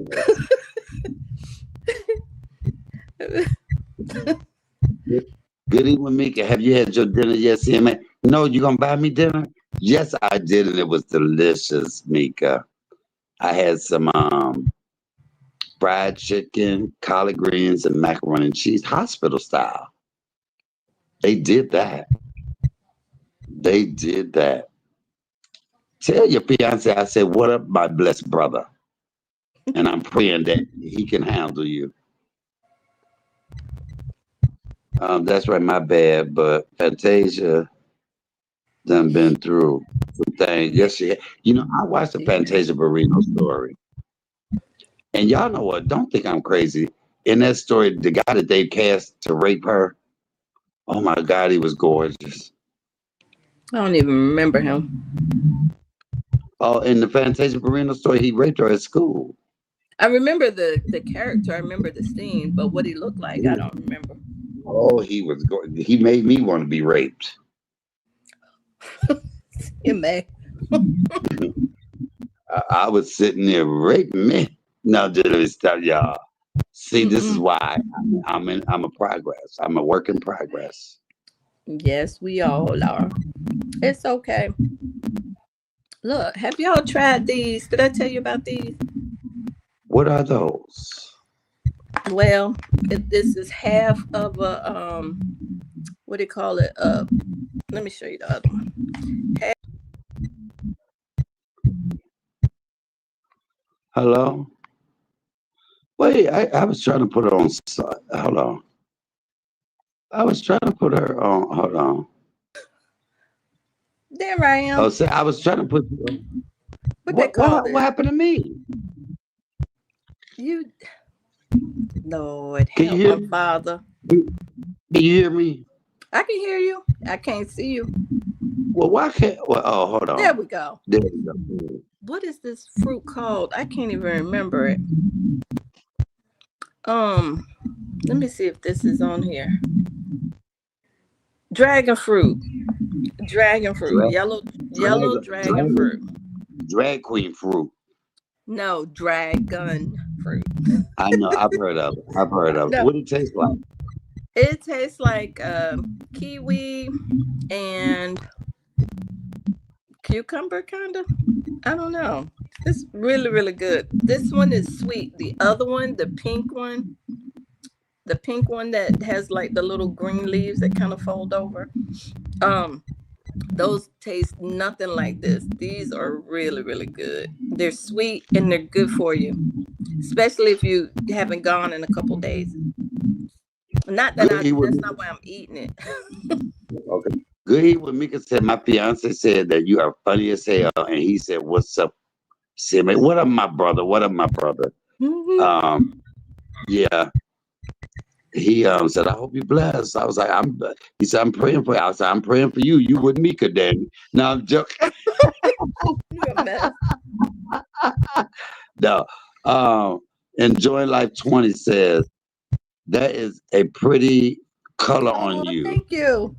Good evening, Mika. Have you had your dinner yet, CMA? No, you gonna buy me dinner? Yes, I did, and it was delicious, Mika. I had some fried chicken, collard greens, and macaroni and cheese, hospital style. They did that. They did that. Tell your fiance I said, "What up, my blessed brother?" And I'm praying that he can handle you. That's right, my bad, but Fantasia done been through some things. Yes, she had. You know, I watched the Yeah. Fantasia Barrino story. And y'all know what? Don't think I'm crazy. In that story, the guy that they cast to rape her, oh my God, he was gorgeous. I don't even remember him. Oh, in the Fantasia Barrino story, he raped her at school. I remember the character. I remember the scene, but what he looked like, I don't remember. Oh, he was he made me want to be raped. It may. I was sitting there, rape me. No, just stop, y'all. See, this is Mm-mm. why I'm a progress. I'm a work in progress. Yes, we all are. It's okay. Look, have y'all tried these? Did I tell you about these? What are those? Well, this is half of a what do you call it? Let me show you the other one. Hello? Wait, I was trying to put her on. Hold on. I was trying to put her on. Hold on. There I Oh, am. say I was trying to put. What they call What this? happened to me? You, Lord, Can you help hear my me? father. Can you hear me? I can hear you. I can't see you. Well, why can't? Well, oh, hold There on. we go. There we go. What is this fruit called? I can't even remember it. Um, Let me see if this is on here. Dragon fruit. Dragon fruit. Drag, Yellow dragon fruit. drag queen fruit. No, dragon fruit. I know. I've heard of it. I've heard of it. No, What it tastes like? it tastes like kiwi and cucumber, kind of. I don't know. It's really, really good. This one is sweet. The other one, the pink one that has like the little green leaves that kind of fold over. Um, those taste nothing like this. These are really, really good. They're sweet and they're good for you, especially if you haven't gone in a couple days. Not that Good eat with that's Mika. not why I'm eating it. Okay. Good eat with Mika said. My fiance said that you are funny as hell, and he said, "What's up, Simmy? What up, my brother? What up, my brother?" Um, yeah. He said, "I hope you're blessed." I was like, "I'm." He said, "I'm praying for you." I said, "I'm praying for you. You with Mika, Danny." No, I'm joking. You're a mess. No. Um, Enjoy Life 20 says that is a pretty color on Oh, you. thank you.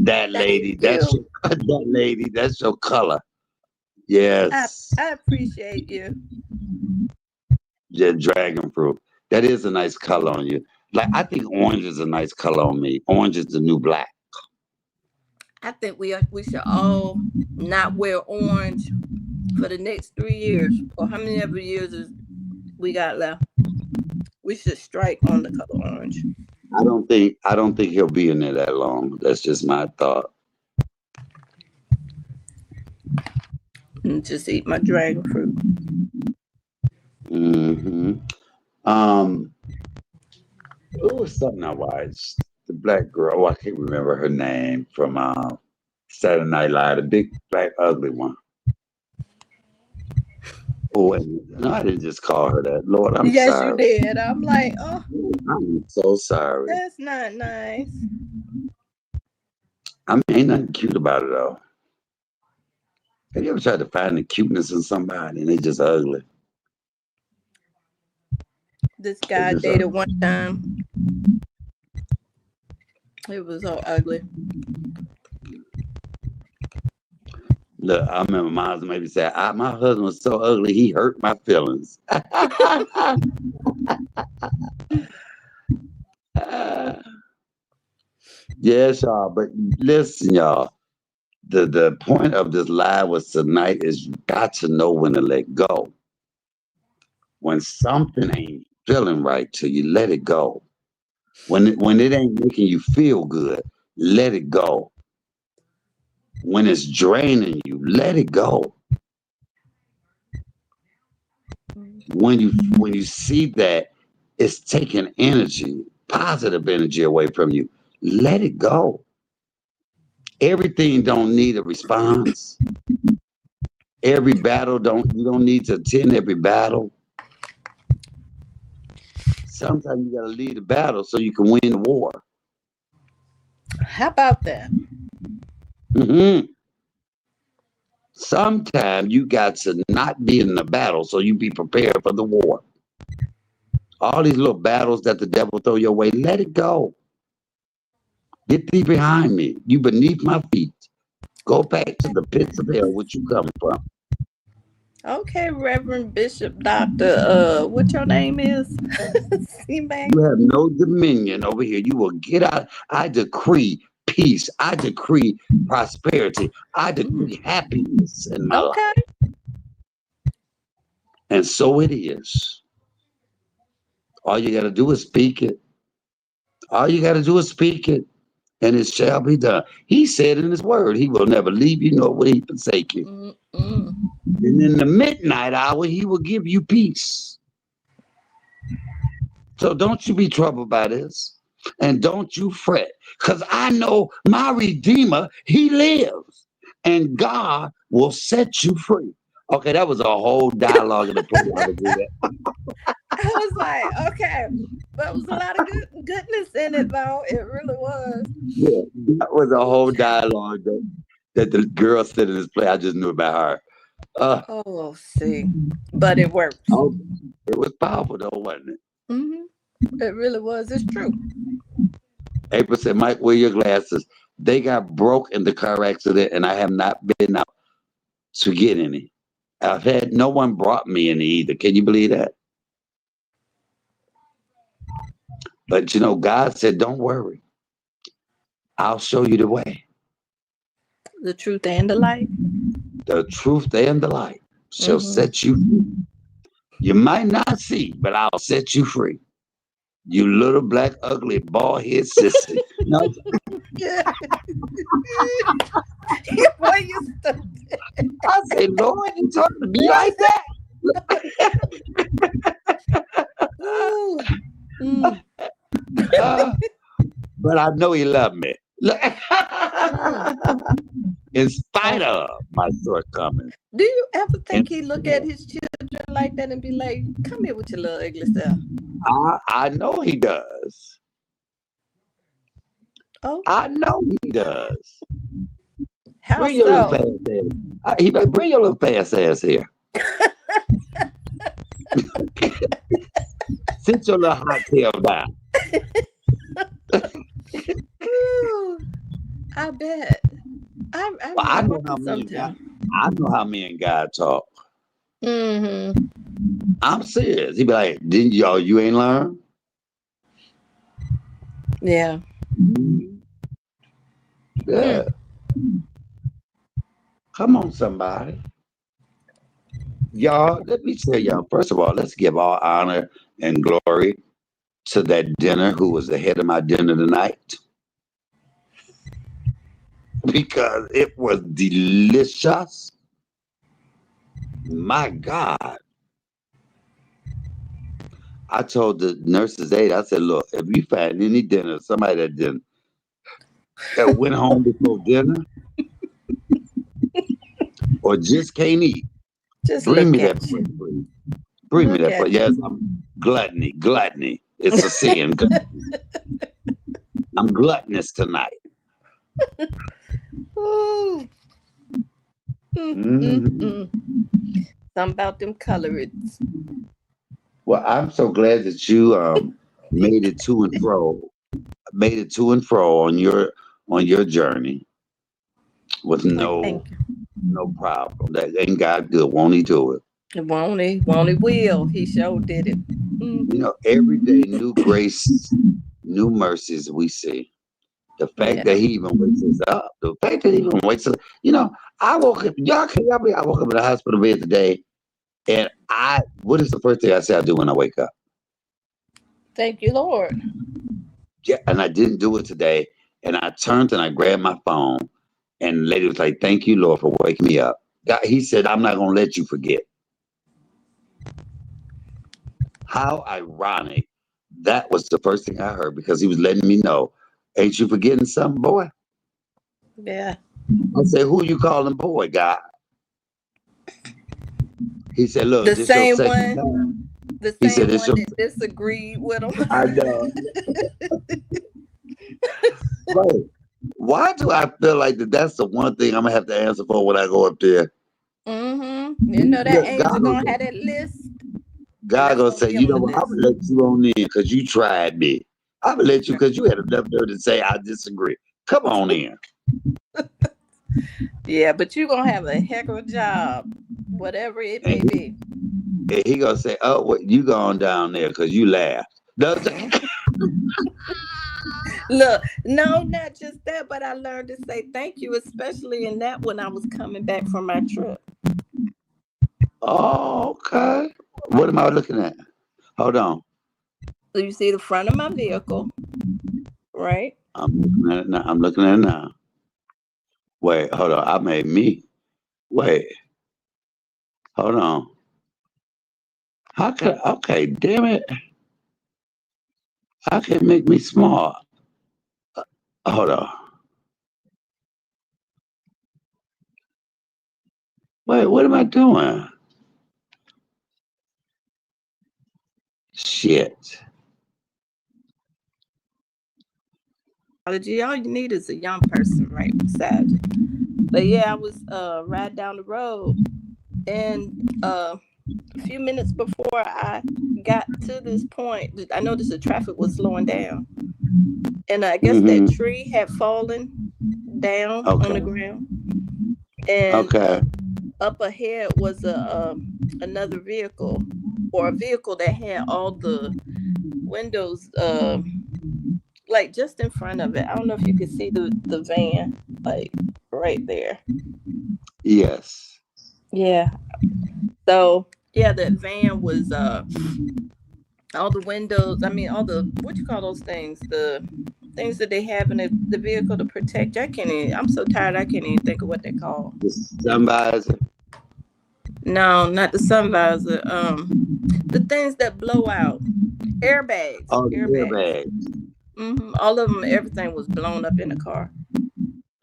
That Thank lady, that's you. your, that lady, that's your color. I Yes, I appreciate you. yeah, dragon fruit. That is a nice color on you. Like I think orange is a nice color on me. Orange is the new black. I think we should all not wear orange for the next 3 years, or how many ever years is we got left. We should strike on the color orange I don't think he'll be in there that long. That's just my thought. and just eat my dragon fruit. Hmm. Um, it was something I watched. The black girl. Oh, I can't remember her name from Saturday Night Live. The big black ugly one. Oh, no, I didn't just call her that. Lord, I'm Yes, you sorry. did. I'm like, oh, I'm so sorry. that's not nice. I mean, ain't nothing cute about it though. Have you ever tried to find the cuteness in somebody and they just ugly? This They guy I just dated ugly. one time. It was so ugly. Look, I remember Miles maybe said, my husband was so ugly, he hurt my feelings. Yes, y'all. But listen, y'all. The point of this live was tonight is you got to know when to let go. When something ain't feeling right to you, let it go. When it ain't making you feel good, let it go. When it's draining you, let it go. When you see that it's taking energy, positive energy away from you, let it go. Everything don't need a response. Every battle you don't need to attend every battle. Sometimes you gotta lead the battle so you can win the war. How about that? Hmm. Sometimes you got to not be in the battle so you be prepared for the war. All these little battles that the devil throw your way, let it go. Get thee behind me. You beneath my feet. Go back to the pits of hell which you come from. Okay, Reverend Bishop Doctor, what your name is? C-Mac? You have no dominion over here. You will get out. I decree peace. I decree prosperity. I Mm, decree happiness in my okay. life. And so it is. All you got to do is speak it. All you got to do is speak it, and it shall be done. He said in his word, he will never leave you nor will he forsake you. Mm-mm. And in the midnight hour, he will give you peace. So don't you be troubled by this. And don't you fret. Because I know my Redeemer, he lives. And God will set you free. Okay, that was a whole dialogue in the play. I would do that. I was like, okay, but it was a lot of goodness in it, though. It really was. Yeah, that was a whole dialogue that the girl said in this play. I just knew about her. Uh, Oh, see, but it works. oh, it was powerful though, wasn't it? Hmm. It really was. It's true. April said, Mike, wear your glasses. They got broke in the car accident, and I have not been out to get any. I've had no one brought me any either. Can you believe that? But God said, don't worry. I'll show you the way. The truth and the light. The truth and the light shall Hmm. set you free. You might not see, but I'll set you free. You little black, ugly, bald head sissy. No, Yeah. Boy, you stupid. I say, Lord, you talking to me like that? Ooh. Mm. Uh, but I know he loved me. Mm. In spite Oh. of my shortcomings. Do you ever In think he look spite at of, his children like that and be like, "Come here with your little ugly self"? I know he does. Oh, I know he does. how Bring your little so? fast ass. He better bring your little fast ass here. Sit your little hot tail down. Ooh, I bet. I Well, be wondering sometimes. I know how me and God talk. Mm-hmm. I'm serious. He be like, didn't you ain't learn? Yeah. Yeah. Hmm. Come on, somebody. Y'all, let me tell y'all, first of all, let's give all honor and glory to that dinner who was the head of my dinner tonight because it was delicious. My God. I told the nurses aide, I said, look, if you find any dinner, somebody that went home before dinner or just can't eat, Just bring me look that at plate, you. please. Bring me Look that plate. at you. Yes, I'm gluttony, gluttony. It's a sin. I'm gluttonous tonight. Ooh. Hmm. Mm-mm-mm. Something about them coloreds. Well, I'm so glad that you made it to and fro, made it to and fro on your journey with Well, no thank you. No problem. That ain't God good. Won't he do it? Won't he? Won't he? Will he? Sure did it. You Hmm. know, every day, new grace, new mercies we see. The fact that Yeah. he even wakes us up, the fact that he even wakes up, you know, I woke up, y'all believe I woke up in the hospital bed today, and what is the first thing I say I do when I wake up? Thank you, Lord. Yeah, and I didn't do it today, and I turned and I grabbed my phone, and the lady was like, "Thank you, Lord, for waking me up." God, he said, "I'm not gonna let you forget." How ironic! That was the first thing I heard because he was letting me know, "Ain't you forgetting something, boy?" Yeah. I said, "Who you calling boy, God?" He said, "Look, The this your same second one. time." The He said, same "It's one your." that disagreed with him. I know. Right. Why do I feel like that's the one thing I'm gonna have to answer for when I go up there? Mm-hmm. You know that God angel gonna gonna, have that list, and God that's gonna gonna say, be "You on know the what? I'm list. gonna let you on in because you tried me. I'm gonna let you Right. because you had enough nerve to say I disagree. Come on in." Yeah, but you're gonna have a heck of a job, whatever it And may be. he gonna say, "Oh, what you going down there because you laughed." No, Look, no, not just that, but I learned to say thank you, especially in that when I was coming back from my trip. oh, okay. What am I looking at? Hold on. So you see the front of my vehicle, right? I'm looking at it now. I'm looking at it now. Wait, hold on. I made me. Wait, hold on. How could? Okay, damn it. I can make me small. Hold on. Wait, what am I doing? Shit. All you need is a young person right beside you. But yeah, I was riding down the road, and a few minutes before I got to this point, I noticed the traffic was slowing down, and I guess that Mm-hmm. tree had fallen down on Okay. the ground, and Okay. up ahead was another vehicle, or a vehicle that had all the windows like just in front of it. I don't know if you could see the van like right there. Yes. Yeah. So yeah, that van was all the windows. I mean, all the what you call those things? The things that they have in the vehicle to protect you. I can't even. I'm so tired. I can't even think of what they call. The sunvisor. No, not the sun visor. The things that blow out. Airbags. Oh, the Airbags. airbag. All of them. Everything was blown up in the car.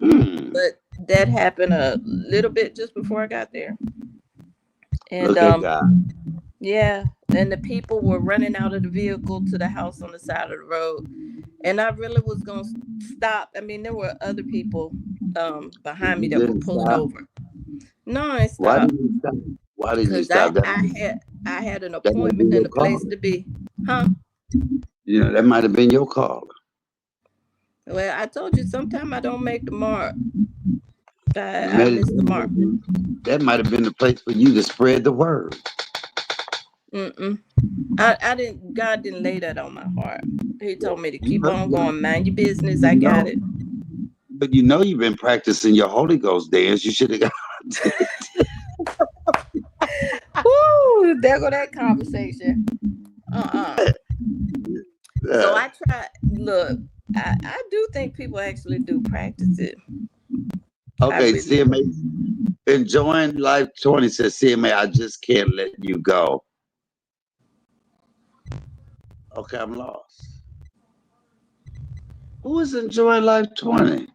Hmm. But that happened a little bit just before I got there. And Look at God. yeah, and the people were running out of the vehicle to the house on the side of the road. And I really was going to stop. I mean, there were other people behind me You that were didn't pulling stop. over. No, I Why stopped didn't you stop? Why didn't you cuz stop? I had an That might be appointment and your a place call. to be. Huh? You know, that might have been your call. Well, I told you sometime I don't make the mark. I Maybe missed the mark. that might have been the place for you to spread the word. Mm-mm. I didn't. God didn't lay that on my heart. He told me to You keep know, on going. Mind your business. you I got know, it. but you know you've been practicing your Holy Ghost dance. You should have got. Woo! There go that conversation. Uh-uh. So uh, I try. Look, I do think people actually do practice it. I okay, really do. CMA. Enjoying Life 20 says, CMA, I just can't let you go. Okay, I'm lost. Who is enjoying Life 20?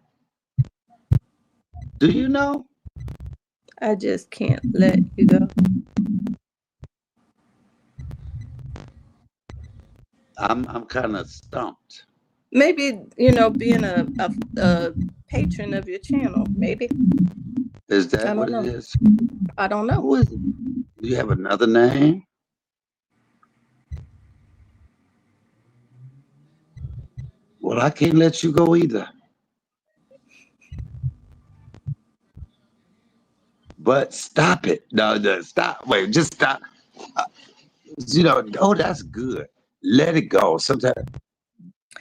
Do you know? I just can't let you go. I'm kind of stumped. Maybe being a patron of your channel. Maybe Is I that what don't it know. is? I don't know. Who is it? Do you have another name? Well, I can't let you go either. But stop it. No, stop. Wait, just stop. Uh, oh, that's good. Let it go. Sometimes,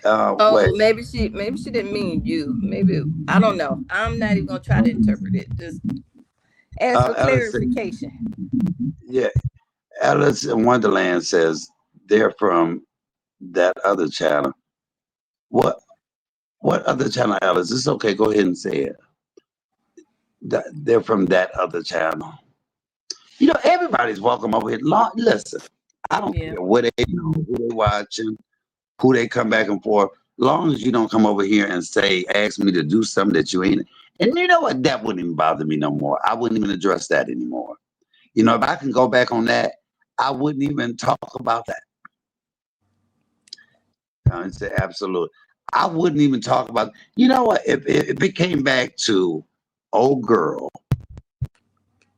Oh, wait. maybe she didn't mean you. Maybe I don't know. I'm not even gonna try to interpret it. Just ask for Alice, clarification. yeah, Alice in Wonderland says they're from that other channel. What? What other channel, Alice? It's okay. Go ahead and say it. They're from that other channel. Everybody's welcome over here. Listen, I don't Yeah. care what they know, who they watching, who they come back and forth. Long as you don't come over here and ask me to do something that you ain't. And you know what? That wouldn't even bother me no more. I wouldn't even address that anymore. If I can go back on that, I wouldn't even talk about that. It's absolute. I wouldn't even talk about. You know what? If it came back to old girl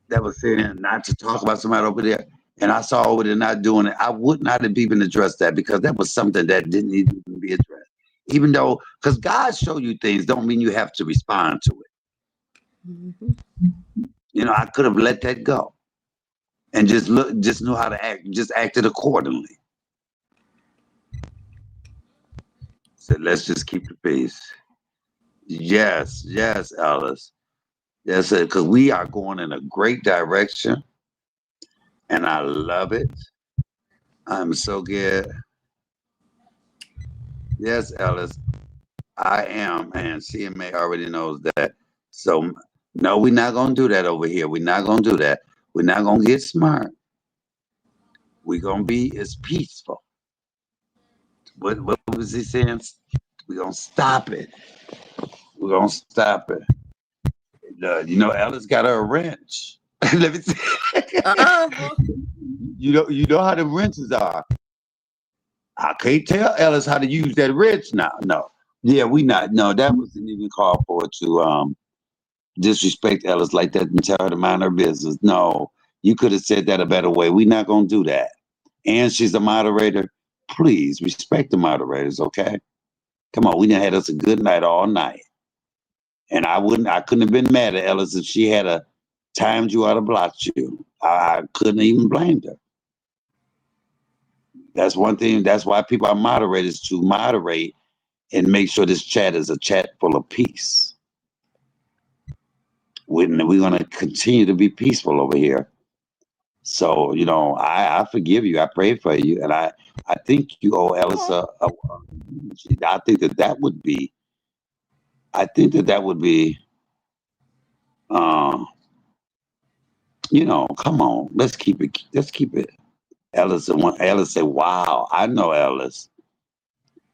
that was saying not to talk about somebody over there, and I saw over there not doing it, I would not have even addressed that because that was something that didn't even be addressed. Even though, because God show you things, don't mean you have to respond to it. Mm-hmm. I could have let that go and just knew how to act, just acted accordingly. Said, let's just keep the peace. Yes, yes, Alice. Yes, because we are going in a great direction, and I love it. I'm so good. Yes, Alice, I am, and CMA already knows that. So, no, we're not going to do that over here. We're not going to do that. We're not going to get smart. We're going to be as peaceful. What was he saying? We're going to stop it. We're going to stop it. Alice got her a wrench. Let me see. Uh-huh. You know how the wrenches are. I can't tell Alice how to use that wrench now. No. Yeah, we not. No, that wasn't even called for to disrespect Alice like that and tell her to mind her business. No, you could have said that a better way. We're not gonna do that. And she's a moderator. Please respect the moderators, okay? Come on, we done had us a good night all night. And I couldn't have been mad at Alice if she had a timed you out of blocked you. I couldn't even blame her. That's one thing. That's why people are moderators, to moderate and make sure this chat is a chat full of peace. We're going to continue to be peaceful over here. So, I forgive you. I pray for you. And I think you owe Alice I think that would be, uh, come on, let's keep it. Alice said, wow, I know Alice.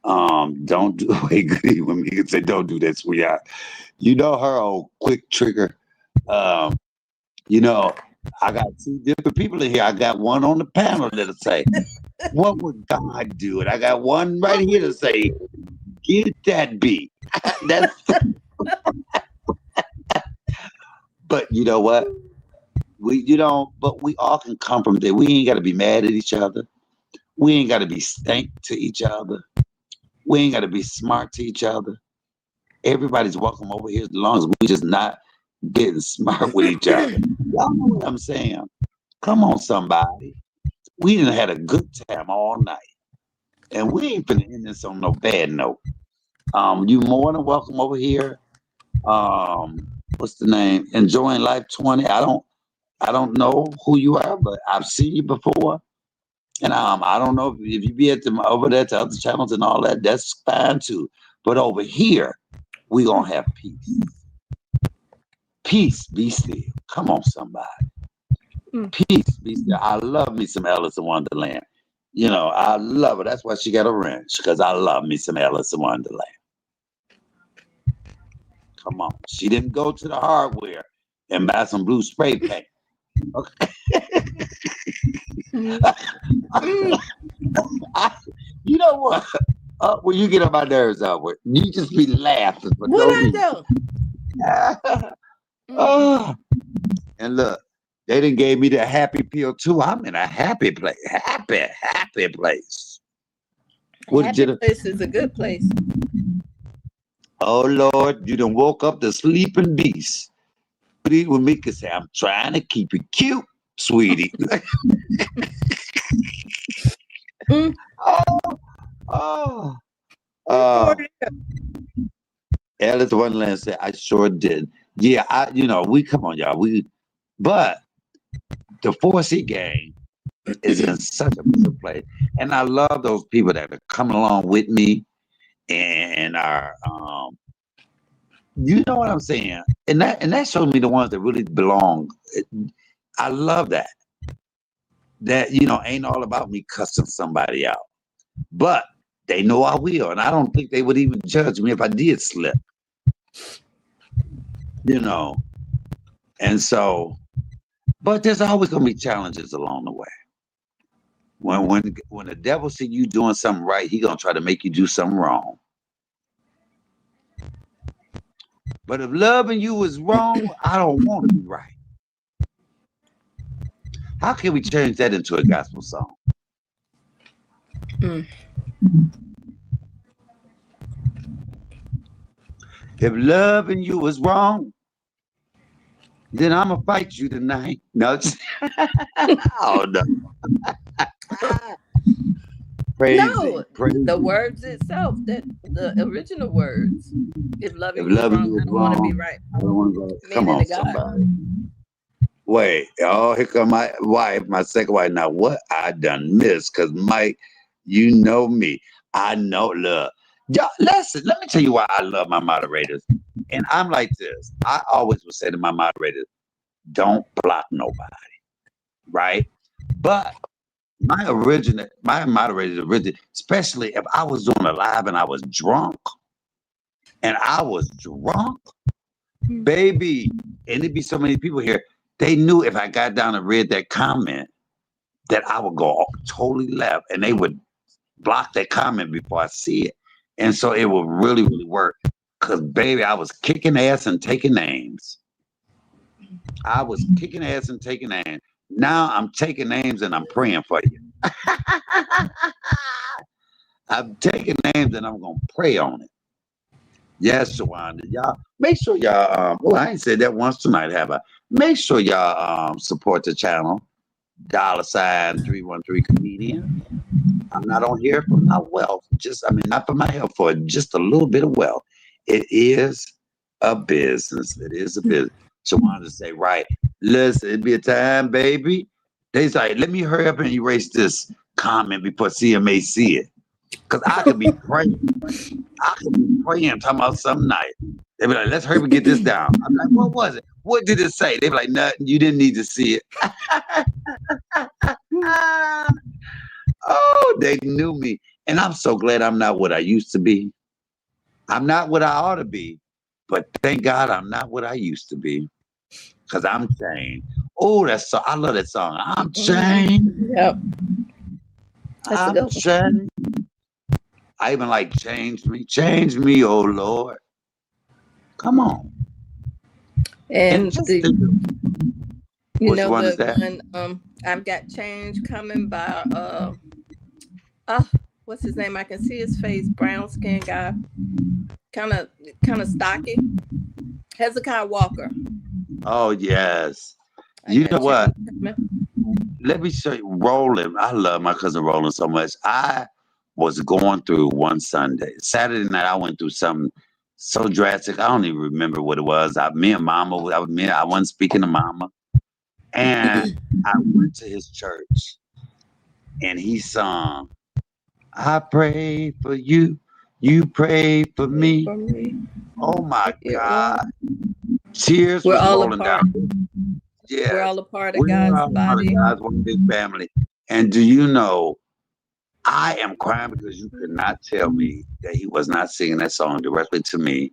Don't do wait, good evening. You can say, don't do that, sweetheart. Her old quick trigger. Um, I got two different people in here. I got one on the panel that'll say, what would God do? And I got one right here to say, get that beat. That's but you know what? But we all can come from there. We ain't gotta be mad at each other. We ain't gotta be stank to each other. We ain't gotta be smart to each other. Everybody's welcome over here as long as we just not getting smart with each other. Y'all know what I'm saying? Come on, somebody. We done had a good time all night. And we ain't finna end this on no bad note. You more than welcome over here. What's the name? Enjoying Life 20. I don't know who you are, but I've seen you before. And I don't know if you be over there to other channels and all that, that's fine too. But over here, we gonna have peace. Peace, be still. Come on, somebody. Peace, be still. I love me some Alice in Wonderland. I love her. That's why she got a wrench, because I love me some Alice in Wonderland. Come on. She didn't go to the hardware and buy some blue spray paint. Okay. You know what? When you get on my nerves, Albert, you just be laughing for What no I reason. Oh, and look, they done gave me the happy pill too. I'm in a happy place. Happy place. do? Happy place is a good place. Oh Lord, you done woke up the sleeping beast. When Mika say, I'm trying to keep it cute, sweetie. Mm, oh, you sure uh, did. Alice Wonderland said, I sure did. Yeah, we come on, y'all. But the 4C gang is in such a good place. And I love those people that are coming along with me and are you know what I'm saying? And that shows me the ones that really belong. I love that. That ain't all about me cussing somebody out. But they know I will. And I don't think they would even judge me if I did slip. You know. And so, but there's always gonna be challenges along the way. When the devil see you doing something right, he gonna try to make you do something wrong. But if loving you is wrong, I don't want to be right. How can we change that into a gospel song? Mm. If loving you is wrong, then I'm gonna fight you tonight. No, oh no. No, Praise the him. words itself, that the original words. If loving If you is loving wrong, you I is don't want to be wrong, right. I don't want to go. Come Meaning on, to God. somebody. Wait, oh, here come my wife, my second wife. Now, what I done missed? Cause Mike, you know me. I know. Look, y'all, listen. Let me tell you why I love my moderators. And I'm like this. I always would say to my moderators, "Don't block nobody." Right? But my moderators originally, especially if I was doing a live and I was drunk, baby, and it'd be so many people here. They knew if I got down and read that comment that I would go totally left, and they would block that comment before I see it, and so it would really, really work. Cause baby, I was kicking ass and taking names. I was kicking ass and taking names. Now I'm taking names and I'm praying for you. I'm taking names and I'm gonna pray on it. Yes, Shawanda. Y'all make sure y'all well, I ain't said that once tonight, have I? Make sure y'all support the channel. $313 comedian. I'm not on here for my wealth. Not for my health, for just a little bit of wealth. It is a business. It is a business. Shawanda say, right. Listen, it'd be a time, baby. They say, let me hurry up and erase this comment before CMA see it. Because I could be praying. I could be praying, talking about some night. They be like, let's hurry up and get this down. I'm like, what was it? What did it say? They be like, nothing. You didn't need to see it. Oh, they knew me. And I'm so glad I'm not what I used to be. I'm not what I ought to be. But thank God I'm not what I used to be. Because I'm changed. Oh, I love that song. I'm changed. Yep. That's a I'm good one. changed. I even like change me, oh Lord. Come on. And And just think, which one is the that? one, I've got change coming by what's his name? I can see his face, brown skin guy, kind of stocky. Hezekiah Walker. Oh, yes. I You got know what? change coming. Let me show you Roland. I love my cousin Roland so much. I was going through one Sunday. Saturday night, I went through something so drastic. I don't even remember what it was. Me and Mama, I wasn't speaking to Mama. And I went to his church and he sung, I pray for you. You pray for me. For me. Oh my Yeah, God. Tears we're was all a rolling part. down. We're Yes. all a part of We're God's all part of body. God's one big family. And do you know, I am crying because you could not tell me that he was not singing that song directly to me.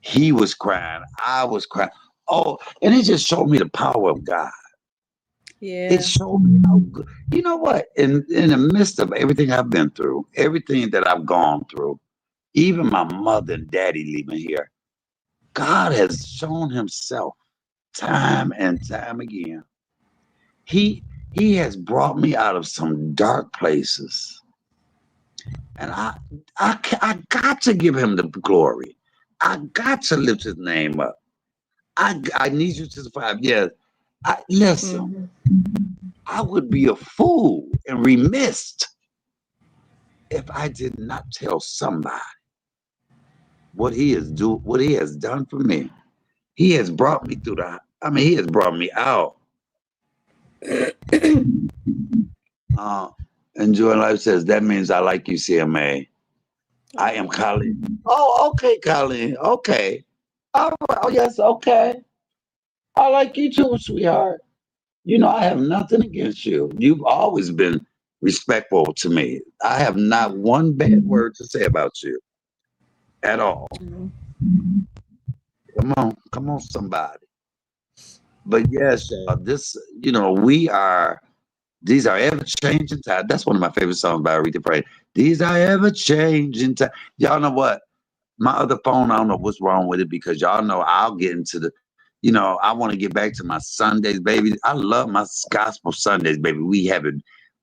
He was crying. I was crying. Oh, and it just showed me the power of God. Yeah. It showed me how good. You know what? In the midst of everything I've been through, everything that I've gone through, even my mother and daddy leaving here, God has shown himself time and time again. He has brought me out of some dark places. And I got to give him the glory. I got to lift his name up. I need you to survive. Yes. Listen, Mhm. I would be a fool and remiss if I did not tell somebody what he has done for me. He has brought me through he has brought me out. Uh, Enjoy Life says, that means I like you, CMA. I am Oh, Colleen. Oh, okay, Colleen. Okay. All right. Oh, yes, okay. I like you too, sweetheart. You know, I have nothing against you. You've always been respectful to me. I have not one bad word to say about you at all. mhm. Come on, somebody. But yes, this, we are, these are ever changing times. That's one of my favorite songs by Aretha Franklin. These are ever changing times. Y'all know what? My other phone, I don't know what's wrong with it because y'all know I'll get into I want to get back to my Sundays, baby. I love my gospel Sundays, baby. We have it.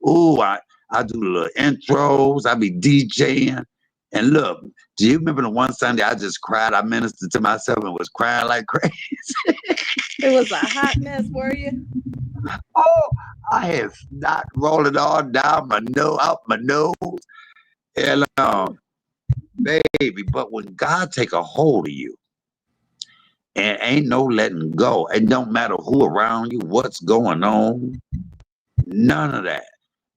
Ooh, I do little intros. I be DJing. And look, do you remember the one Sunday I just cried? I ministered to myself and was crying like crazy. It was a hot mess, were you? Oh, I had snot rolling all down my nose, out my nose. And Ooh. baby, but when God take a hold of you, and ain't no letting go. It don't matter who around you, what's going on, none of that.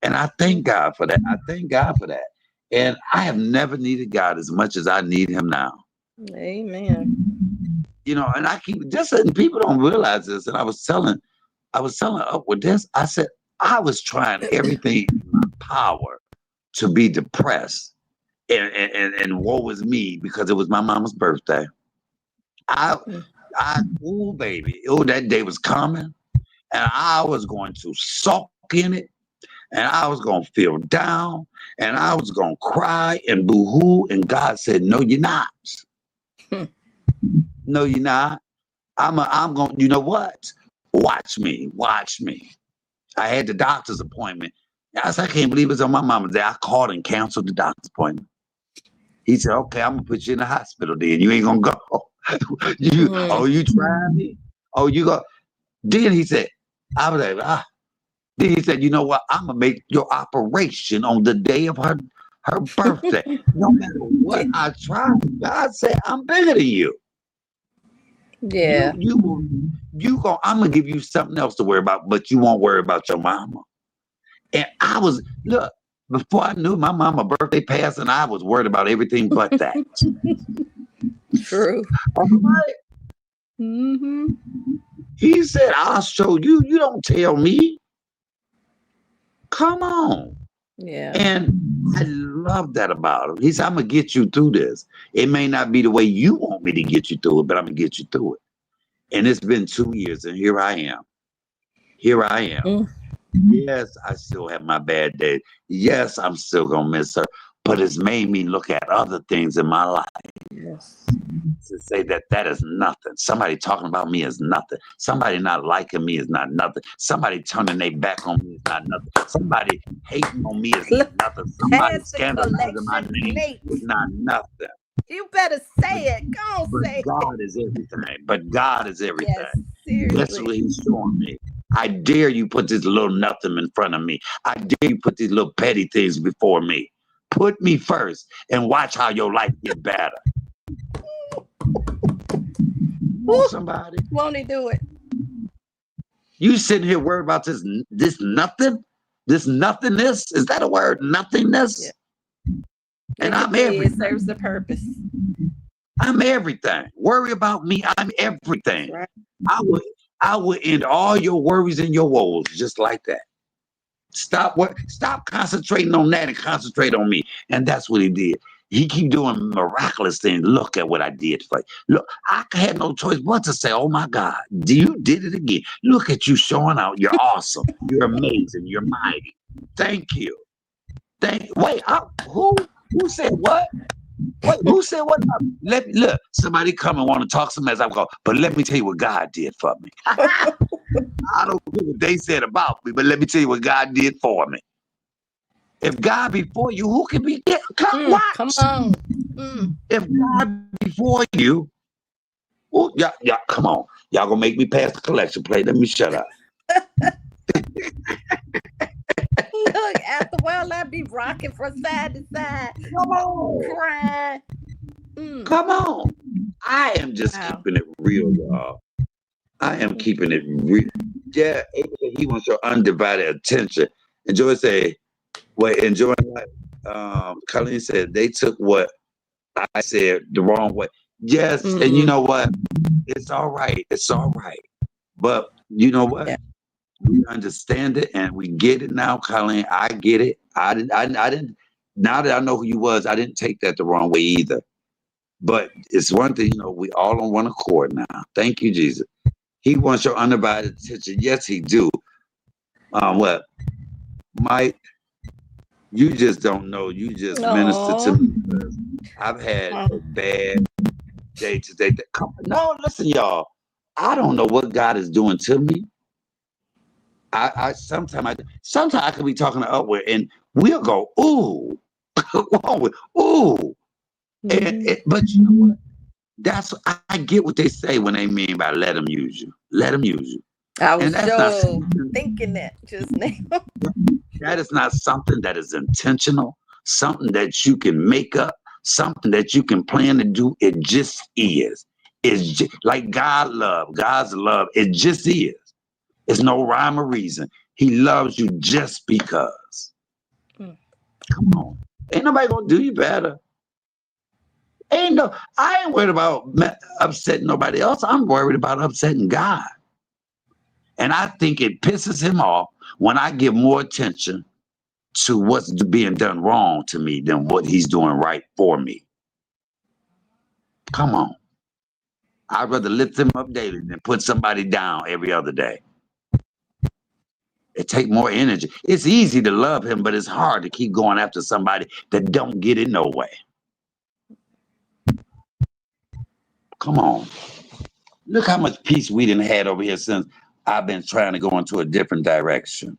And I thank God for that. I thank God for that. And I have never needed God as much as I need him now. Amen. And I keep just and people don't realize this. And I was telling up with this. I said, I was trying everything in my power to be depressed. And woe was me because it was my mama's birthday. I Mm. ooh, baby. Oh, that day was coming. And I was going to sulk in it, and I was going to feel down, and I was going to cry and boo-hoo. And God said, "No, you're not. No, you're not. I'm going. You know what? Watch me. Watch me." I had the doctor's appointment. I said, I can't believe it's on my mama's day. I called and canceled the doctor's appointment. He said, "Okay, I'm gonna put you in the hospital. Then you ain't gonna go. Mm. You trying me? Oh, you go." Then he said, "I was like, ah." Then he said, "You know what? I'm gonna make your operation on the day of her birthday. No matter what I try, God said, I'm bigger than you. Yeah. You go. I'm gonna give you something else to worry about, but you won't worry about your mama." And I was look before I knew my mama birthday passed, and I was worried about everything but that. True. All right. Mm-hmm. He said, "I'll show you. You don't tell me. Come on." Yeah. And I love that about him. He said, "I'm gonna get you through this. It may not be the way you want me to get you through it, but I'm gonna get you through it." And it's been 2 years, and here I am. Here I am. Mm. Yes, I still have my bad days. Yes, I'm still gonna miss her, but it's made me look at other things in my life Yes. to say that that is nothing. Somebody talking about me is nothing. Somebody not liking me is not nothing. Somebody turning their back on me is not nothing. Somebody hating on me is not Look, nothing. Somebody pass the scandalizing my collection name is plate. not nothing. You better But, say it. Go on, but say it. God is everything. But God is everything. Yes. That's Seriously. what he's showing me. I dare you put this little nothing in front of me. I dare you put these little petty things before me. Put me first and watch how your life get better. Come on, Woo. somebody. Won't he do it? You sitting here worried about this nothing? This nothingness? Is that a word? Yeah. Nothingness? And It I'm could be. It everything. serves a purpose. I'm everything. Worry about me. I'm That's everything. right. I would I would end all your worries and your woes just like that. Stop concentrating on that and concentrate on me. And that's what he did. He keep doing miraculous things. Look at what I did for you. Look, I had no choice but to say, "Oh my God, you did it again. Look at you showing out. You're awesome. You're amazing. You're mighty. Thank you. Wait, who said what? Wait, who said what? Let me look. Somebody come and want to talk some mess. I go, but let me tell you what God did for me. I don't care what they said about me, but let me tell you what God did for me. If God before you, who can be? Come Watch. on. Mm. If God before you, yeah, come on. Y'all gonna make me pass the collection plate. Let me shut up. Look, after a while, I be rocking from side to side, Come on. crying. Mm, Come on. I am just wow. keeping it real, y'all. I am keeping it real. Yeah, he wants your undivided attention. And Joy say, well, enjoying life. Colleen said they took what I said the wrong way. Yes, and you Mm-hmm. know what? It's all right. It's all right. But you know what? Yeah. We understand it and we get it now, Colleen. I get it. I didn't. Now that I know who you was, I didn't take that the wrong way either. But it's one thing, we all on one accord now. Thank you, Jesus. He wants your undivided attention. Yes, he do. What, Mike? You just don't know. You just minister to No. me. I've had a bad day today. No, listen, y'all. I don't know what God is doing to me. I sometimes I could be talking to Upward and we'll go, ooh, ooh. But you know what? I get what they say when they mean by let them use you. Let them use you. I And was that's not sure something, thinking that just now. that is not something that is intentional, something that you can make up, something that you can plan to do. It just is. It's just, like God's love. It just is. It's no rhyme or reason. He loves you just because. Mm. Come on. Ain't nobody gonna do you better. I ain't worried about upsetting nobody else. I'm worried about upsetting God. And I think it pisses him off when I give more attention to what's being done wrong to me than what he's doing right for me. Come on. I'd rather lift him up daily than put somebody down every other day. It takes more energy. It's easy to love him, but it's hard to keep going after somebody that don't get it no way. Come on. Look how much peace we done had over here since I've been trying to go into a different direction.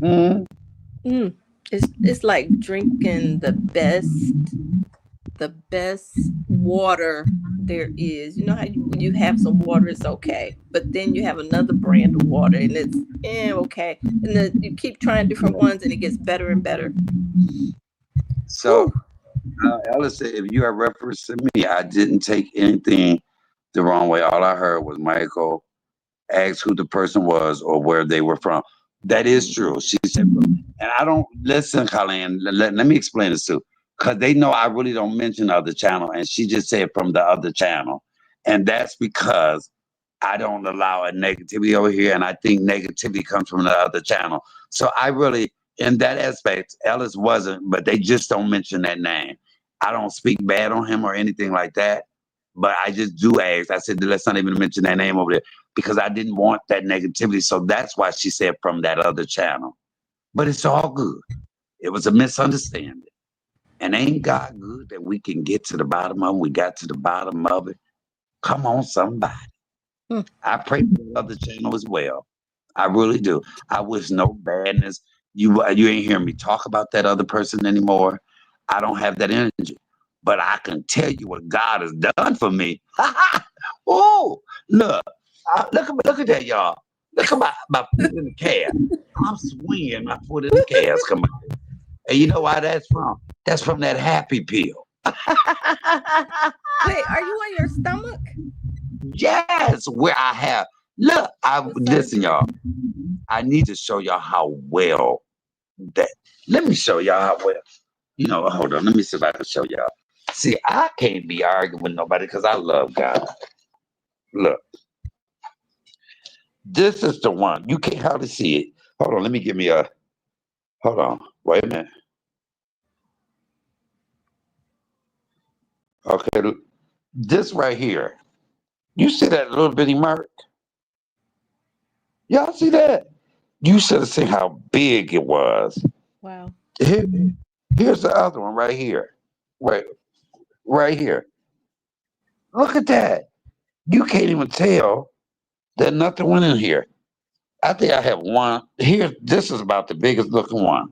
Mm-hmm. It's like drinking the best water there is. You know how you have some water, it's okay, but then you have another brand of water and it's okay, and then you keep trying different ones and it gets better and better. So, Whew. Alice said, if you are referencing me, I didn't take anything the wrong way. All I heard was Michael ask who the person was or where they were from. That is true. She said, and I don't listen, Colleen. Let me explain this too, because they know I really don't mention the other channel, and she just said from the other channel, and that's because I don't allow a negativity over here, and I think negativity comes from the other channel. So I really, in that aspect, Ellis wasn't, but they just don't mention that name. I don't speak bad on him or anything like that, but I just do ask. I said, let's not even mention that name over there because I didn't want that negativity. So that's why she said from that other channel. But it's all good. It was a misunderstanding. And ain't God good that we can get to the bottom of it? We got to the bottom of it. Come on, somebody. Hmm. I pray for the other channel as well. I really do. I wish no badness. You ain't hearing me talk about that other person anymore. I don't have that energy. But I can tell you what God has done for me. Oh, look. Look at that, y'all. Look at my foot in the calf. I'm swinging my foot in the calves. Come on. And you know why that's from? That's from that happy pill. Wait, are you on your stomach Yes, where I have. Look, I with listen, surgery? y'all. I need to show y'all how well that. Let me show y'all how well. Hold on. Let me see if I can show y'all. See, I can't be arguing with nobody because I love God. Look, this is the one. You can't hardly see it. Hold on. Let me give me a. Hold on. Wait a minute. Okay. This right here. You see that little bitty mark? Y'all see that? You should have seen how big it was. Wow. Here, here's the other one right here. Wait, right here. Look at that. You can't even tell that nothing went in here. I think I have one. Here, this is about the biggest looking one.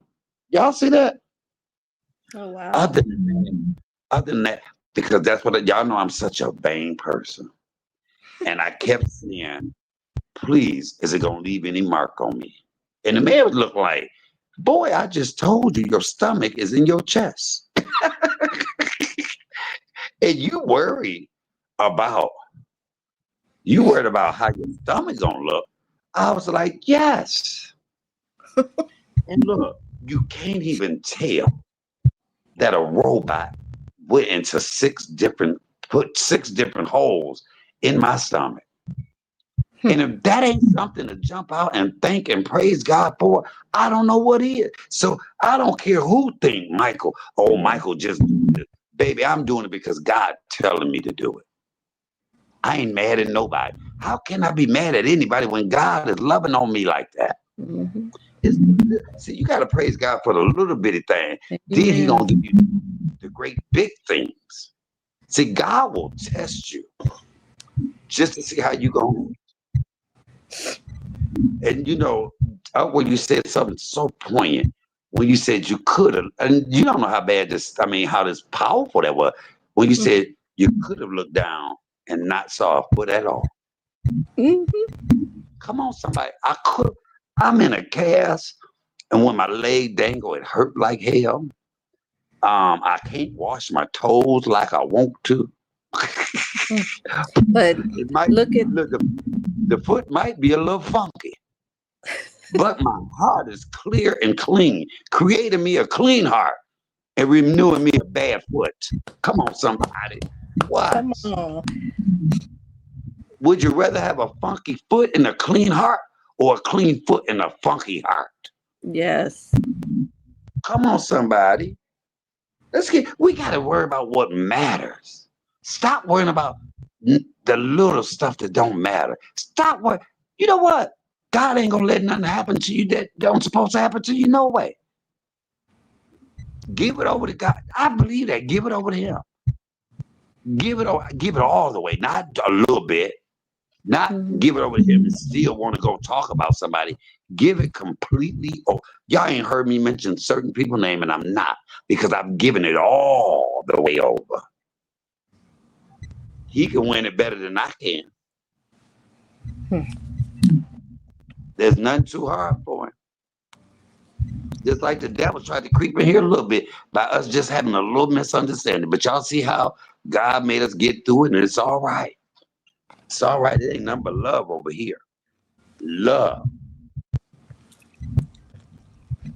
Y'all see that? Oh wow. Other than that, because that's what y'all know I'm such a vain person. And I kept saying, please, is it going to leave any mark on me? And the man would look like, boy, I just told you your stomach is in your chest. And about, you worried about how your stomach's going to look. I was like, yes. And look, you can't even tell that a robot went into put six different holes in my stomach. And if that ain't something to jump out and thank and praise God for, I don't know what is. So I don't care who think Michael, oh, Michael just did it. Baby, I'm doing it because God telling me to do it. I ain't mad at nobody. How can I be mad at anybody when God is loving on me like that? Mm-hmm. See, you got to praise God for the little bitty thing. Then he going to give you the great big things. See, God will test you just to see how you going. And you know, when you said something so poignant, when you said you could have, and you don't know how bad how this powerful that was. When you said you could have looked down and not saw a foot at all. Mm-hmm. Come on, somebody. I'm in a cast, and when my leg dangle, it hurt like hell. I can't wash my toes like I want to. But It might look, the foot might be a little funky, but my heart is clear and clean, creating me a clean heart and renewing me a bad foot. Come on, somebody. What? come on. Would you rather have a funky foot and a clean heart, or a clean foot and a funky heart? Yes. Come on, somebody. We got to worry about what matters. Stop worrying about the little stuff that don't matter. Stop worrying. You know what? God ain't gonna let nothing happen to you that don't supposed to happen to you no way. Give it over to God. I believe that. Give it over to Him. Give it all the way, not a little bit. Not give it over to Him and still want to go talk about somebody. Give it completely. Oh, y'all ain't heard me mention certain people's name, and I'm not, because I've given it all the way over. He can win it better than I can. There's nothing too hard for him. Just like the devil tried to creep in here a little bit by us just having a little misunderstanding. But y'all see how God made us get through it, and it's all right. It's all right. It ain't nothing but love over here. Love.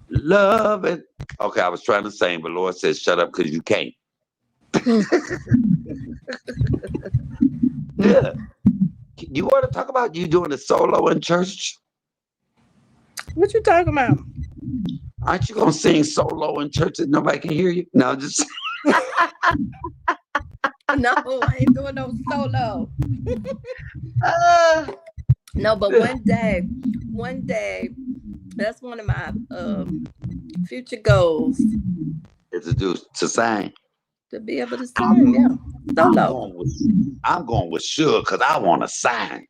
Love it. Okay, I was trying to sing, but Lord says, shut up because you can't. Yeah. You want to talk about you doing a solo in church? What you talking about? Aren't you going to sing solo in church that nobody can hear you? No, just... No, I ain't doing no solo. No, but one day, that's one of my future goals. Is to sing. To be able to sing, yeah. Solo. I'm going with Suge because I want to sing.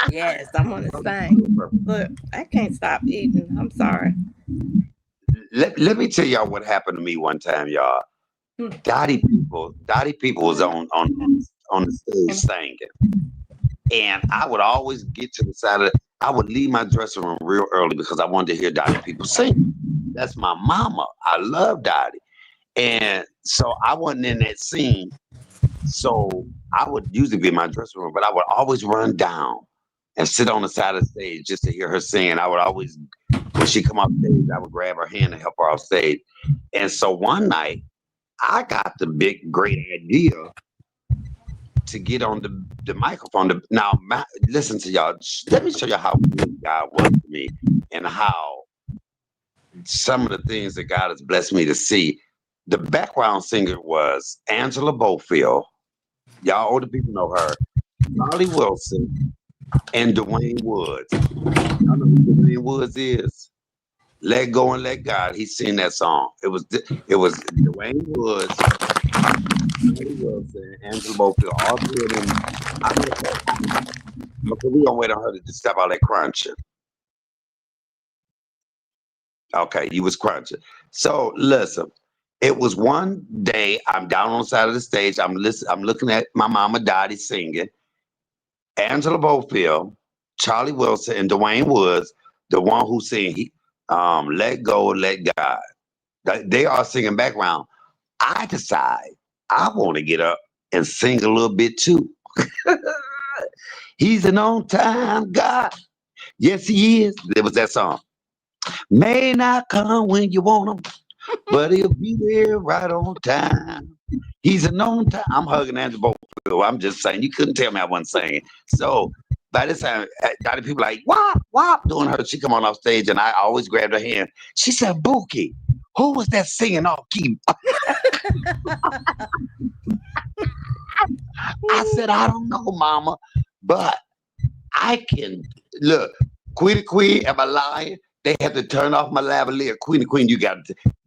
Yes, I want to sing. Look, I can't stop eating. I'm sorry. Let me tell y'all what happened to me one time, y'all. Dottie people was on the stage singing. And I would always get to the side of I would leave my dressing room real early because I wanted to hear Dottie people sing. That's my mama. I love Dottie. And so I wasn't in that scene. So I would usually be in my dressing room, but I would always run down and sit on the side of the stage just to hear her sing. I would always, when she come off stage, I would grab her hand and help her off stage. And so one night, I got the great idea to get on the microphone. Now, listen to y'all. Let me show you how good God was to me and how some of the things that God has blessed me to see. The background singer was Angela Bofield. Y'all older people know her. Charlie Wilson and Dwayne Woods. Y'all know who Dwayne Woods is? Let Go and Let God. He sang that song. It was Dwayne Woods, Charlie Wilson, Angela Bofield, all three of them. Okay, we gonna wait on her to stop all that crunching. Okay, you was crunching. So listen, it was one day I'm down on the side of the stage. I'm looking at my mama Dottie singing, Angela Bofield, Charlie Wilson, and Dwayne Woods, the one who "Let Go, Let God." They are singing background. I decide I want to get up and sing a little bit too. He's an on-time God. Yes, he is. There was that song. May not come when you want him, but he'll be there right on time. He's an on-time. I'm hugging Angela Bofield. I'm just saying. You couldn't tell me I wasn't saying. So by this time, the people like, wop, wop, doing her. She come on off stage, and I always grabbed her hand. She said, Bookie, who was that singing off key? I said, I don't know, mama, but I can look. Queen, am I lying? They had to turn off my lavalier. Queen, you got.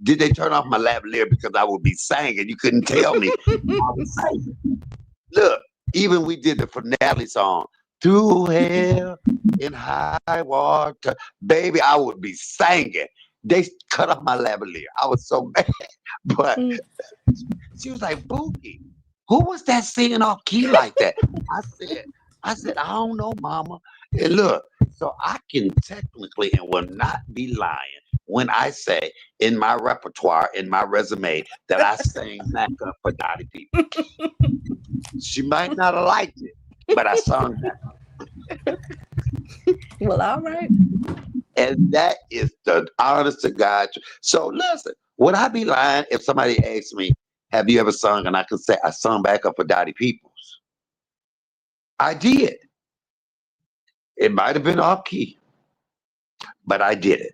Did they turn off my lavalier because I would be singing? You couldn't tell me. I was singing. Look, even we did the finale song. Through hell in high water, baby, I would be singing. They cut off my lavalier. I was so mad, but she was like, Bookie, who was that singing off key like that? I said, I don't know, mama. And look, so I can technically and will not be lying when I say in my repertoire, in my resume, that I sang backup for Dottie people. She might not have liked it, but I sung backup. Well, all right. And that is the honest to God. So listen, would I be lying if somebody asked me, have you ever sung? And I could say, I sung backup for Dottie Peoples. I did. It might have been off key, but I did it.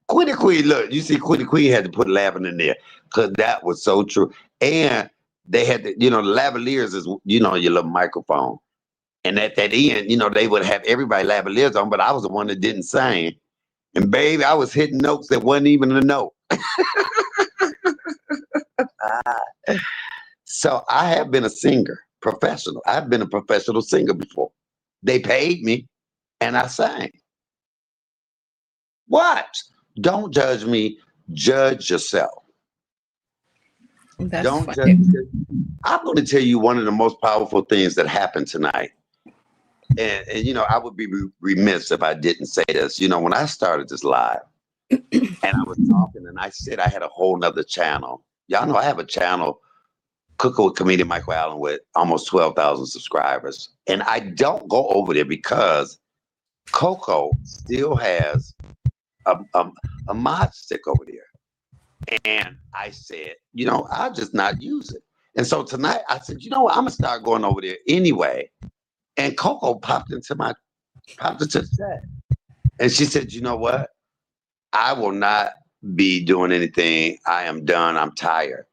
Queen, look, you see, Queen had to put laughing in there because that was so true. And they had to, the lavaliers is, your little microphone. And at that end, they would have everybody lavaliers on, but I was the one that didn't sing. And baby, I was hitting notes that wasn't even a note. So I have been a singer, professional. I've been a professional singer before. They paid me and I sang. Watch. Don't judge me. Judge yourself. That's Don't funny. judge. I'm going to tell you one of the most powerful things that happened tonight. And I would be remiss if I didn't say this. When I started this live and I was talking and I said I had a whole nother channel. Y'all know I have a channel, Cooking with comedian Michael Allen, with almost 12,000 subscribers. And I don't go over there because Coco still has a mod stick over there. And I said, I'll just not use it. And so tonight I said, I'm going to start going over there anyway. And Coco popped into the chat. And she said, you know what? I will not be doing anything. I am done. I'm tired.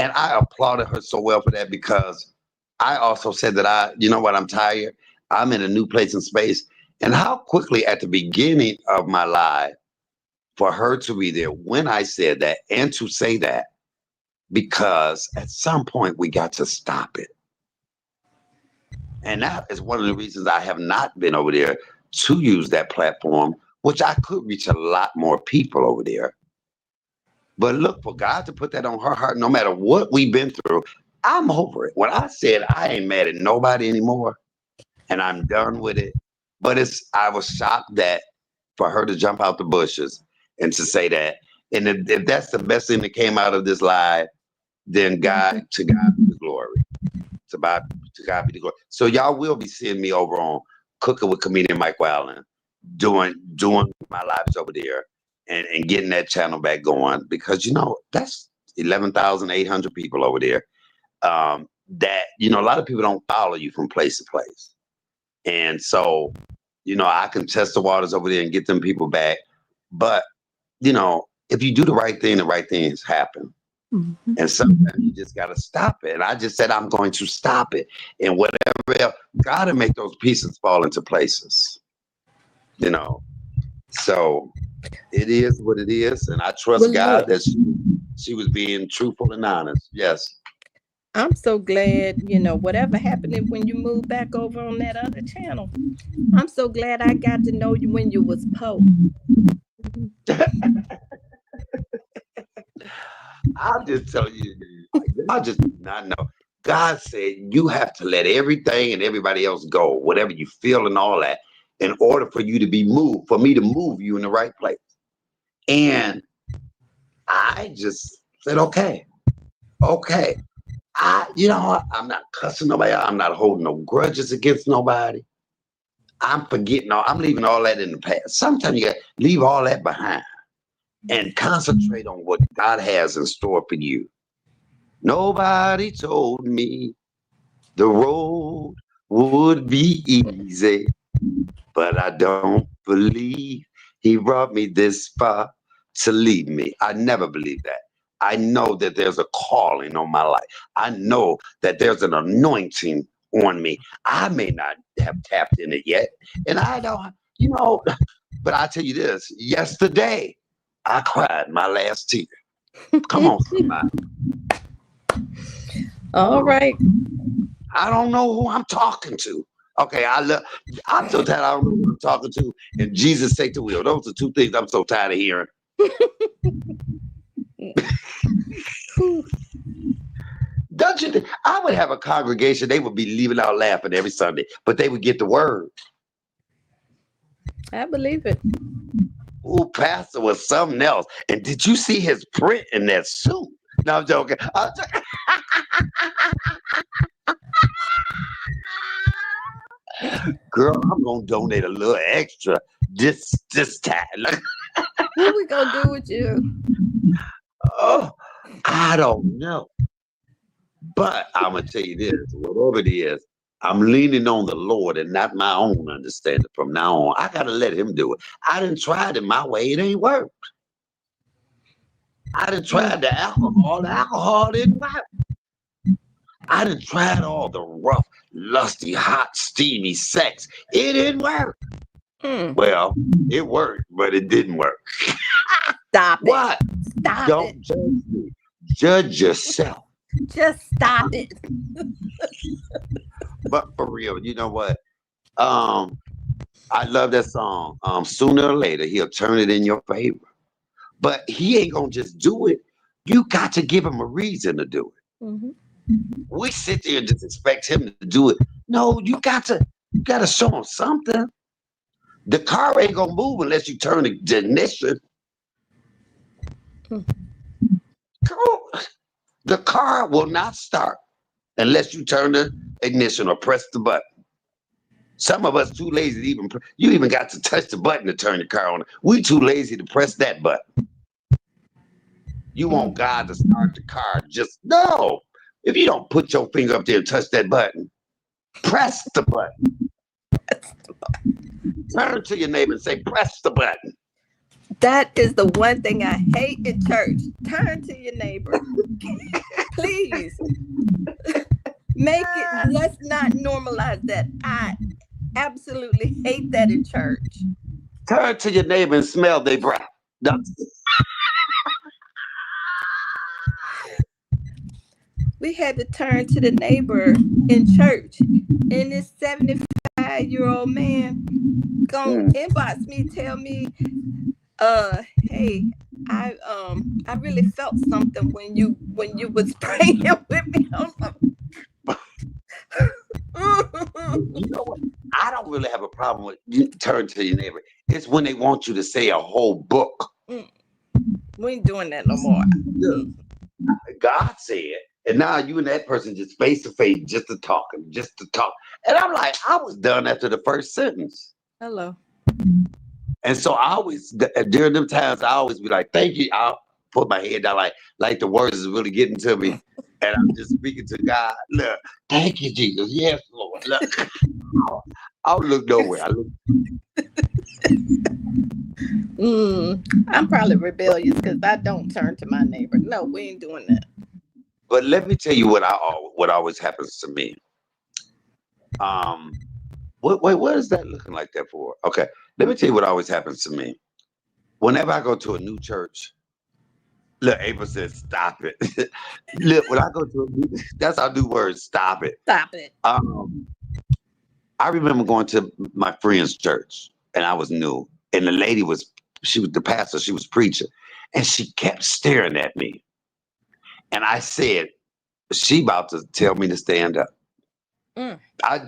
And I applauded her so well for that because I also said that I'm tired. I'm in a new place and space. And how quickly at the beginning of my life for her to be there when I said that and to say that, because at some point we got to stop it. And that is one of the reasons I have not been over there to use that platform, which I could reach a lot more people over there. But look, for God to put that on her heart, no matter what we've been through, I'm over it. When I said I ain't mad at nobody anymore and I'm done with it, but I was shocked that for her to jump out the bushes and to say that. And if that's the best thing that came out of this live, then to God be the glory. To God be the glory. So y'all will be seeing me over on Cooking with comedian Michael Allen, doing my lives over there and getting that channel back going, because that's 11,800 people over there. That a lot of people don't follow you from place to place, and so I can test the waters over there and get them people back. But if you do the right things happen. Mm-hmm. And sometimes you just got to stop it. And I just said, I'm going to stop it. And whatever else, got to make those pieces fall into places. So it is what it is. And I trust God that she was being truthful and honest. Yes. I'm so glad, whatever happened when you moved back over on that other channel. I'm so glad I got to know you when you was Poe. I'll just tell you, I just do not know. God said you have to let everything and everybody else go, whatever you feel and all that, in order for you to be moved, for me to move you in the right place. And I just said, okay. I'm not cussing nobody out. I'm not holding no grudges against nobody. I'm leaving all that in the past. Sometimes you got to leave all that behind and concentrate on what God has in store for you. Nobody told me the road would be easy, but I don't believe he brought me this far to leave me. I never believed that. I know that there's a calling on my life. I know that there's an anointing on me. I may not have tapped in it yet. And I don't, but I tell you this, yesterday I cried my last tear. Come on, somebody. All right. I don't know who I'm talking to. Okay, I'm so tired. I don't know who I'm talking to. And Jesus take the wheel. Those are two things I'm so tired of hearing. Don't you think? I would have a congregation. They would be leaving out laughing every Sunday, but they would get the word. I believe it. Ooh, pastor was something else. And did you see his print in that suit? No, I'm joking. Girl, I'm gonna donate a little extra this time. What we gonna do with you? Oh, I don't know. But I'm gonna tell you this: whatever it is, I'm leaning on the Lord and not my own understanding from now on. I gotta let Him do it. I done tried it my way; it ain't worked. I done tried the alcohol. The alcohol didn't work. I done tried all the rough, lusty, hot, steamy sex. It didn't work. Well, it worked, but it didn't work. Stop it. What? Stop Don't it. judge me. Judge yourself. Just stop it. But for real, you know what? I love that song. Sooner or later, he'll turn it in your favor. But he ain't gonna just do it. You got to give him a reason to do it. Mm-hmm. We sit there and just expect him to do it. No, you got to show him something. The car ain't gonna move unless you turn the ignition. Come on. The car will not start unless you turn the ignition or press the button. Some of us too lazy to you even got to touch the button to turn the car on. We too lazy to press that button. You want God to start the car. Just no. If you don't put your finger up there and touch that button, press the button. Turn to your neighbor and say, press the button. That is the one thing I hate in church. Turn to your neighbor. Please. Let's not normalize that. I absolutely hate that in church. Turn to your neighbor and smell their breath. We had to turn to the neighbor in church, and this 75-year-old man gonna inbox me, tell me, hey, I really felt something when you was praying with me. You know what? I don't really have a problem with you turn to your neighbor. It's when they want you to say a whole book. We ain't doing that no more. God said, and now you and that person just face to face, just to talk. And I'm like, I was done after the first sentence. Hello. And so I always, during them times, I always be like, thank you. I'll put my head down like the words is really getting to me. And I'm just speaking to God. Look, thank you, Jesus. Yes, Lord. Look, I don't look nowhere. I'm probably rebellious because I don't turn to my neighbor. No, we ain't doing that. But let me tell you what always happens to me. What is that looking like that for? Okay, let me tell you what always happens to me. Whenever I go to a new church, look, April says, stop it. Look, when I go to that's our new word, stop it. Stop it. I remember going to my friend's church, and I was new, and the lady she was the pastor, she was preaching, and she kept staring at me. And I said, She about to tell me to stand up. Mm. I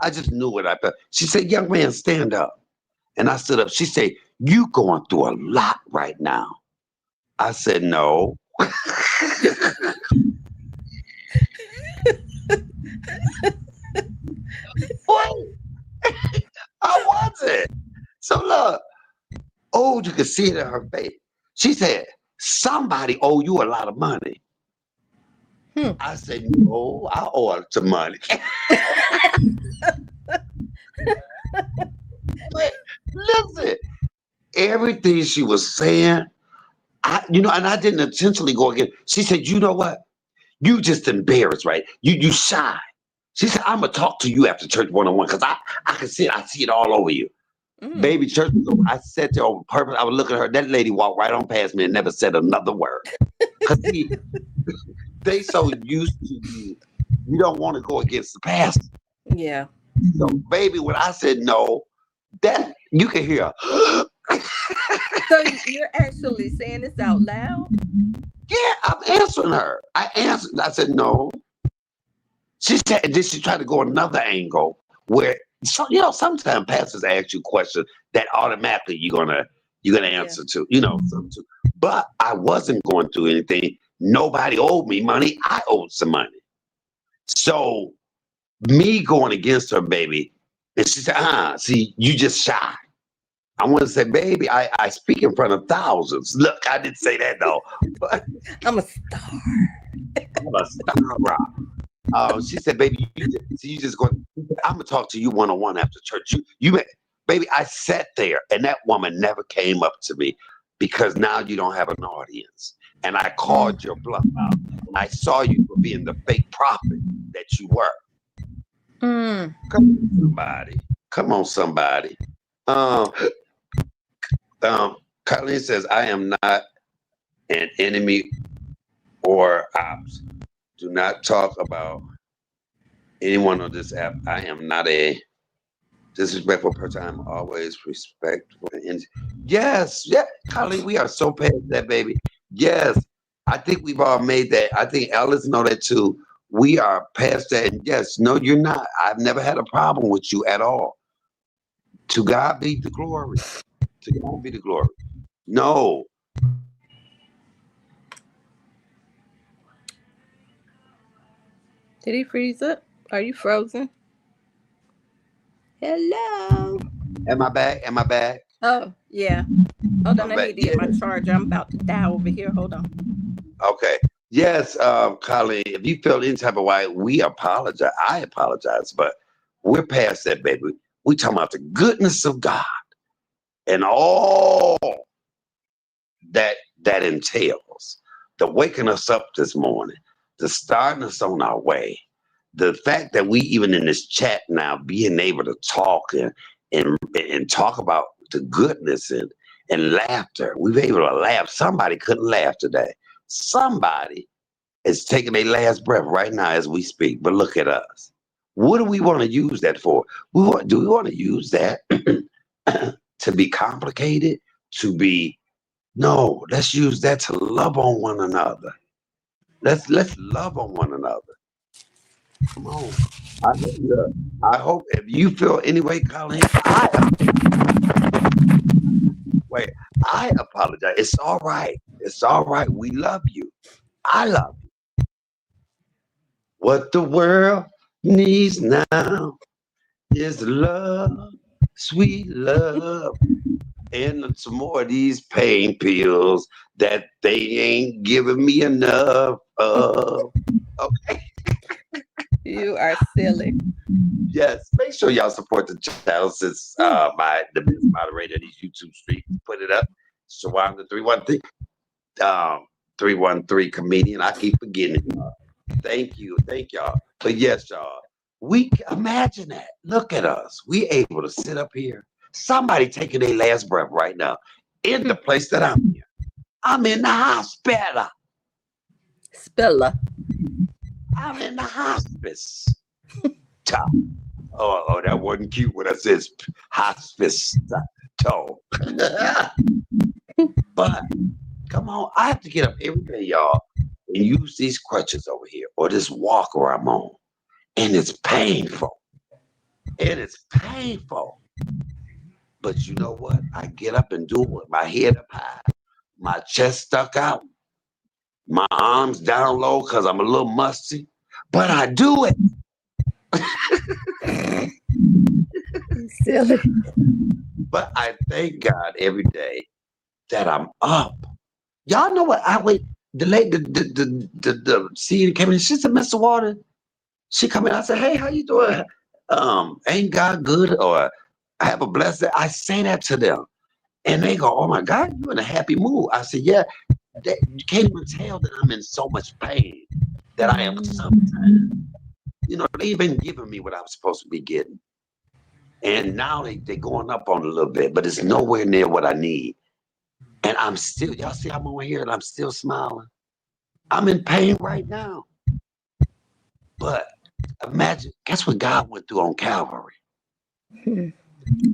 I just knew what I felt. She said, young man, stand up. And I stood up. She said, you going through a lot right now. I said, no. What? I wasn't. So look, oh, you could see it in her face. She said, somebody owe you a lot of money. Hmm. I said, no, I owe her some money. But listen, everything she was saying, and I didn't intentionally go again. She said, you know what? You just embarrassed, right? You shy. She said, I'm gonna talk to you after church one-on-one because I can see it. I see it all over you. Mm. Baby, church was over. I sat there on purpose. I was looking at her. That lady walked right on past me and never said another word. Cause see, they so used to you don't want to go against the pastor. Yeah. So, baby, when I said no, that you can hear. So you're actually saying this out loud? Yeah, I'm answering her. I answered. I said no. She said, and then she tried to go another angle where sometimes pastors ask you questions that automatically you're gonna Yeah. answer to, something to. But I wasn't going through anything. Nobody owed me money. I owed some money. So me going against her, baby, and she said, see, you just shy. I want to say, baby, I speak in front of thousands. Look, I didn't say that though. But I'm a star. I'm a star rock. She said, "Baby, you just going. I'm gonna talk to you one-on-one after church. Baby." I sat there, and that woman never came up to me because now you don't have an audience, and I Mm. called your bluff out. I saw you for being the fake prophet that you were. Mm. Come on, somebody. Come on, somebody. Um, Colleen says, "I am not an enemy or ops. Do not talk about anyone on this app. I am not a disrespectful person. I'm always respectful. And yes, yeah, Colleen, we are so past that, baby. Yes, I think we've all made that. I think Ellis know that too. We are past that. And yes, no, you're not. I've never had a problem with you at all. To God be the glory. To God be the glory. No, Did he freeze up? Are you frozen? Hello. am I back? Am I back? Oh, yeah. Hold on. I'm I back. need to get Yeah. my charger. I'm about to die over here. Hold on. Okay. Yes, Colleen, if you feel any type of way, we apologize. I apologize, but we're past that, baby. We talking about the goodness of God and all that entails. The waking us up this morning, the starting us on our way, the fact that we even in this chat now being able to talk and talk about the goodness and laughter. We've been able to laugh. Somebody couldn't laugh today. Somebody is taking their last breath right now as we speak. But look at us. What do we want to use that for? Do we want to use that to be complicated? To be no, let's use that to love on one another. Let's love on one another. Come on. Look, I hope if you feel anyway, Colleen, wait, I apologize. It's all right. It's all right. We love you. I love you. What the world needs now is love, sweet love, and some more of these pain pills that they ain't giving me enough of. Okay. You are silly. Yes, make sure y'all support the channel since my the business moderator of these YouTube streets put it up. Shawan the 313, 313 comedian. I keep forgetting it. Thank you, thank y'all. But yes, y'all, we imagine that. Look at us. We able to sit up here. Somebody taking their last breath right now in the place that I'm in. I'm in the hospital. Spiller. I'm in the hospice. Oh, that wasn't cute when I said hospice. Toe. But come on, I have to get up every day, y'all. and use these crutches over here or this walker I'm on, and it's painful. And it's painful. But you know what? I get up and do it with my head up high, my chest stuck out, my arms down low because I'm a little musty. But I do it. Silly. But I thank God every day that I'm up. Y'all know what? I wait. The lady, the CEO came in. She said, "Mr. Water." She come in. I said, "Hey, how you doing? Ain't God good?" Or "I have a blessed day." I say that to them, and they go, "Oh my God, you in a happy mood." I said, "Yeah." You can't even tell that I'm in so much pain that I am sometimes. You know, they even giving me what I'm supposed to be getting, and now they going up on a little bit, but it's nowhere near what I need. And I'm still, y'all see, I'm over here and I'm still smiling. I'm in pain right now. But imagine, guess what God went through on Calvary?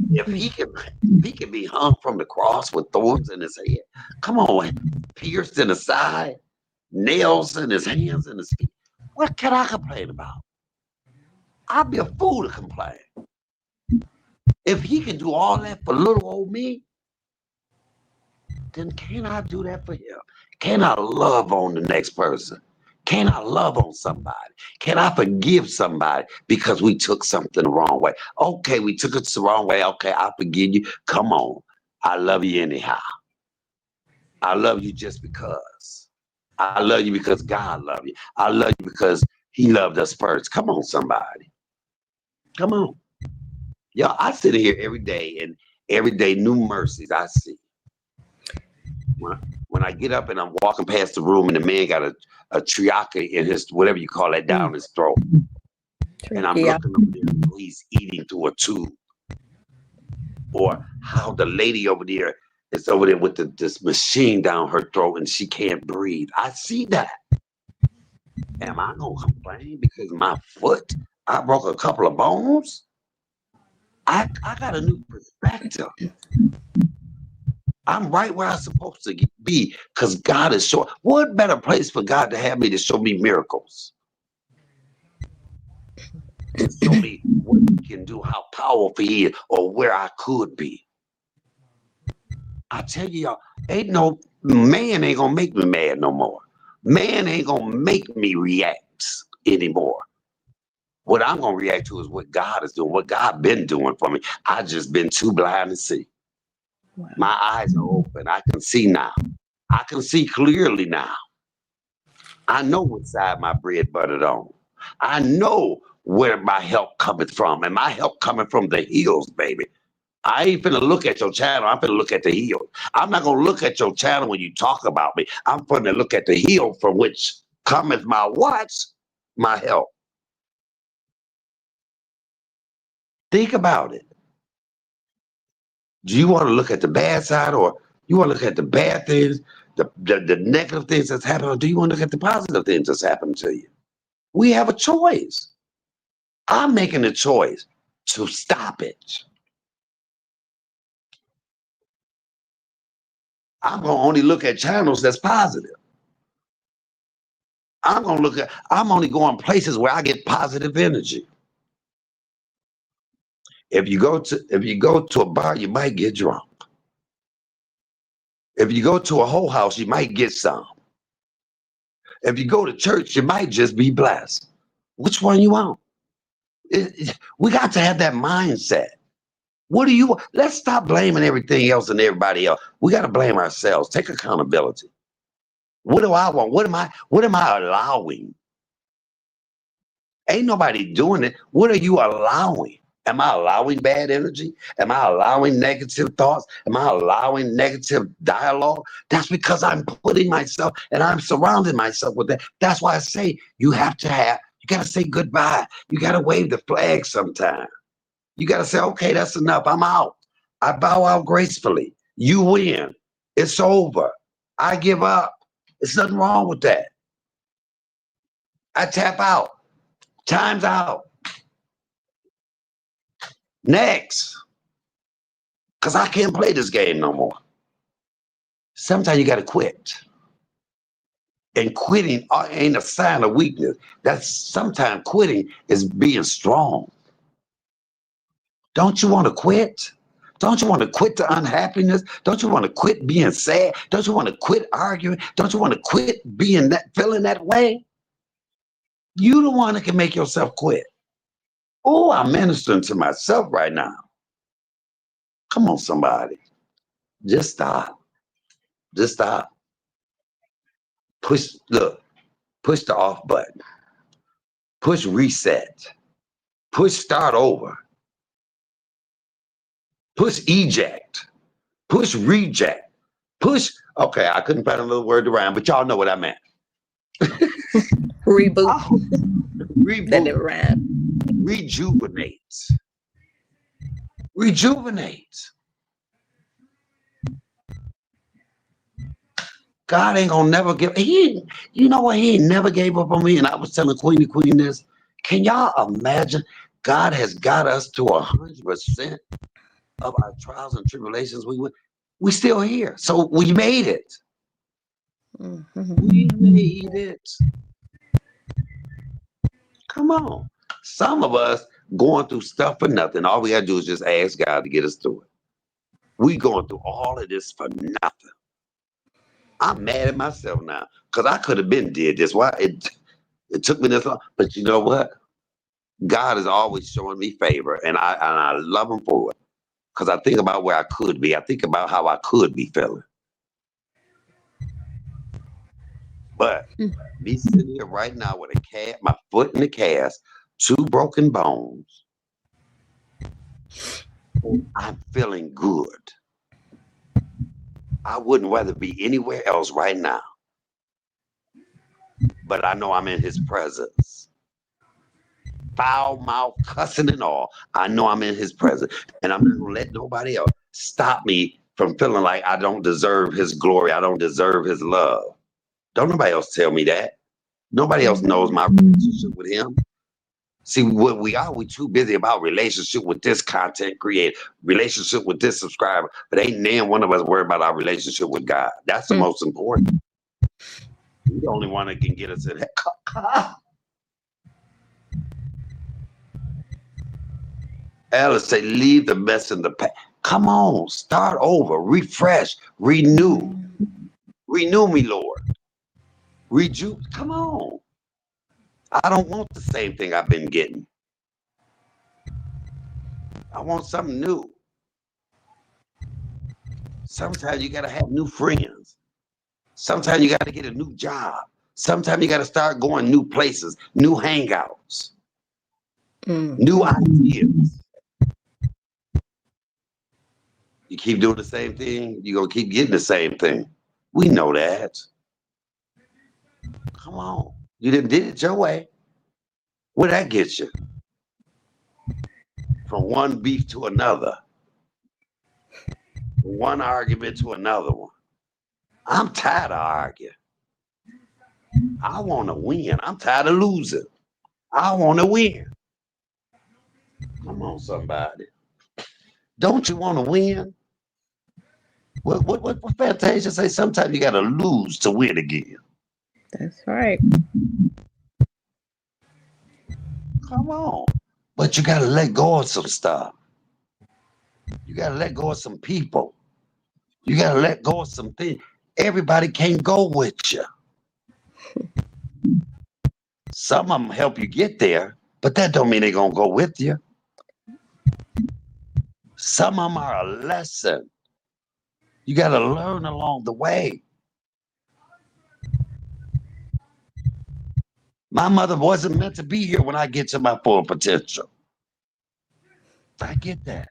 If he can be hung from the cross with thorns in his head, come on, pierced in the side, nails in his hands and his feet. What can I complain about? I'd be a fool to complain. If he can do all that for little old me, then can I do that for him? Can I love on the next person? Can I love on somebody? Can I forgive somebody because we took something the wrong way? Okay, we took it the wrong way. Okay, I forgive you. Come on. I love you anyhow. I love you just because. I love you because God loved you. I love you because he loved us first. Come on, somebody. Come on. Y'all, I sit here every day and every day new mercies I see. When I get up and I'm walking past the room and the man got a triaca in his, whatever you call that, down his throat. And I'm Yeah. looking over there, he's eating through a tube. Or how the lady over there is over there with this machine down her throat and she can't breathe. I see that. Am I going to complain because my foot, I broke a couple of bones? I got a new perspective. I'm right where I'm supposed to be because God is showing. What better place for God to have me to show me miracles? To show me what he can do, how powerful he is, or where I could be. I tell you, y'all, ain't no man ain't gonna make me mad no more. Man ain't gonna make me react anymore. What I'm gonna react to is what God is doing, what God been doing for me. I just been too blind to see. Wow. My eyes are open. I can see now. I can see clearly now. I know what side my bread buttered on. I know where my help coming from, and my help coming from the hills, baby. I ain't finna look at your channel. I'm finna look at the hill. I'm not gonna look at your channel when you talk about me. I'm finna look at the hill from which cometh my what? My help. Think about it. Do you want to look at the bad side, or you want to look at the bad things, the negative things that's happening, or do you want to look at the positive things that's happening to you? We have a choice. I'm making a choice to stop it. I'm gonna only look at channels that's positive. I'm only going places where I get positive energy. If you go to a bar, you might get drunk. If you go to a whole house, you might get some. If you go to church, you might just be blessed. Which one you want? We got to have that mindset. What do you want? Let's stop blaming everything else and everybody else. We got to blame ourselves. Take accountability. What do I want? What am I allowing? Ain't nobody doing it. What are you allowing? Am I allowing bad energy? Am I allowing negative thoughts? Am I allowing negative dialogue? That's because I'm putting myself and I'm surrounding myself with that. That's why I say you got to say goodbye. You got to wave the flag sometime. You got to say, okay, that's enough. I'm out. I bow out gracefully. You win. It's over. I give up. There's nothing wrong with that. I tap out. Time's out. Next. Because I can't play this game no more. Sometimes you got to quit. And quitting ain't a sign of weakness. That's sometimes quitting is being strong. Don't you want to quit? Don't you want to quit the unhappiness? Don't you want to quit being sad? Don't you want to quit arguing? Don't you want to quit being that, feeling that way? You the one that can make yourself quit. Oh, I'm ministering to myself right now. Come on, somebody. Just stop. Just stop. Push the off button. Push reset. Push start over. Push eject. Push reject. Push. Okay, I couldn't find another word to rhyme, but y'all know what I meant. Reboot. Oh, That reboot. never rhymed. Rejuvenate. Rejuvenate. God ain't gonna never give. You know what? He ain't never gave up on me. And I was telling Queen this. Can y'all imagine? God has got us to 100% of our trials and tribulations. We still here, so we made it. Mm-hmm. We made it. Come on. Some of us going through stuff for nothing. All we gotta do is just ask God to get us through it. We going through all of this for nothing. I'm mad at myself now because I could have been did this. Why it took me this long? But you know what? God is always showing me favor, and I love Him for it. Because I think about where I could be. I think about how I could be feeling. But me sitting here right now with my foot in the cast, 2 broken bones, I'm feeling good. I wouldn't rather be anywhere else right now. But I know I'm in His presence. Foul mouth, cussing and all. I know I'm in His presence. And I'm not going to let nobody else stop me from feeling like I don't deserve His glory. I don't deserve His love. Don't nobody else tell me that. Nobody else knows my relationship with Him. See, what we too busy about relationship with this content creator, relationship with this subscriber, but ain't none one of us worried about our relationship with God. That's the most important. He's the only one that can get us in heaven. Alice say, leave the mess in the past. Come on, start over, refresh, renew. Renew me, Lord. Come on. I don't want the same thing I've been getting. I want something new. Sometimes you got to have new friends. Sometimes you got to get a new job. Sometimes you got to start going new places, new hangouts, new ideas. You keep doing the same thing, you're going to keep getting the same thing. We know that. Come on. You didn't did it your way. Where'd that get you? From one beef to another. From one argument to another one. I'm tired of arguing. I want to win. I'm tired of losing. I want to win. Come on, somebody. Don't you want to win? What Fantasia say? Sometimes you got to lose to win again. That's right. Come on. But you got to let go of some stuff. You got to let go of some people. You got to let go of some things. Everybody can't go with you. Some of them help you get there, but that don't mean they're going to go with you. Some of them are a lesson. You got to learn along the way. My mother wasn't meant to be here when I get to my full potential. I get that.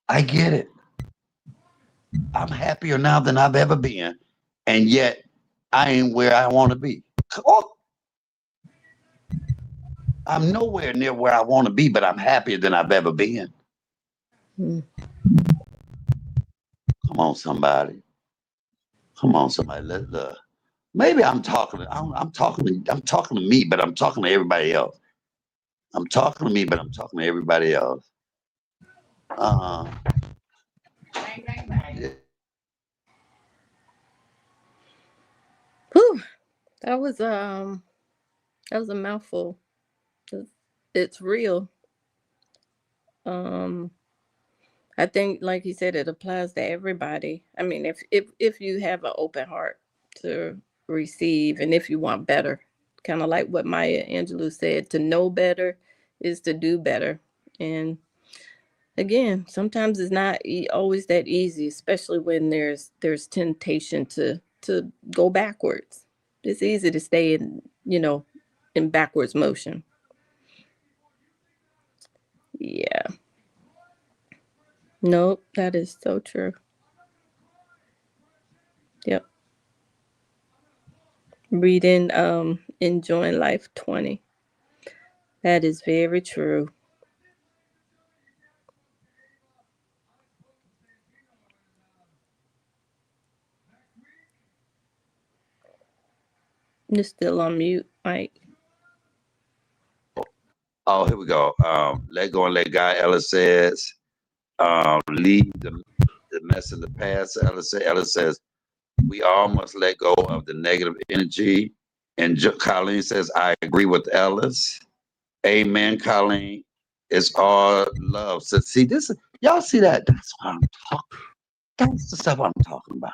I get it. I'm happier now than I've ever been, and yet I ain't where I want to be. Oh, I'm nowhere near where I want to be, but I'm happier than I've ever been. Come on, somebody. Come on, somebody. Maybe I'm talking to me, but I'm talking to everybody else. I'm talking to me, but I'm talking to everybody else. Whew, that was a mouthful. It's real. Um, I think, like you said, it applies to everybody. I mean, if you have an open heart to receive, and if you want better, kind of like what Maya Angelou said, to know better is to do better. And again, sometimes it's not always that easy, especially when there's temptation to go backwards. It's easy to stay in backwards motion. Yeah. Nope, that is so true. Yep. Reading Enjoying Life 20. That is very true. You're still on mute, Mike. Oh, here we go. Let go and let God. Ella says, leave the mess in the past. Ella says, we all must let go of the negative energy. And Colleen says, I agree with Ellis. Amen, Colleen. It's all love. So see this, y'all see that? That's what I'm talking. That's the stuff I'm talking about.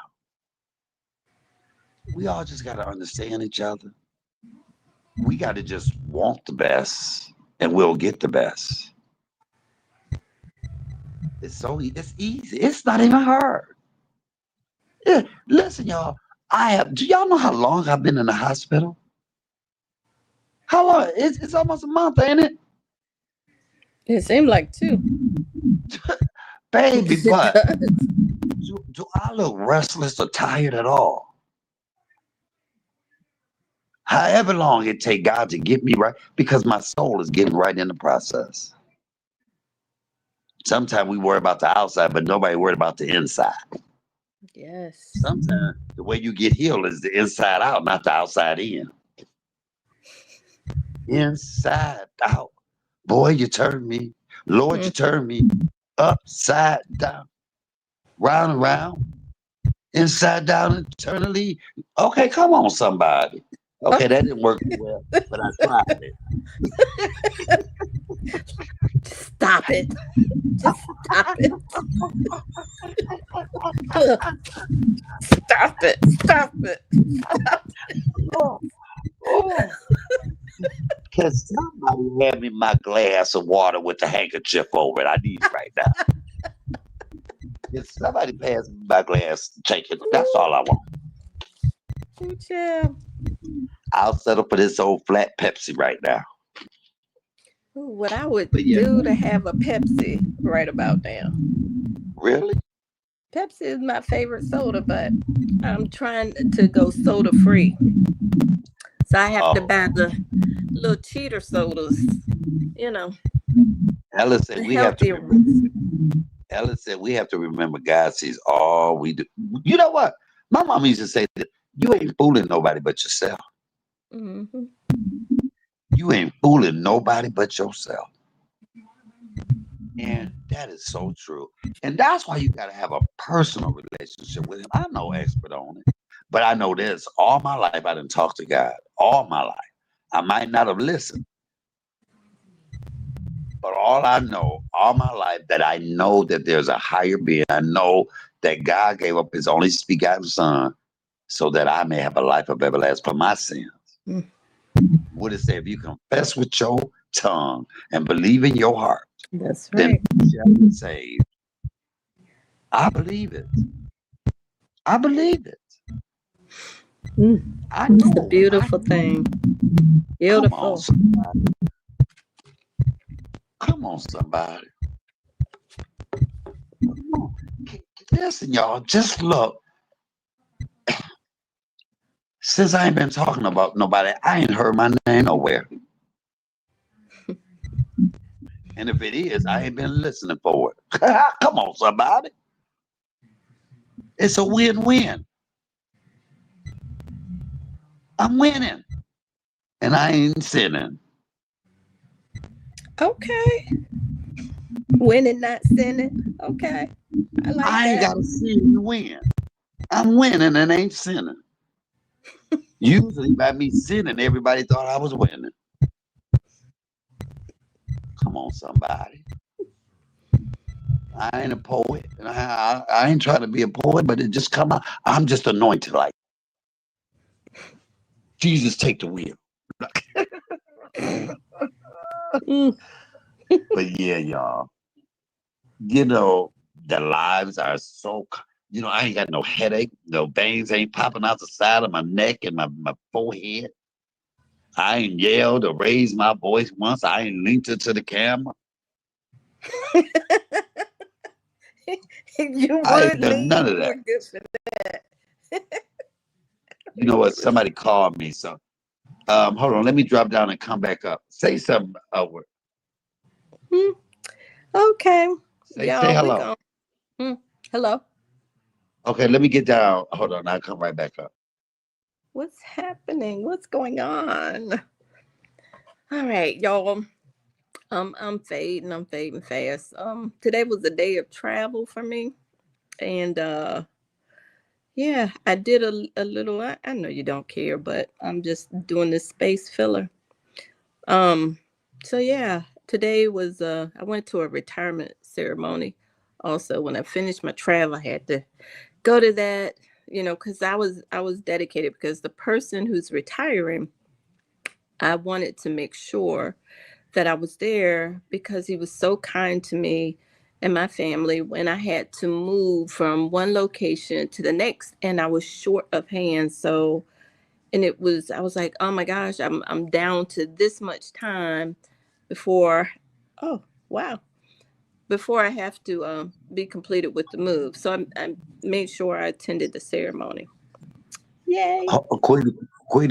We all just gotta understand each other. We gotta just want the best, and we'll get the best. It's easy. It's not even hard. Yeah, listen, y'all. Do y'all know how long I've been in the hospital? How long? It's almost a month, ain't it? It seemed like two. Baby, It but does. do I look restless or tired at all? However long it take God to get me right, because my soul is getting right in the process. Sometimes we worry about the outside, but nobody worried about the inside. Yes. Sometimes the way you get healed is the inside out, not the outside in. Inside out. Boy, you turn me. Lord, you turn me upside down, round and round, inside down eternally. Okay, come on, somebody. Okay, that didn't work too well, but I tried it. Stop it. Just stop it. Stop it. Stop it. Oh, oh. Can somebody hand me my glass of water with the handkerchief over it? I need it right now. If somebody pass me my glass, take it. That's all I want. Ooh, child. I'll settle for this old flat Pepsi right now. Ooh, what I would But yeah, do to have a Pepsi right about now. really? Pepsi is my favorite soda, but I'm trying to go soda free. So I have to Oh, buy the little cheater sodas, you know, Ella said the we have to healthier remember. ones. Ella said we have to remember God sees all we do. You know what? My mom used to say that you ain't fooling nobody but yourself. Hmm. You ain't fooling nobody but yourself. And that is so true. And that's why you got to have a personal relationship with him. I'm no expert on it, but I know this. All my life, I didn't talk to God. All my life. I might not have listened, but all I know, all my life, that I know that there's a higher being. I know that God gave up his only begotten son so that I may have a life of everlasting for my sins. Mm. What it say? If you confess with your tongue and believe in your heart, That's then right. you shall be saved. I believe it. I believe it. Mm. I It's a know. beautiful thing. Come on, Beautiful. somebody. Come on, somebody. Come on. Listen, y'all. Just look. Since I ain't been talking about nobody, I ain't heard my name nowhere. And if it is, I ain't been listening for it. Come on, somebody. It's a win-win. I'm winning, and I ain't sinning. Okay. Winning, not sinning. Okay. I like I ain't that. got to sin to win. I'm winning and ain't sinning. Usually by me sinning, everybody thought I was winning. Come on, somebody. I ain't a poet. And I ain't trying to be a poet, but it just come out. I'm just anointed like Jesus take the wheel. Mm. But yeah, y'all, you know, the lives are so, I ain't got no headache, no veins ain't popping out the side of my neck and my forehead. I ain't yelled or raised my voice once. I ain't linked it to the camera. You I would ain't done lean. none of You that. were good for that. You know what? Somebody called me. So hold on, let me drop down and come back up. Say something, Hmm. Okay. say Y'all, we hello. going. Hmm. Hello. Okay, let me get down. Hold on, I'll come right back up. What's happening? What's going on? All right, y'all. I'm fading. I'm fading fast. Today was a day of travel for me, and yeah, I did a little. I know you don't care, but I'm just doing this space filler. Um, so yeah, today was I went to a retirement ceremony. Also, when I finished my travel, I had to go to that. Because I was dedicated because the person who's retiring, I wanted to make sure that I was there because he was so kind to me and my family when I had to move from one location to the next and I was short of hands. So, and I was like, oh my gosh, I'm down to this much time before, oh, wow, before I have to be completed with the move. So I made sure I attended the ceremony. Yay.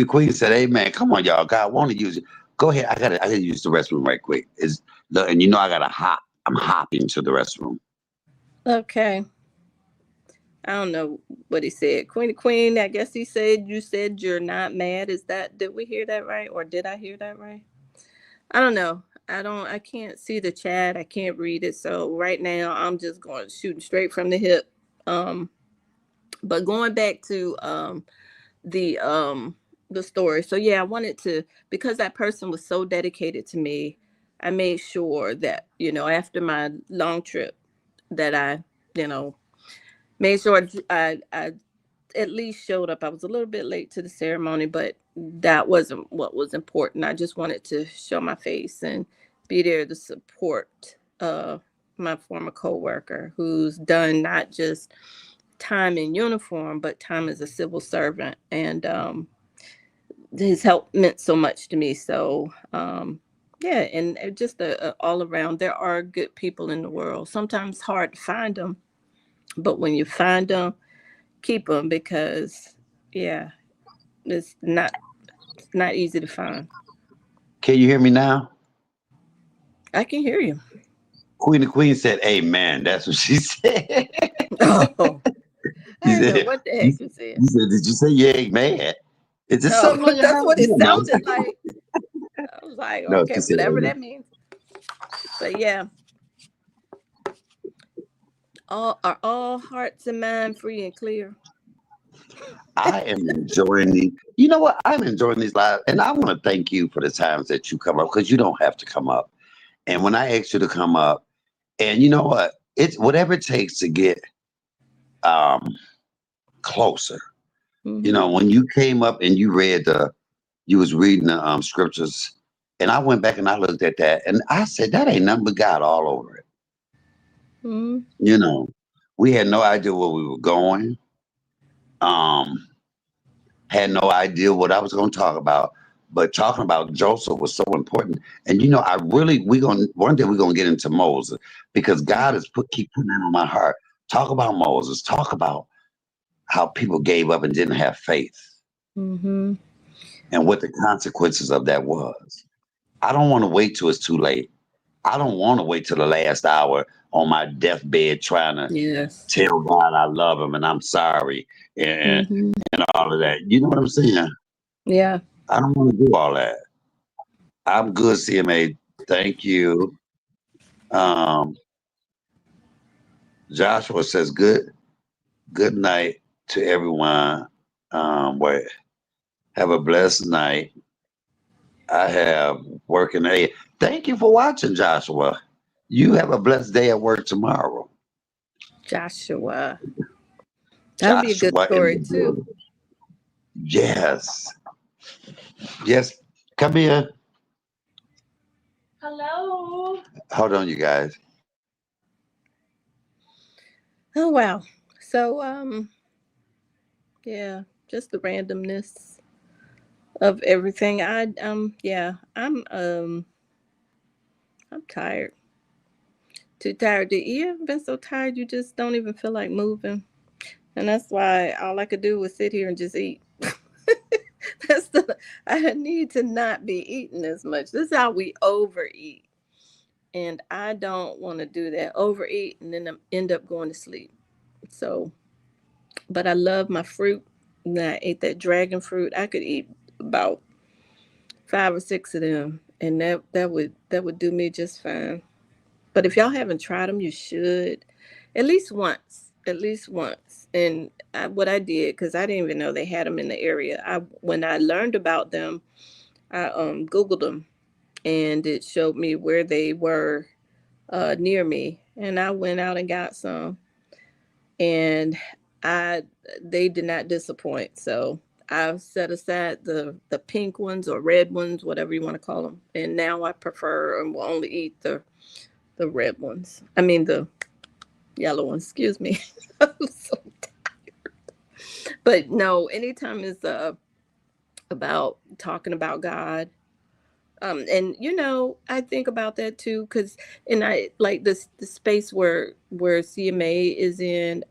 Queen said, "Hey man, come on, y'all. God want to use it. Go ahead. I gotta use the restroom right quick. And I gotta hop. I'm hopping to the restroom. Okay. I don't know what he said. Queen, I guess he said you said you're not mad. Did we hear that right? Or did I hear that right? I don't know. I can't see the chat. I can't read it. So right now I'm just going shooting straight from the hip. Um, but going back to the um the story. So yeah, I wanted to, because that person was so dedicated to me, I made sure that, after my long trip that I, you know, made sure I at least showed up. I was a little bit late to the ceremony, but that wasn't what was important. I just wanted to show my face and be there to support my former coworker who's done not just time in uniform, but time as a civil servant. And his help meant so much to me. So, yeah, and just all around, there are good people in the world. Sometimes hard to find them, but when you find them, keep them because, yeah, it's not easy to find. Can you hear me now? I can hear you. Queen said, "Amen." That's what she said. Oh, I She didn't know said, what the "You heck you said. you said, did you say you ain't mad? Is there No, something on your that's heart?" what it No, sounded like. I was like, no, okay, she said, whatever "Amen." that means. But yeah, all hearts and mind free and clear. I am enjoying these. You know what? I'm enjoying these lives, and I want to thank you for the times that you come up because you don't have to come up. And when I asked you to come up, and you know what? It's whatever it takes to get um closer. Hmm. When you came up and you was reading the scriptures, and I went back and I looked at that, and I said that ain't nothing but God all over it. Hmm. You know, we had no idea where we were going. Um, had no idea what I was going to talk about, but talking about Joseph was so important. And I really we going one day we're gonna get into Moses because God has keep putting that on my heart. Talk about Moses. Talk about how people gave up and didn't have faith, Hmm. and what the consequences of that was. I don't want to wait till it's too late. I don't want to wait till the last hour on my deathbed trying to Yes. tell God I love him and I'm sorry and, Hmm. and all of that. You know what I'm saying? Yeah. I don't want to do all that. I'm good, CMA. Thank you. Um, Joshua says good night to everyone. Wait. Have a blessed night. I have working day. Thank you for watching, Joshua. You have a blessed day at work tomorrow. Joshua. That'll be a good Joshua in story the too. building. Yes. Yes. Come here. Hello. Hold on, you guys. Oh wow. So yeah, just the randomness of everything. I'm tired. Too tired. You ever been so tired you just don't even feel like moving? And that's why all I could do was sit here and just eat. That's the I need to not be eating as much. This is how we overeat. And I don't want to do that. Overeat and then end up going to sleep. So, but I love my fruit. And I ate that dragon fruit. I could eat about 5 or 6 of them, and that would do me just fine. But if y'all haven't tried them, you should, at least once. At least once. And what I did, because I didn't even know they had them in the area. When I learned about them, I Googled them, and it showed me where they were near me, and I went out and got some, and I they did not disappoint. So I've set aside the pink ones or red ones, whatever you want to call them, and now I prefer and will only eat the red ones. I mean the yellow ones. Excuse me. So, but no, anytime it's about talking about God. And I think about that too, because and I like this the space where CMA is in.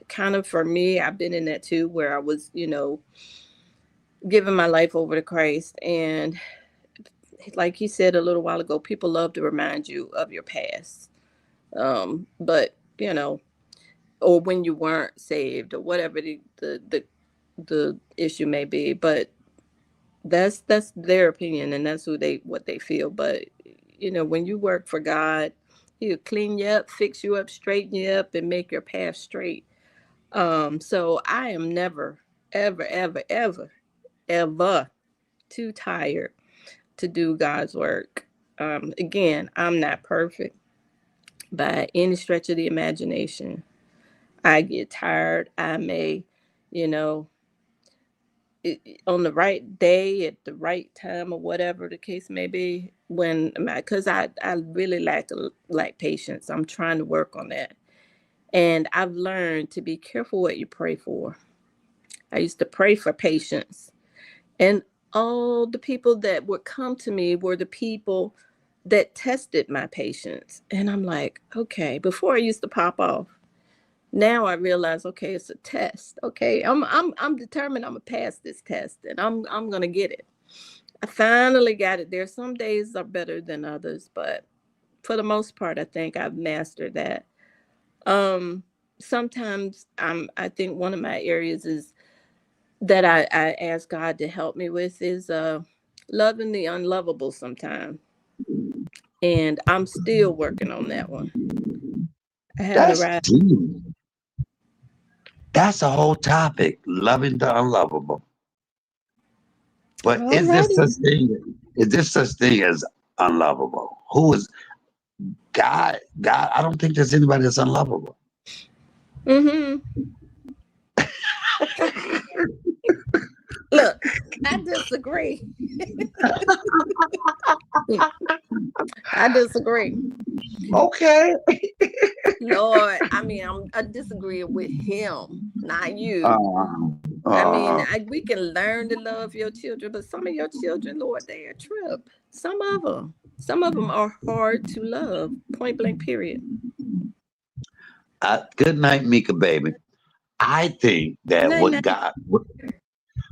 Kind of for me, I've been in that too, where I was, giving my life over to Christ. And like he said a little while ago, people love to remind you of your past. But, or when you weren't saved or whatever the issue may be. But that's their opinion, and that's what they feel. But, when you work for God, he'll clean you up, fix you up, straighten you up, and make your path straight. So I am never, ever, ever, ever, ever too tired to do God's work. Again, I'm not perfect by any stretch of the imagination. I get tired. I may, you know, on the right day at the right time or whatever the case may be, because I really lack patience. I'm trying to work on that. And I've learned to be careful what you pray for. I used to pray for patience. And all the people that would come to me were the people that tested my patience. And I'm like, okay, before I used to pop off. Now I realize, okay, it's a test. Okay, I'm determined I'm gonna pass this test, and I'm gonna get it. I finally got it. There some days are better than others, but for the most part, I think I've mastered that. Um, Sometimes I think one of my areas is that I ask God to help me with is loving the unlovable sometimes. And I'm still working on that one. I haven't That's arrived. deep. That's a whole topic, loving the unlovable. But All righty. is this such thing as unlovable? Who is God? God, I don't think there's anybody that's unlovable. Mm-hmm. Look, I disagree. I disagree. Okay. Lord, I mean, I disagree with him, not you. Uh, I mean, uh, we can learn to love your children, but some of your children, Lord, they are trip. Some of them are hard to love. Point blank. Period. Good night, Mika, baby. I think that Night night.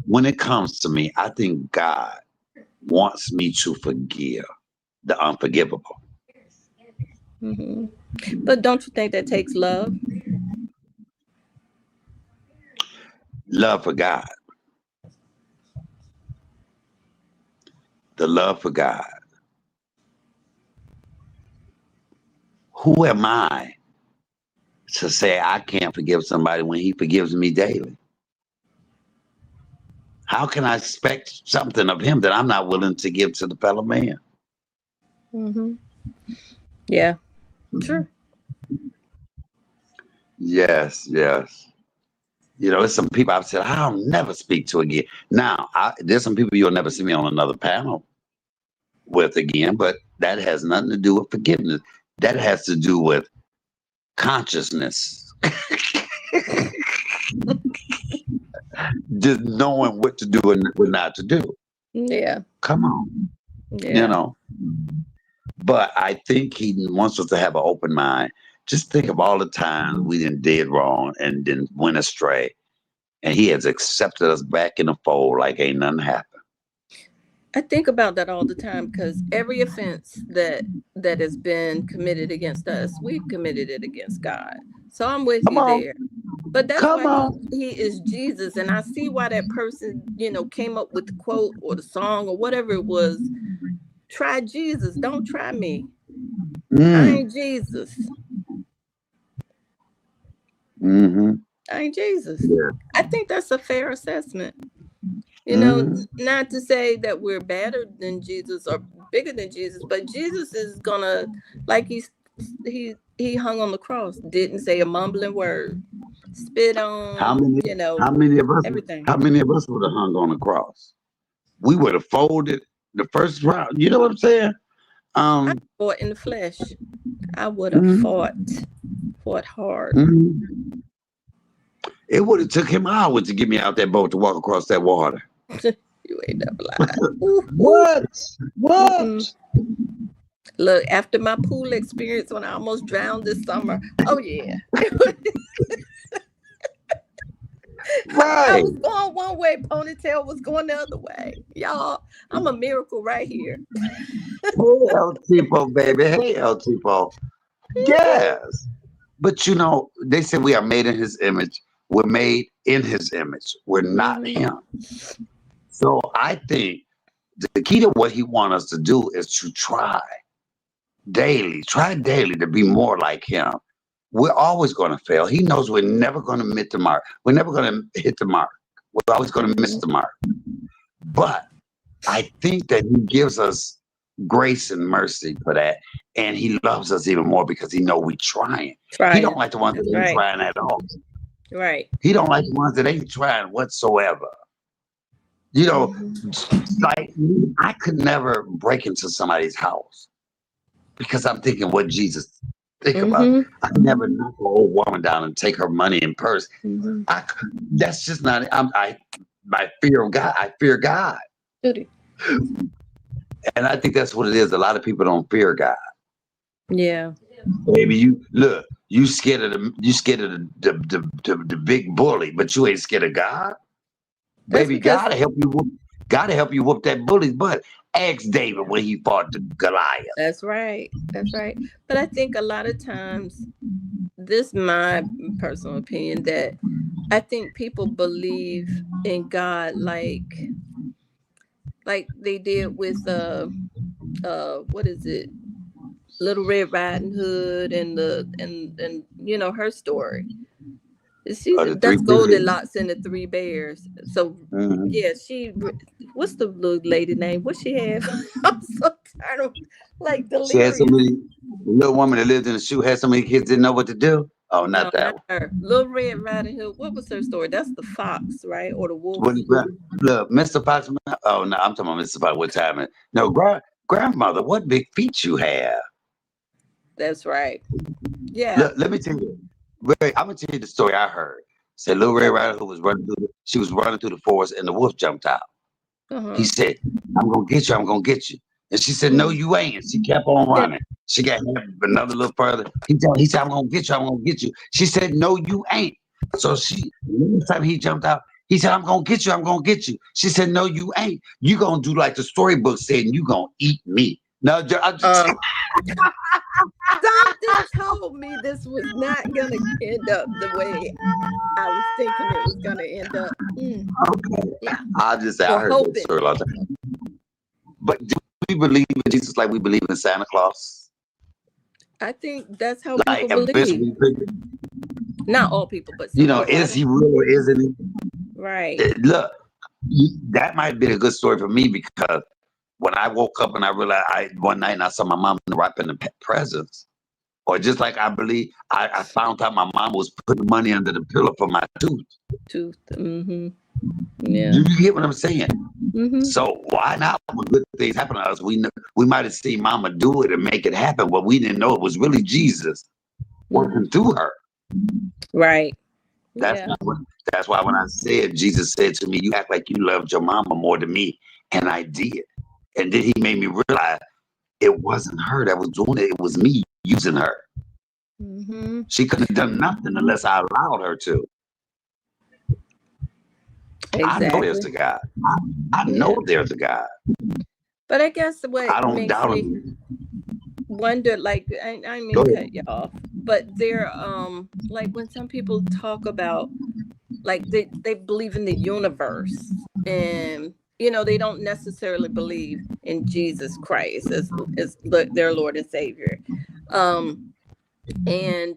when it comes to me, I think God wants me to forgive the unforgivable. Hmm. But don't you think that takes love? Love for God, the love for God. Who am I to say I can't forgive somebody when He forgives me daily? How can I expect something of him that I'm not willing to give to the fellow man? Mm-hmm. Yeah. True. Yes, yes. There's some people I've said I'll never speak to again. Now, there's some people you'll never see me on another panel with again, but that has nothing to do with forgiveness. That has to do with consciousness, just knowing what to do and what not to do. Yeah. Come on, you Yeah. know. But I think he wants us to have an open mind. Just think of all the times we did wrong and then went astray, and he has accepted us back in the fold like ain't nothing happened. I think about that all the time because every offense that has been committed against us, we've committed it against God. So I'm with Come you on, there. But that's come why on. he is Jesus, and I see why that person, came up with the quote or the song or whatever it was. Try Jesus, don't try me. I Mm, ain't Jesus. mm-hmm. I ain't Jesus. Yeah. I think that's a fair assessment. Mm-hmm. Not to say that we're better than Jesus or bigger than Jesus, but Jesus is gonna, like he hung on the cross, didn't say a mumbling word, spit How on, many? How many of us? everything. How many of us would have hung on the cross? We would have folded the first round. You know what I'm saying? I Um. fought in the flesh. I would have Mm-hmm. fought hard. Mm-hmm. It would have took him hours to get me out that boat to walk across that water. You ain't never lied. Ooh, ooh. What? Mm-mm. What? Look, after my pool experience when I almost drowned this summer, oh yeah. I Right. was going one way, ponytail was going the other way. Y'all, I'm a miracle right here. Hey, El Tipo, baby. Hey, El Tipo. Yes. But they said we are made in his image. We're made in his image. We're not Mm-hmm. him. So I think the key to what he wants us to do is to try daily to be more like him. We're always going to fail. He knows we're never going to hit the mark. We're never going to hit the mark. We're always going to miss Mm-hmm. the mark. But I think that he gives us grace and mercy for that. And he loves us even more because he know we trying. He don't Trying. like the ones that That's ain't right. trying at all. Right. He don't like the ones that ain't trying whatsoever. You know, Mm-hmm. like I could never break into somebody's house because I'm thinking what Jesus think about. Mm-hmm. I never knock an old woman down and take her money and purse. Mm-hmm. That's just not. My fear of God. I fear God, Duty. and I think that's what it is. A lot of people don't fear God. Yeah. Baby, you look. You scared of the big bully, but you ain't scared of God. That's Baby, because God to help you whoop that bully's butt. Ask David when he fought the Goliath. that's right. That's right. But I think a lot of times, this my personal opinion, that I think people believe in God like they did with what is it? Little Red Riding Hood and her story. The three That's pigs. Goldilocks and the Three Bears. So Mm-hmm. yeah, what's the little lady name? What she have? I'm so tired of like She had so delirious. many. The little woman that lived in the shoe had so many kids didn't know what to do. Oh, No, not that not one. her. Little Red Riding Hood. What was her story? That's the fox, right? Or the What wolf. is that? Look, Mr. Fox. Oh no, I'm talking about Mr. Fox. What time? No, grandmother. What big feet you have? That's right. Yeah. Look, let me tell you. Ray, I'm gonna tell you the story I heard. Said Little Red Riding Hood was running through. She was running through the forest, and the wolf jumped out. He Uh-huh. said, "I'm gonna get you. I'm gonna get you." And she said, "No, Mm. you ain't." And she kept on Yeah. running. She got another little further. He said, "I'm gonna get you. I'm gonna get you." She said, "No, you ain't." So next time he jumped out, he said, "I'm gonna get you. I'm gonna get you." She said, "No, you ain't. You gonna do like the storybook said, and you gonna eat me." No, I'm just Um, Something told me this was not gonna end up the way I was thinking it was gonna end up. okay. Yeah. I'll just say I Or heard that hoping. story a lot of time. But do we believe in Jesus like we believe in Santa Claus? I think that's how people Like believe. eventually, Not all people, but some people. I is don't. he real or isn't he? Right. Look. that might be a good story for me because when I woke up and I realized one night and I saw my mom wrapping the presents, or just like I believe I found out my mom was putting money under the pillow for my tooth. Mm-hmm. Yeah. You get what I'm saying? Mm-hmm. So why not when good things happen to us? We might have seen Mama do it and make it happen, but we didn't know it was really Jesus working through her. Right. That's Yeah. that's why when I said Jesus said to me, "You act like you loved your mama more than me," and I did, and then he made me realize it wasn't her that was doing it; it was me using her. Mm-hmm. She couldn't have done nothing unless I allowed her to. I know there's Exactly. a God. I Yeah. know there's a God. But I guess I what don't makes doubt me him. wonder, like, I mean Go to ahead. cut you off, but they're like when some people talk about like they believe in the universe, and they don't necessarily believe in Jesus Christ as their Lord and Savior. um and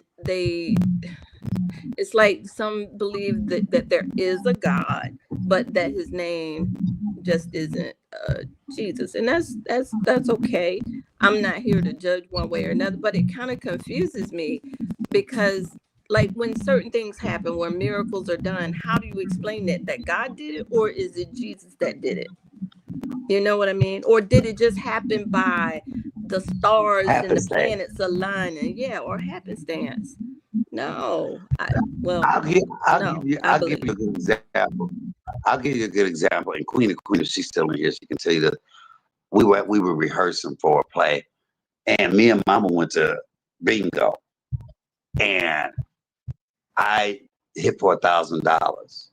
it's like some believe that there is a God, but that his name just isn't Jesus, and that's okay. I'm not here to judge one way or another, but it kind of confuses me because like when certain things happen, where miracles are done, how do you explain that God did it, or is it Jesus that did it? You know what I mean? Or did it just happen by the stars and the Happenstance. planets aligning? Yeah, or happenstance. No, well, no, I I'll give believe. you a good example. I'll give you a good example. And Queen, if she's still in here, she can tell you that we were rehearsing for a play, and me and Mama went to bingo, and I hit for $1,000.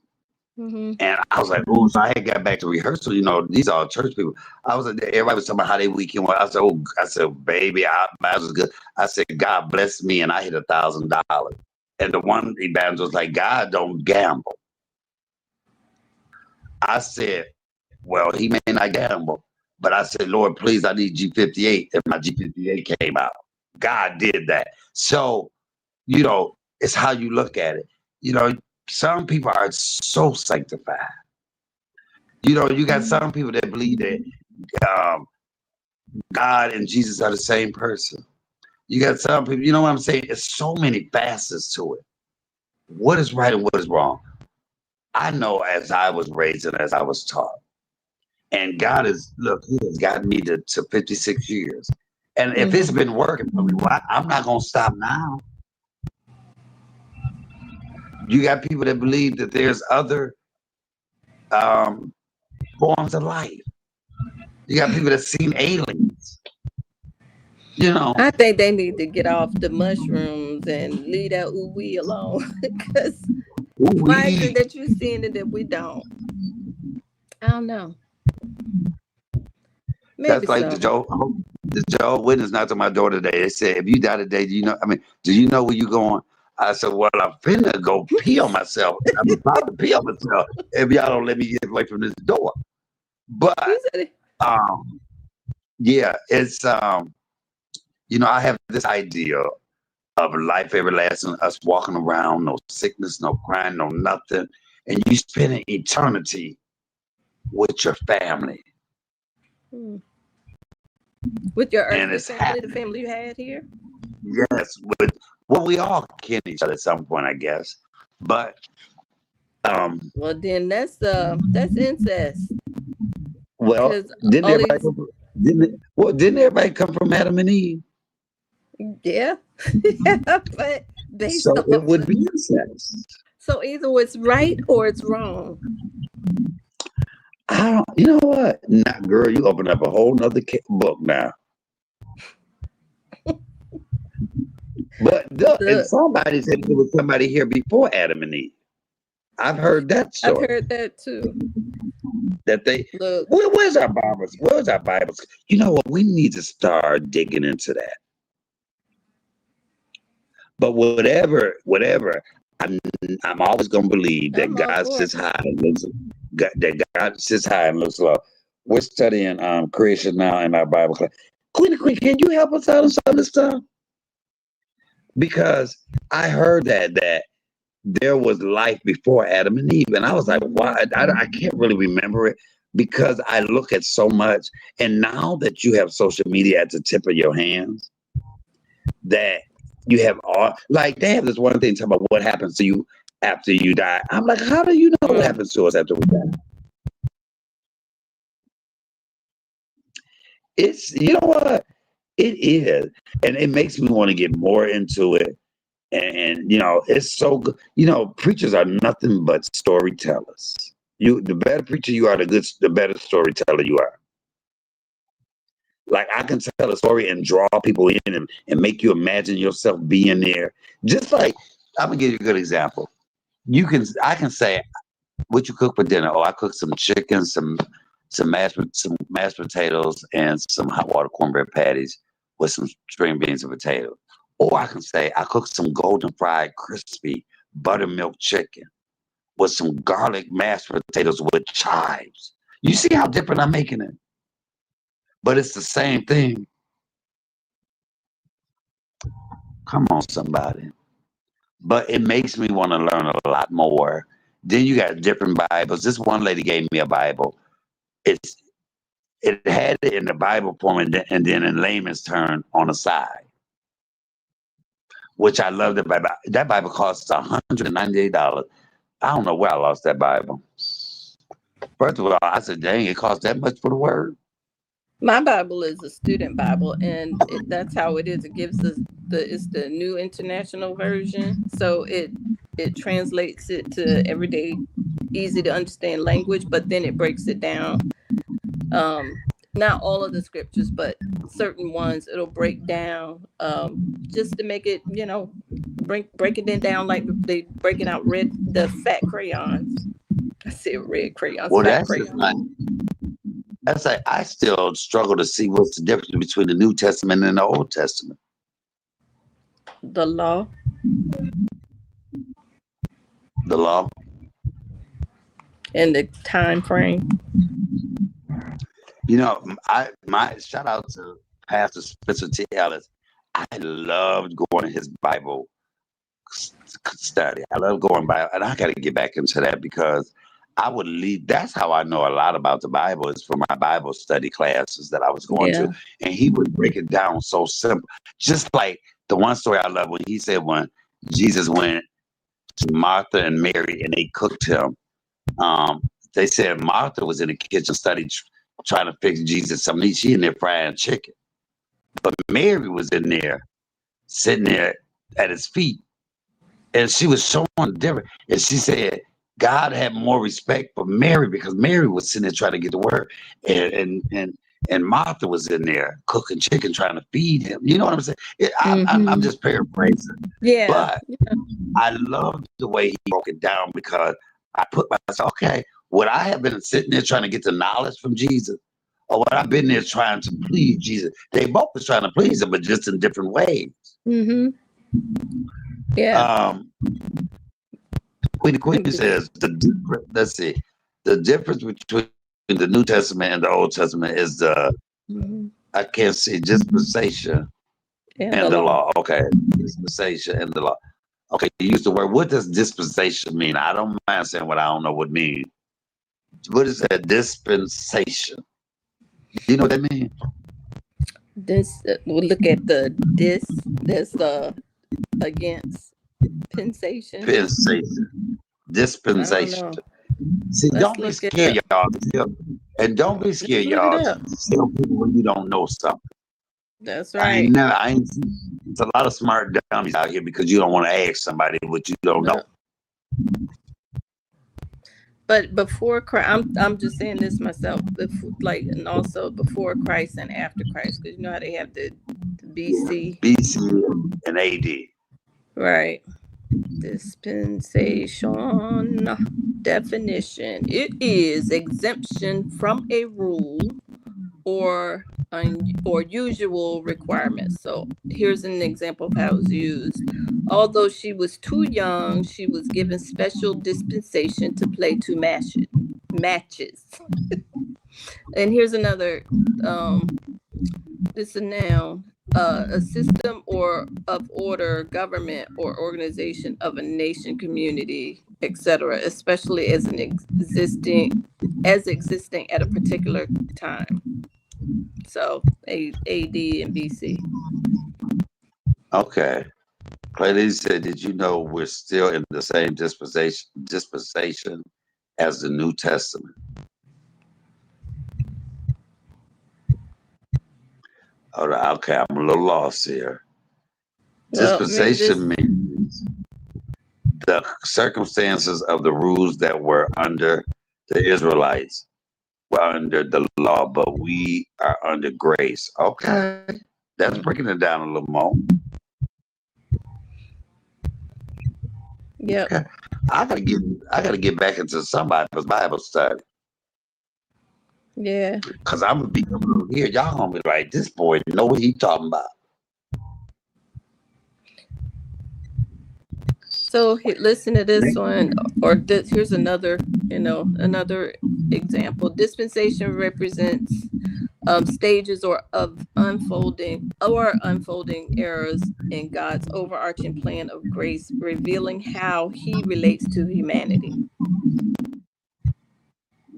Hmm. And I was like, oh, so I had got back to rehearsal. These are all church people. I was like, everybody was talking about how their weekend was. I said, baby, I was good. I said, God bless me, and I hit $1,000. And the one evangelist was like, God don't gamble. I said, well, he may not gamble, but I said, Lord, please, I need G58. If my G58 came out, God did that. So, it's how you look at it. Some people are so sanctified. You got some people that believe that um, God and Jesus are the same person. You got some people, you know what I'm saying? There's so many facets to it. What is right and what is wrong? I know as I was raised and as I was taught. And God He has gotten me to 56 years. And if it's Hmm. been working for me, well, I'm not going to stop now. You got people that believe that there's other um, forms of life. You got people that seen aliens. You know, I think they need to get off the mushrooms and leave that ooh wee alone. Because why is it we that you seeing it that we don't? I don't know. Maybe that's like so. The Jehovah's Witness knocked on my door today. They said, if you die today, do you know where you going? I said, well, I'm finna go pee on myself. I'm about to pee on myself if y'all don't let me get away from this door. But You said it. um, yeah, it's I have this idea of life everlasting, us walking around, no sickness, no crying, no nothing, and you spending eternity with your family, Hmm. With your and earthly it's family, the happening. family you had here. Yes, we all kin each other at some point, I guess. But um, Well, then that's incest. well, Because all these, didn't everybody come from Adam and Eve? yeah, yeah, but So based it off would of, be incest. so either it's right or it's wrong. I don't. You know what? Not girl. You open up a whole nother book now. But and Look, somebody said there was somebody here before Adam and Eve. I've heard that I've story. heard that too. That they Look, where's our Bibles? Where's our Bibles? You know what? We need to start digging into that. But whatever, I'm I'm always gonna believe that I'm all God for sits it. high and looks that God sits high and looks low. We're studying creation now in our Bible class. Queen, can you help us out on some of this stuff? Because I heard that there was life before Adam and Eve. And I was like, why? I can't really remember it because I look at so much. And now that you have social media at the tip of your hands, that you have all, like, they have this one thing talking about what happens to you after you die. I'm like, how do you know what happens to us after we die? It's, you know what? It is. And it makes me want to get more into it. And it's so good. Preachers are nothing but storytellers. The better preacher you are, the better storyteller you are. Like, I can tell a story and draw people in and make you imagine yourself being there. Just like, I'm gonna give you a good example. I can say, what you cook for dinner? Oh, I cooked some chicken, some mashed potatoes, and some hot water cornbread patties with some string beans and potatoes. Or I can say, I cooked some golden fried crispy buttermilk chicken with some garlic mashed potatoes with chives. You see how different I'm making it? But it's the same thing. Come on, somebody. But it makes me want to learn a lot more. Then you got different Bibles. This one lady gave me a Bible. It had it in the Bible form and then in layman's term on the side, which I love. That Bible costs $198. I don't know where I lost that Bible. First of all, I said, dang, it costs that much for the word. My Bible is a student Bible, and that's how it is. It gives us it's the New International Version, so it translates it to everyday, easy to understand language, but then it breaks it down. Not all of the scriptures, but certain ones it'll break down, just to make it, breaking it down like they breaking out the fat crayons. I said red crayons. Well, fat that's crayons. just like, that's like, I still struggle to see what's the difference between the New Testament and the Old Testament. The law. The law. And the time frame. My shout out to Pastor Spencer T. Ellis. I loved going to his Bible study. I love going by, and I got to get back into that because I would lead. That's how I know a lot about the Bible, is from my Bible study classes that I was going to, and he would break it down so simple. Just like the one story I love when he said when Jesus went to Martha and Mary and they cooked him. They said Martha was in the kitchen study trying to fix Jesus something. She in there frying chicken, but Mary was in there sitting there at his feet. And she was showing different. And she said God had more respect for Mary because Mary was sitting there trying to get the word. And Martha was in there cooking chicken, trying to feed him. You know what I'm saying? I'm just paraphrasing. Yeah. But I love the way he broke it down because I put myself, okay, would I have been sitting there trying to get the knowledge from Jesus? Or would I have been there trying to please Jesus? They both was trying to please him, but just in different ways. Mm-hmm. Yeah. Queen says let's see, the difference between the New Testament and the Old Testament is I can't see dispensation and the law. Okay, dispensation and the law. Okay, you use the word. What does dispensation mean? I don't mind saying what I don't know what it means. What is that dispensation? Do you know what that means? We'll look at the There's the against pensation. Dispensation. See, don't be scared, y'all. And don't be scared, y'all. Tell people when you don't know something. That's right. It's a lot of smart dummies out here because you don't want to ask somebody what you don't know. But before Christ, I'm just saying this myself, and also before Christ and after Christ, because you know how they have the BC and AD. Right. Dispensation definition. It is exemption from a rule or usual requirements. So here's an example of how it was used. Although she was too young, she was given special dispensation to play two matches. And here's another, this is a noun, a system or of order, government, or organization of a nation, community, etc., especially as existing at a particular time. So AD and BC. Okay. Clay said, did you know we're still in the same dispensation as the New Testament? All right, okay, I'm a little lost here. Well, maybe this. Dispensation means the circumstances of the rules that were under the Israelites were under the law, but we are under grace. Okay, that's breaking it down a little more. Yep. Okay, I gotta get back into somebody's Bible study Yeah. because I'm gonna be over here. Y'all gonna be like, this boy know what he talking about. So listen to this one, or this. Here's another. Another example. Dispensation represents stages of unfolding eras in God's overarching plan of grace, revealing how He relates to humanity.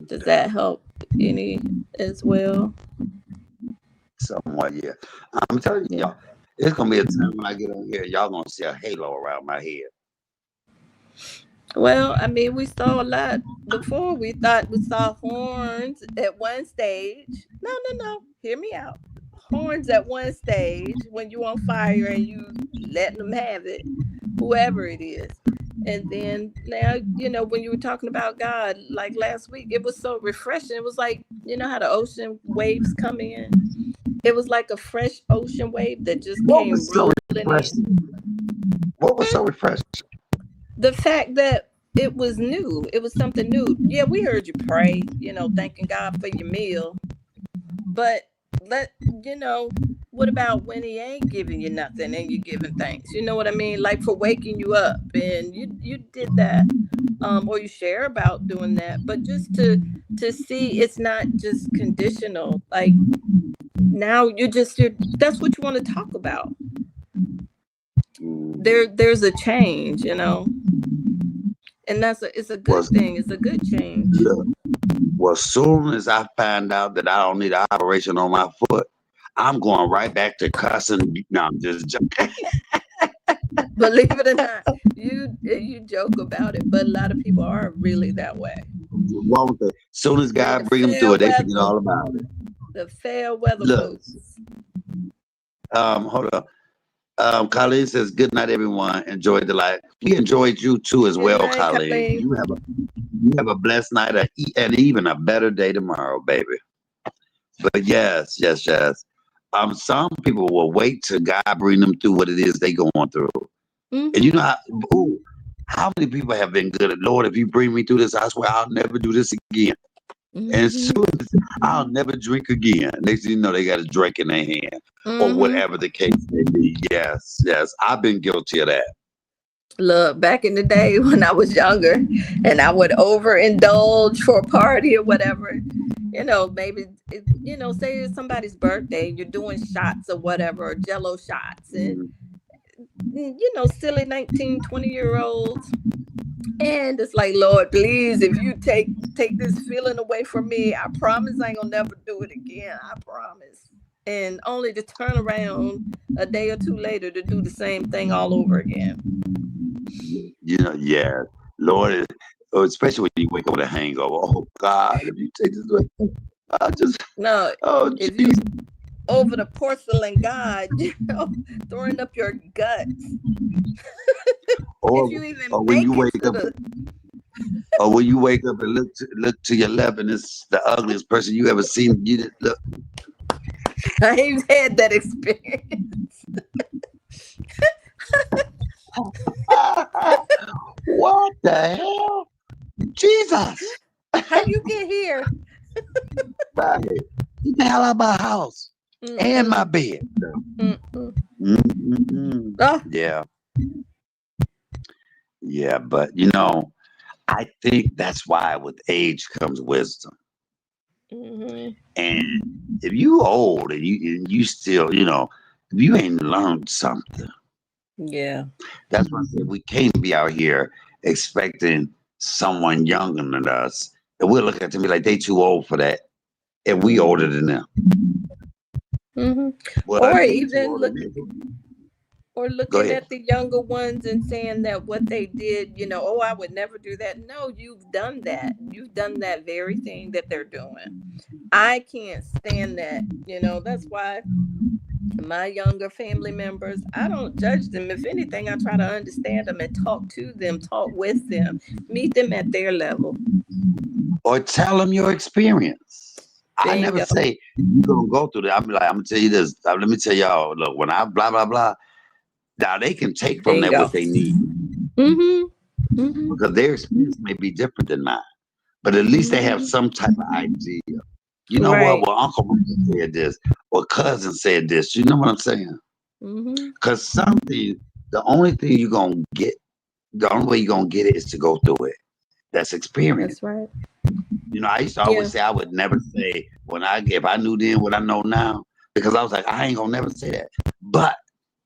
Does that help any as well? Somewhat, yeah. I'm telling Yeah. y'all, it's gonna be a time when I get on here, y'all gonna see a halo around my head. Well, I mean, we saw a lot before. We thought we saw horns at one stage. No, no, no. Hear me out. Horns at one stage when you on fire and you letting them have it, whoever it is. And then now, when you were talking about God, like last week, it was so refreshing. It was like, how the ocean waves come in. It was like a fresh ocean wave that just What came was so rolling in. refreshing? What was so refreshing? The fact that it was new. It was something new. Yeah, we heard you pray, thanking God for your meal. But what about when he ain't giving you nothing and you're giving thanks? You know what I mean? Like for waking you up, and you did that. Or you share about doing that, but just to see it's not just conditional. Like now you're that's what you want to talk about. There's a change, and it's a good thing. It's a good change. Yeah. Well, as soon as I find out that I don't need an operation on my foot, I'm going right back to cussing. No, I'm just joking. Believe it or not, you joke about it, but a lot of people are really that way. Won't they? As soon as God bring them through it, they forget all about it. The fair weather Look, folks. hold on. Colleen says, "Good night, everyone. Enjoyed the life. We enjoyed you too as Good well, night, Colleen. Colleen. You have a blessed night and even a better day tomorrow, baby." But yes. Some people will wait till God bring them through what it is they going through. Mhm. And you know how many people have been good at, Lord, if you bring me through this, I swear I'll never do this again. And soon as I'll never drink again. Next thing you know, they got a drink in their hand or whatever the case may be. Yes. I've been guilty of that. Look, back in the day when I was younger and I would overindulge for a party or whatever, maybe, say it's somebody's birthday and you're doing shots or whatever, or jello shots, and, silly 19, 20-year-olds. And it's like, Lord, please, if you take this feeling away from me, I promise I ain't gonna never do it again. I promise. And only to turn around a day or two later to do the same thing all over again. Yeah. Lord, especially when you wake up with a hangover. Oh God, if you take this away, I just if you over the porcelain God, throwing up your guts. If you even when you make wake up, or when you wake up and look to your left and it's the ugliest person you ever seen. You didn't look. I ain't had that experience. What the hell? Jesus! How you get here? Right. Get the hell out of my house and my bed. Oh. Yeah, but I think that's why with age comes wisdom. And if you old and you still, if you ain't learned something, Yeah. that's why I said we can't be out here expecting someone younger than us. And we'll look at them and be like, they too old for that. And we older Mm-hmm. than them. Mm-hmm. Well, Or they too even old look, than them. or Go looking ahead. at the younger ones and saying that what they did, oh, I would never do that. No, you've done that. You've done that very thing that they're doing. I can't stand that. That's why my younger family members, I don't judge them. If anything, I try to understand them and talk to them, talk with them, meet them at their level. Or tell them your experience. I never Bingo. say you're gonna go through that. I'm like, I'm gonna tell you this. Let me tell y'all. Look, when I blah blah blah, now they can take from that Bingo. what they need Mm-hmm. Mm-hmm. because their experience may be different than mine. But at least they have Mm-hmm. some type of idea. You know what? Right. Well, Uncle Richard said this, or cousin said this. You know what I'm saying? Mm-hmm. Because something, the only thing you're gonna get, the only way you're gonna get it is to go through it. That's experience. That's right. I used to Yeah. always say I would never say if I knew then what I know now, because I was like, I ain't gonna never say that. But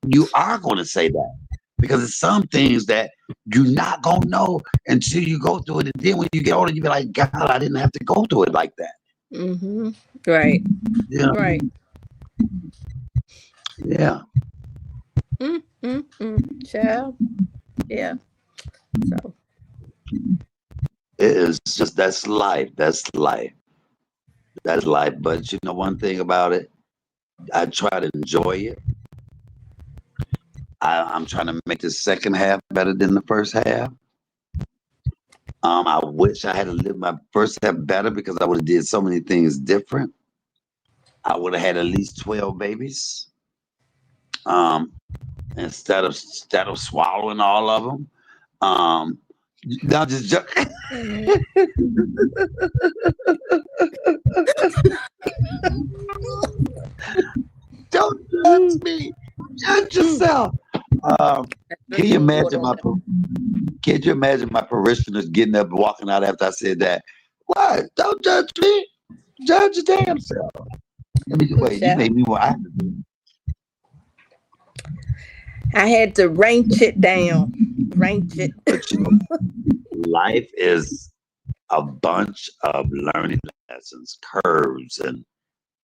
you are gonna say that because it's some things that you're not gonna know until you go through it. And then when you get older, you be like, God, I didn't have to go through it like that. Mm-hmm. Right. Yeah, Right. yeah. Child. Yeah. So. It is just that's life. That's life. That's life. But you know one thing about it, I try to enjoy it. I'm trying to make the second half better than the first half. I wish I had lived my first half better because I would have did so many things different. I would have had at least 12 babies. Um, instead of swallowing all of them. Um, now just Mhm. don't judge Mm, me. Judge mm. yourself. Um, can Drink you some water imagine on my that. can you imagine my parishioners getting up and walking out after I said that? What? Don't judge me. Judge your damn self. Let me Ooh, wait. You child. made me what I had to do. I had to rank it down. Rank it. But life is a bunch of learning lessons, curves, and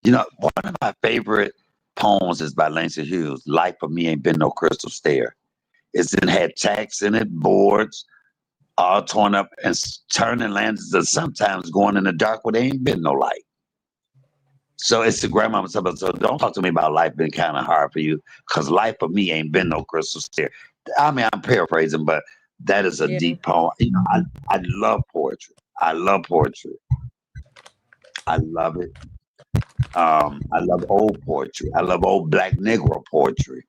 one of my favorite poems is by Langston Hughes. Life for me ain't been no crystal stair. Had tacks in it, boards, all torn up and turning lands that sometimes going in the dark where there ain't been no light. So it's the grandmama something. So don't talk to me about life being kind of hard for you, because life for me ain't been no crystal stair. I mean, I'm paraphrasing, but that is a Yeah. deep poem. I love poetry. I love poetry. I love it. I love old poetry. I love old Black Negro poetry.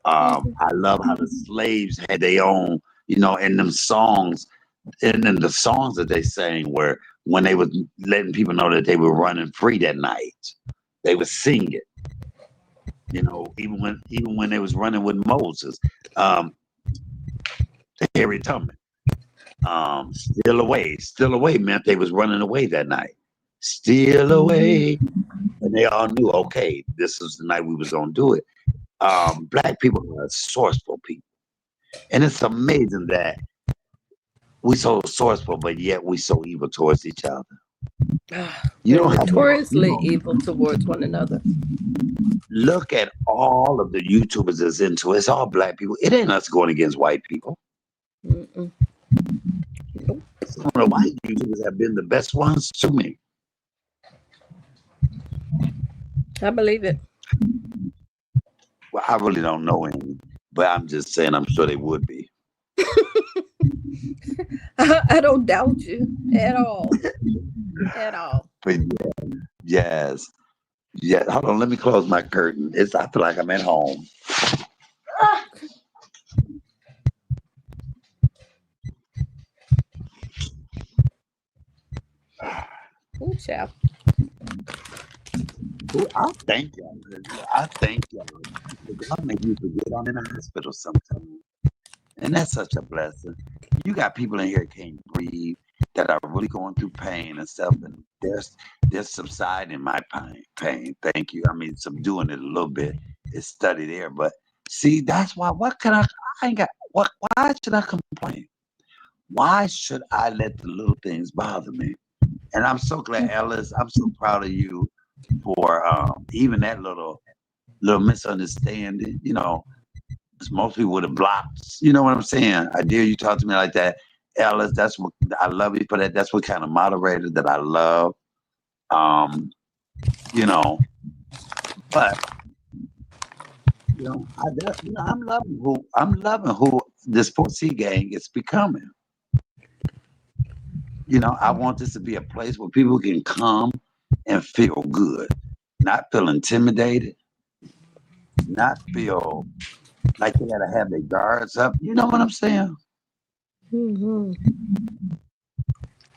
Mhm. I love how the slaves had their own, in them songs, and in the songs that they sang were when they was letting people know that they were running free that night. They would sing it, even when they was running with Moses. Um, Harry Tubman. Still away meant they was running away that night. Still Mhm. away. And they all knew, okay, this is the night we was gonna do it. Black people are resourceful people. And it's amazing that we so resourceful, but yet we so evil towards each other. You We're don't have notoriously evil towards one another. look at all of the YouTubers that's into it. It's all black people. It ain't us going against white people. Mm-mm. Nope. Some of the white YouTubers have been the best ones to me. I believe it. Well, I really don't know any, but I'm just saying I'm sure they would be. I don't doubt you at all. At all. But yes, yeah. Hold on, let me close my curtain. I feel like I'm at home. Ooh, child. Well, I thank y'all. I thank y'all. God make me forget I'm in the hospital sometimes. And that's such a blessing. You got people in here that can't breathe. that are really going through pain and stuff, and they're subsiding my pain. Thank you. I mean, subduing it a little bit. It's study there, but see, that's why. What can I ain't got. What? Why should I complain? Why should I let the little things bother me? And I'm so glad, Ellis. I'm so proud of you for even that little misunderstanding. You know, 'cause most people would have blocked. You know what I'm saying? I dare you talk to me like that, Ellis. That's what I love you for that. That's what kind of moderator that I love. Um, you know, but I'm loving who this 4C gang is becoming. You know, I want this to be a place where people can come and feel good, not feel intimidated, not feel like they gotta have their guards up. You know what I'm saying? Mm-hmm.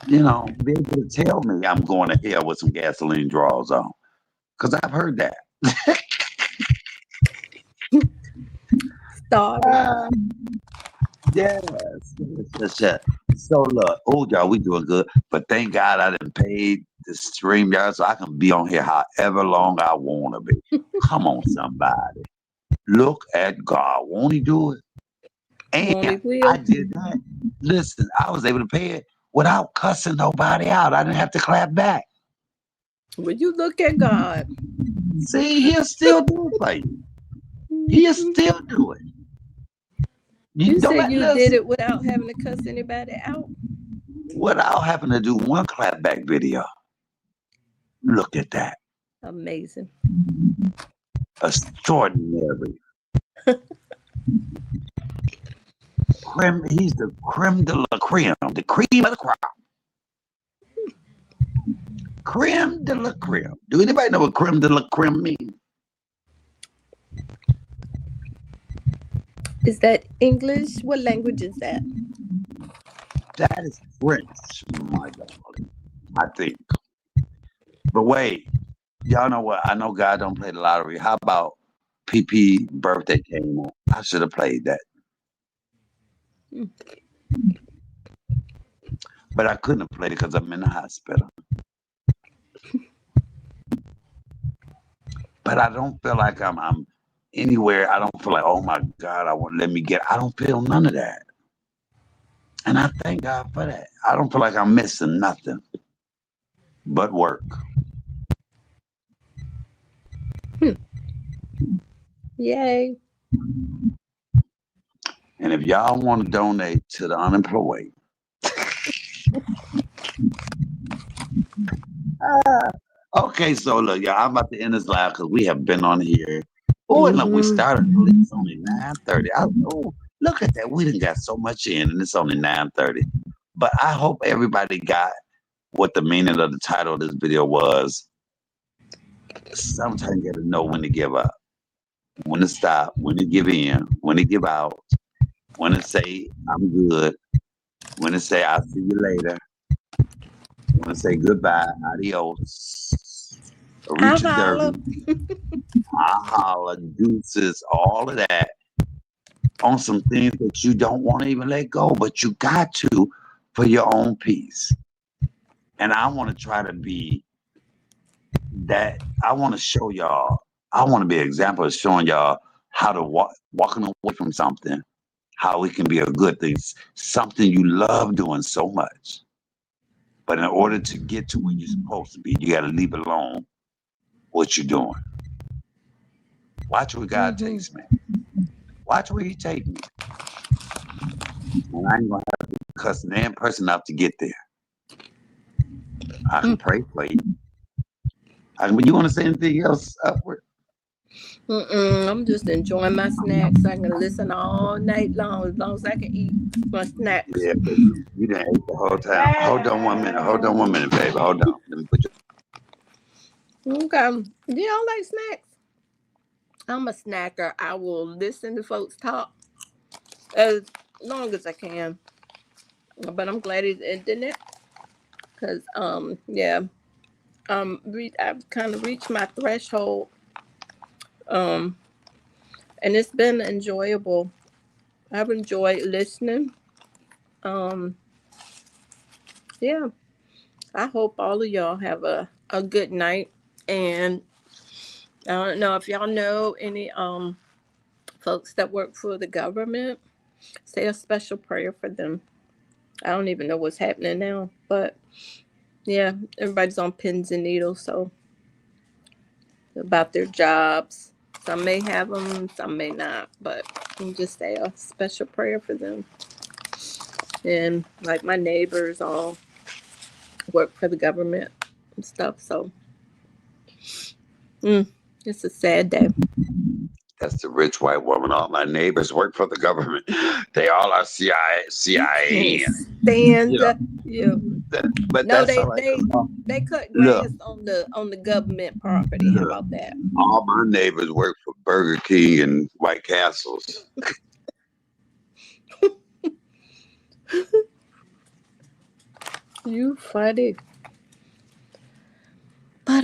You know, be able to tell me I'm going to hell with some gasoline draws on. Because I've heard that. Starving. Yes. Yes. So look, y'all, we doing good. But thank God I didn't pay the stream yard so I can be on here however long I want to be. Come on, somebody. Look at God. Won't he do it? Won't he And will? I did that. Listen, I was able to pay it without cussing nobody out. I didn't have to clap back. Will you look at God? See, he'll still do it for you. He'll still do it. You Don't said you did listen. it without having to cuss anybody out? Without having to do one clapback video. Look at that. Amazing. Extraordinary. He's the creme de la creme. The cream of the crop. Creme de la creme. Do anybody know what creme de la creme means? Is that English? What language is that? That is French, my darling. I think. But wait, y'all know what? I know God don't play the lottery. How about PP birthday came on? I should have played that. Mm. But I couldn't have played it because I'm in the hospital. But I don't feel like I'm anywhere. I don't feel like, oh my God, I don't feel none of that. And I thank God for that. I don't feel like I'm missing nothing but work. Yay. And if y'all want to donate to the unemployed, okay, so look, y'all, I'm about to end this live because we have been on here. Oh, and look, we started early. It's only 9:30. Oh, look at that. We done got so much in, and it's only 9:30. But I hope everybody got what the meaning of the title of this video was. Sometimes you got to know when to give up, when to stop, when to give in, when to give out, when to say, I'm good, when to say, I'll see you later, when to say goodbye, adios, I'll reach a holler. derby, I holla, deuces, all of that on some things that you don't want to even let go, but you got to for your own peace. And I want to try to be that. I want to show y'all. I want to be an example of showing y'all how to walking away from something, how it can be a good thing, something you love doing so much. But in order to get to where you're supposed to be, you got to leave alone what you're doing. Watch where God takes me. Watch where He takes me. And I ain't gonna have to cuss an damn person out to get there. I can pray for you. You want to say anything else upward? I'm just enjoying my snacks. I can listen all night long as I can eat my snacks. Yeah, but you didn't ate the whole time. Hold on 1 minute. Hold on 1 minute, baby. Hold on. Let me put you. Okay. You don't like snacks? I'm a snacker. I will listen to folks talk as long as I can. But I'm glad he's ending it. Because, yeah. I've kind of reached my threshold. Um, and it's been enjoyable. I've enjoyed listening. Um, Yeah. I hope all of y'all have a good night. And I don't know if y'all know any folks that work for the government. Say a special prayer for them. I don't even know what's happening now, but yeah, everybody's on pins and needles. So about their jobs, some may have them, some may not. But you just say a special prayer for them. And like my neighbors all work for the government and stuff. So mm, it's a sad day. That's the rich white woman. All my neighbors work for the government. They all are CIA, You can't CIA, and stand you know. you. But No, that's they all right. they they cut Look, grass on the government property. How look. about that? All my neighbors work for Burger King and White Castles. You funny. But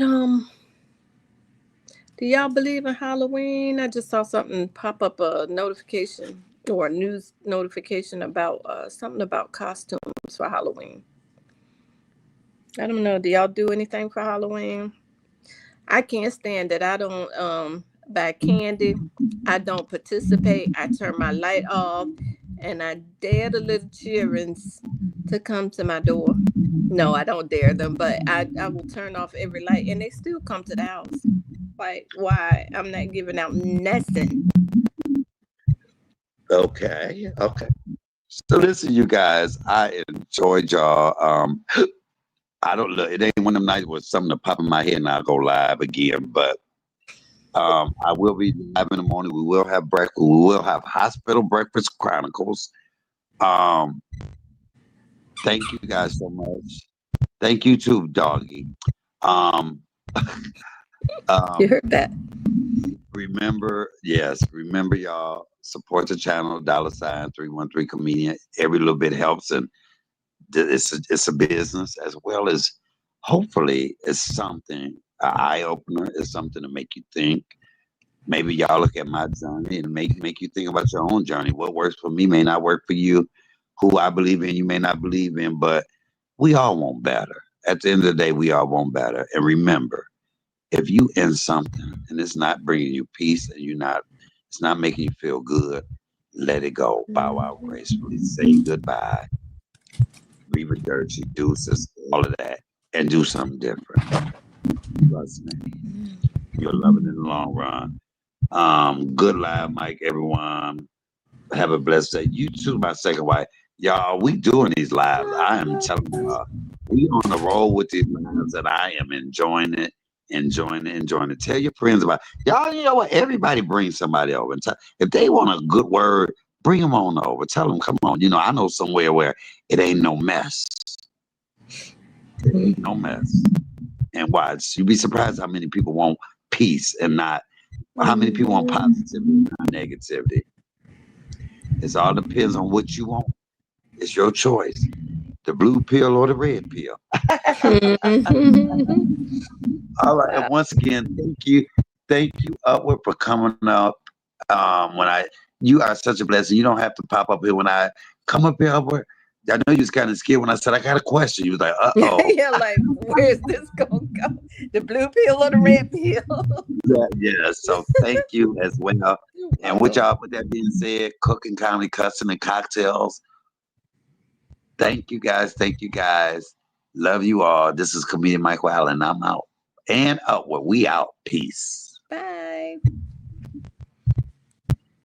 do y'all believe in Halloween? I just saw something pop up, a notification or a news notification about something about costumes for Halloween. I don't know. Do y'all do anything for Halloween? I can't stand it. I don't buy candy. I don't participate. I turn my light off and I dare the little childrens to come to my door. No, I don't dare them, but I will turn off every light and they still come to the house. Like, why? I'm not giving out nothing. Okay, okay. So listen, you guys, I enjoyed y'all. I don't look. It ain't one of them nights where something to pop in my head and I'll go live again. But I will be live in the morning. We will have breakfast. We will have hospital breakfast chronicles. Um, thank you guys so much. Thank you too, doggy. Um, You um, heard that? remember, yes, remember y'all support the channel. $ 313 comedian. Every little bit helps, and it's a business as well as hopefully it's something an eye opener. It's something to make you think. Maybe y'all look at my journey and make you think about your own journey. What works for me may not work for you. Who I believe in, you may not believe in, but we all want better. At the end of the day, we all want better. And remember, if you in something and it's not bringing you peace and it's not making you feel good, let it go. Bow out gracefully. Say goodbye. Dirty deuces, all of that, and do something different. Trust me. You'll love it in the long run. Good live, Mike, everyone. Have a blessed day. You too, my second wife. Y'all, we doing these lives. I am telling y'all, we on the roll with these lives and I am enjoying it, enjoying it, enjoying it. Tell your friends about y'all. You know what? Everybody bring somebody over. And if they want a good word, bring them on over. Tell them, come on. You know, I know somewhere where it ain't no mess. It ain't no mess. And watch, you'd be surprised how many people want peace and not how many people want positivity and not negativity. It all depends on what you want. It's your choice. The blue pill or the red pill. All right. And Wow. once again, thank you. Thank you, Upward, for coming up. When you are such a blessing. You don't have to pop up here when I come up here, Upward. I know you was kind of scared when I said I got a question. You was like, uh-oh. Yeah, like where's this gonna go? The blue pill or the red pill? Yeah. So thank you as well. You're And with welcome. y'all, with that being said, cooking, comedy, cussing, and cocktails. Thank you guys. Thank you guys. Love you all. This is comedian Michael Allen. I'm out and upward. We out. Peace. Bye.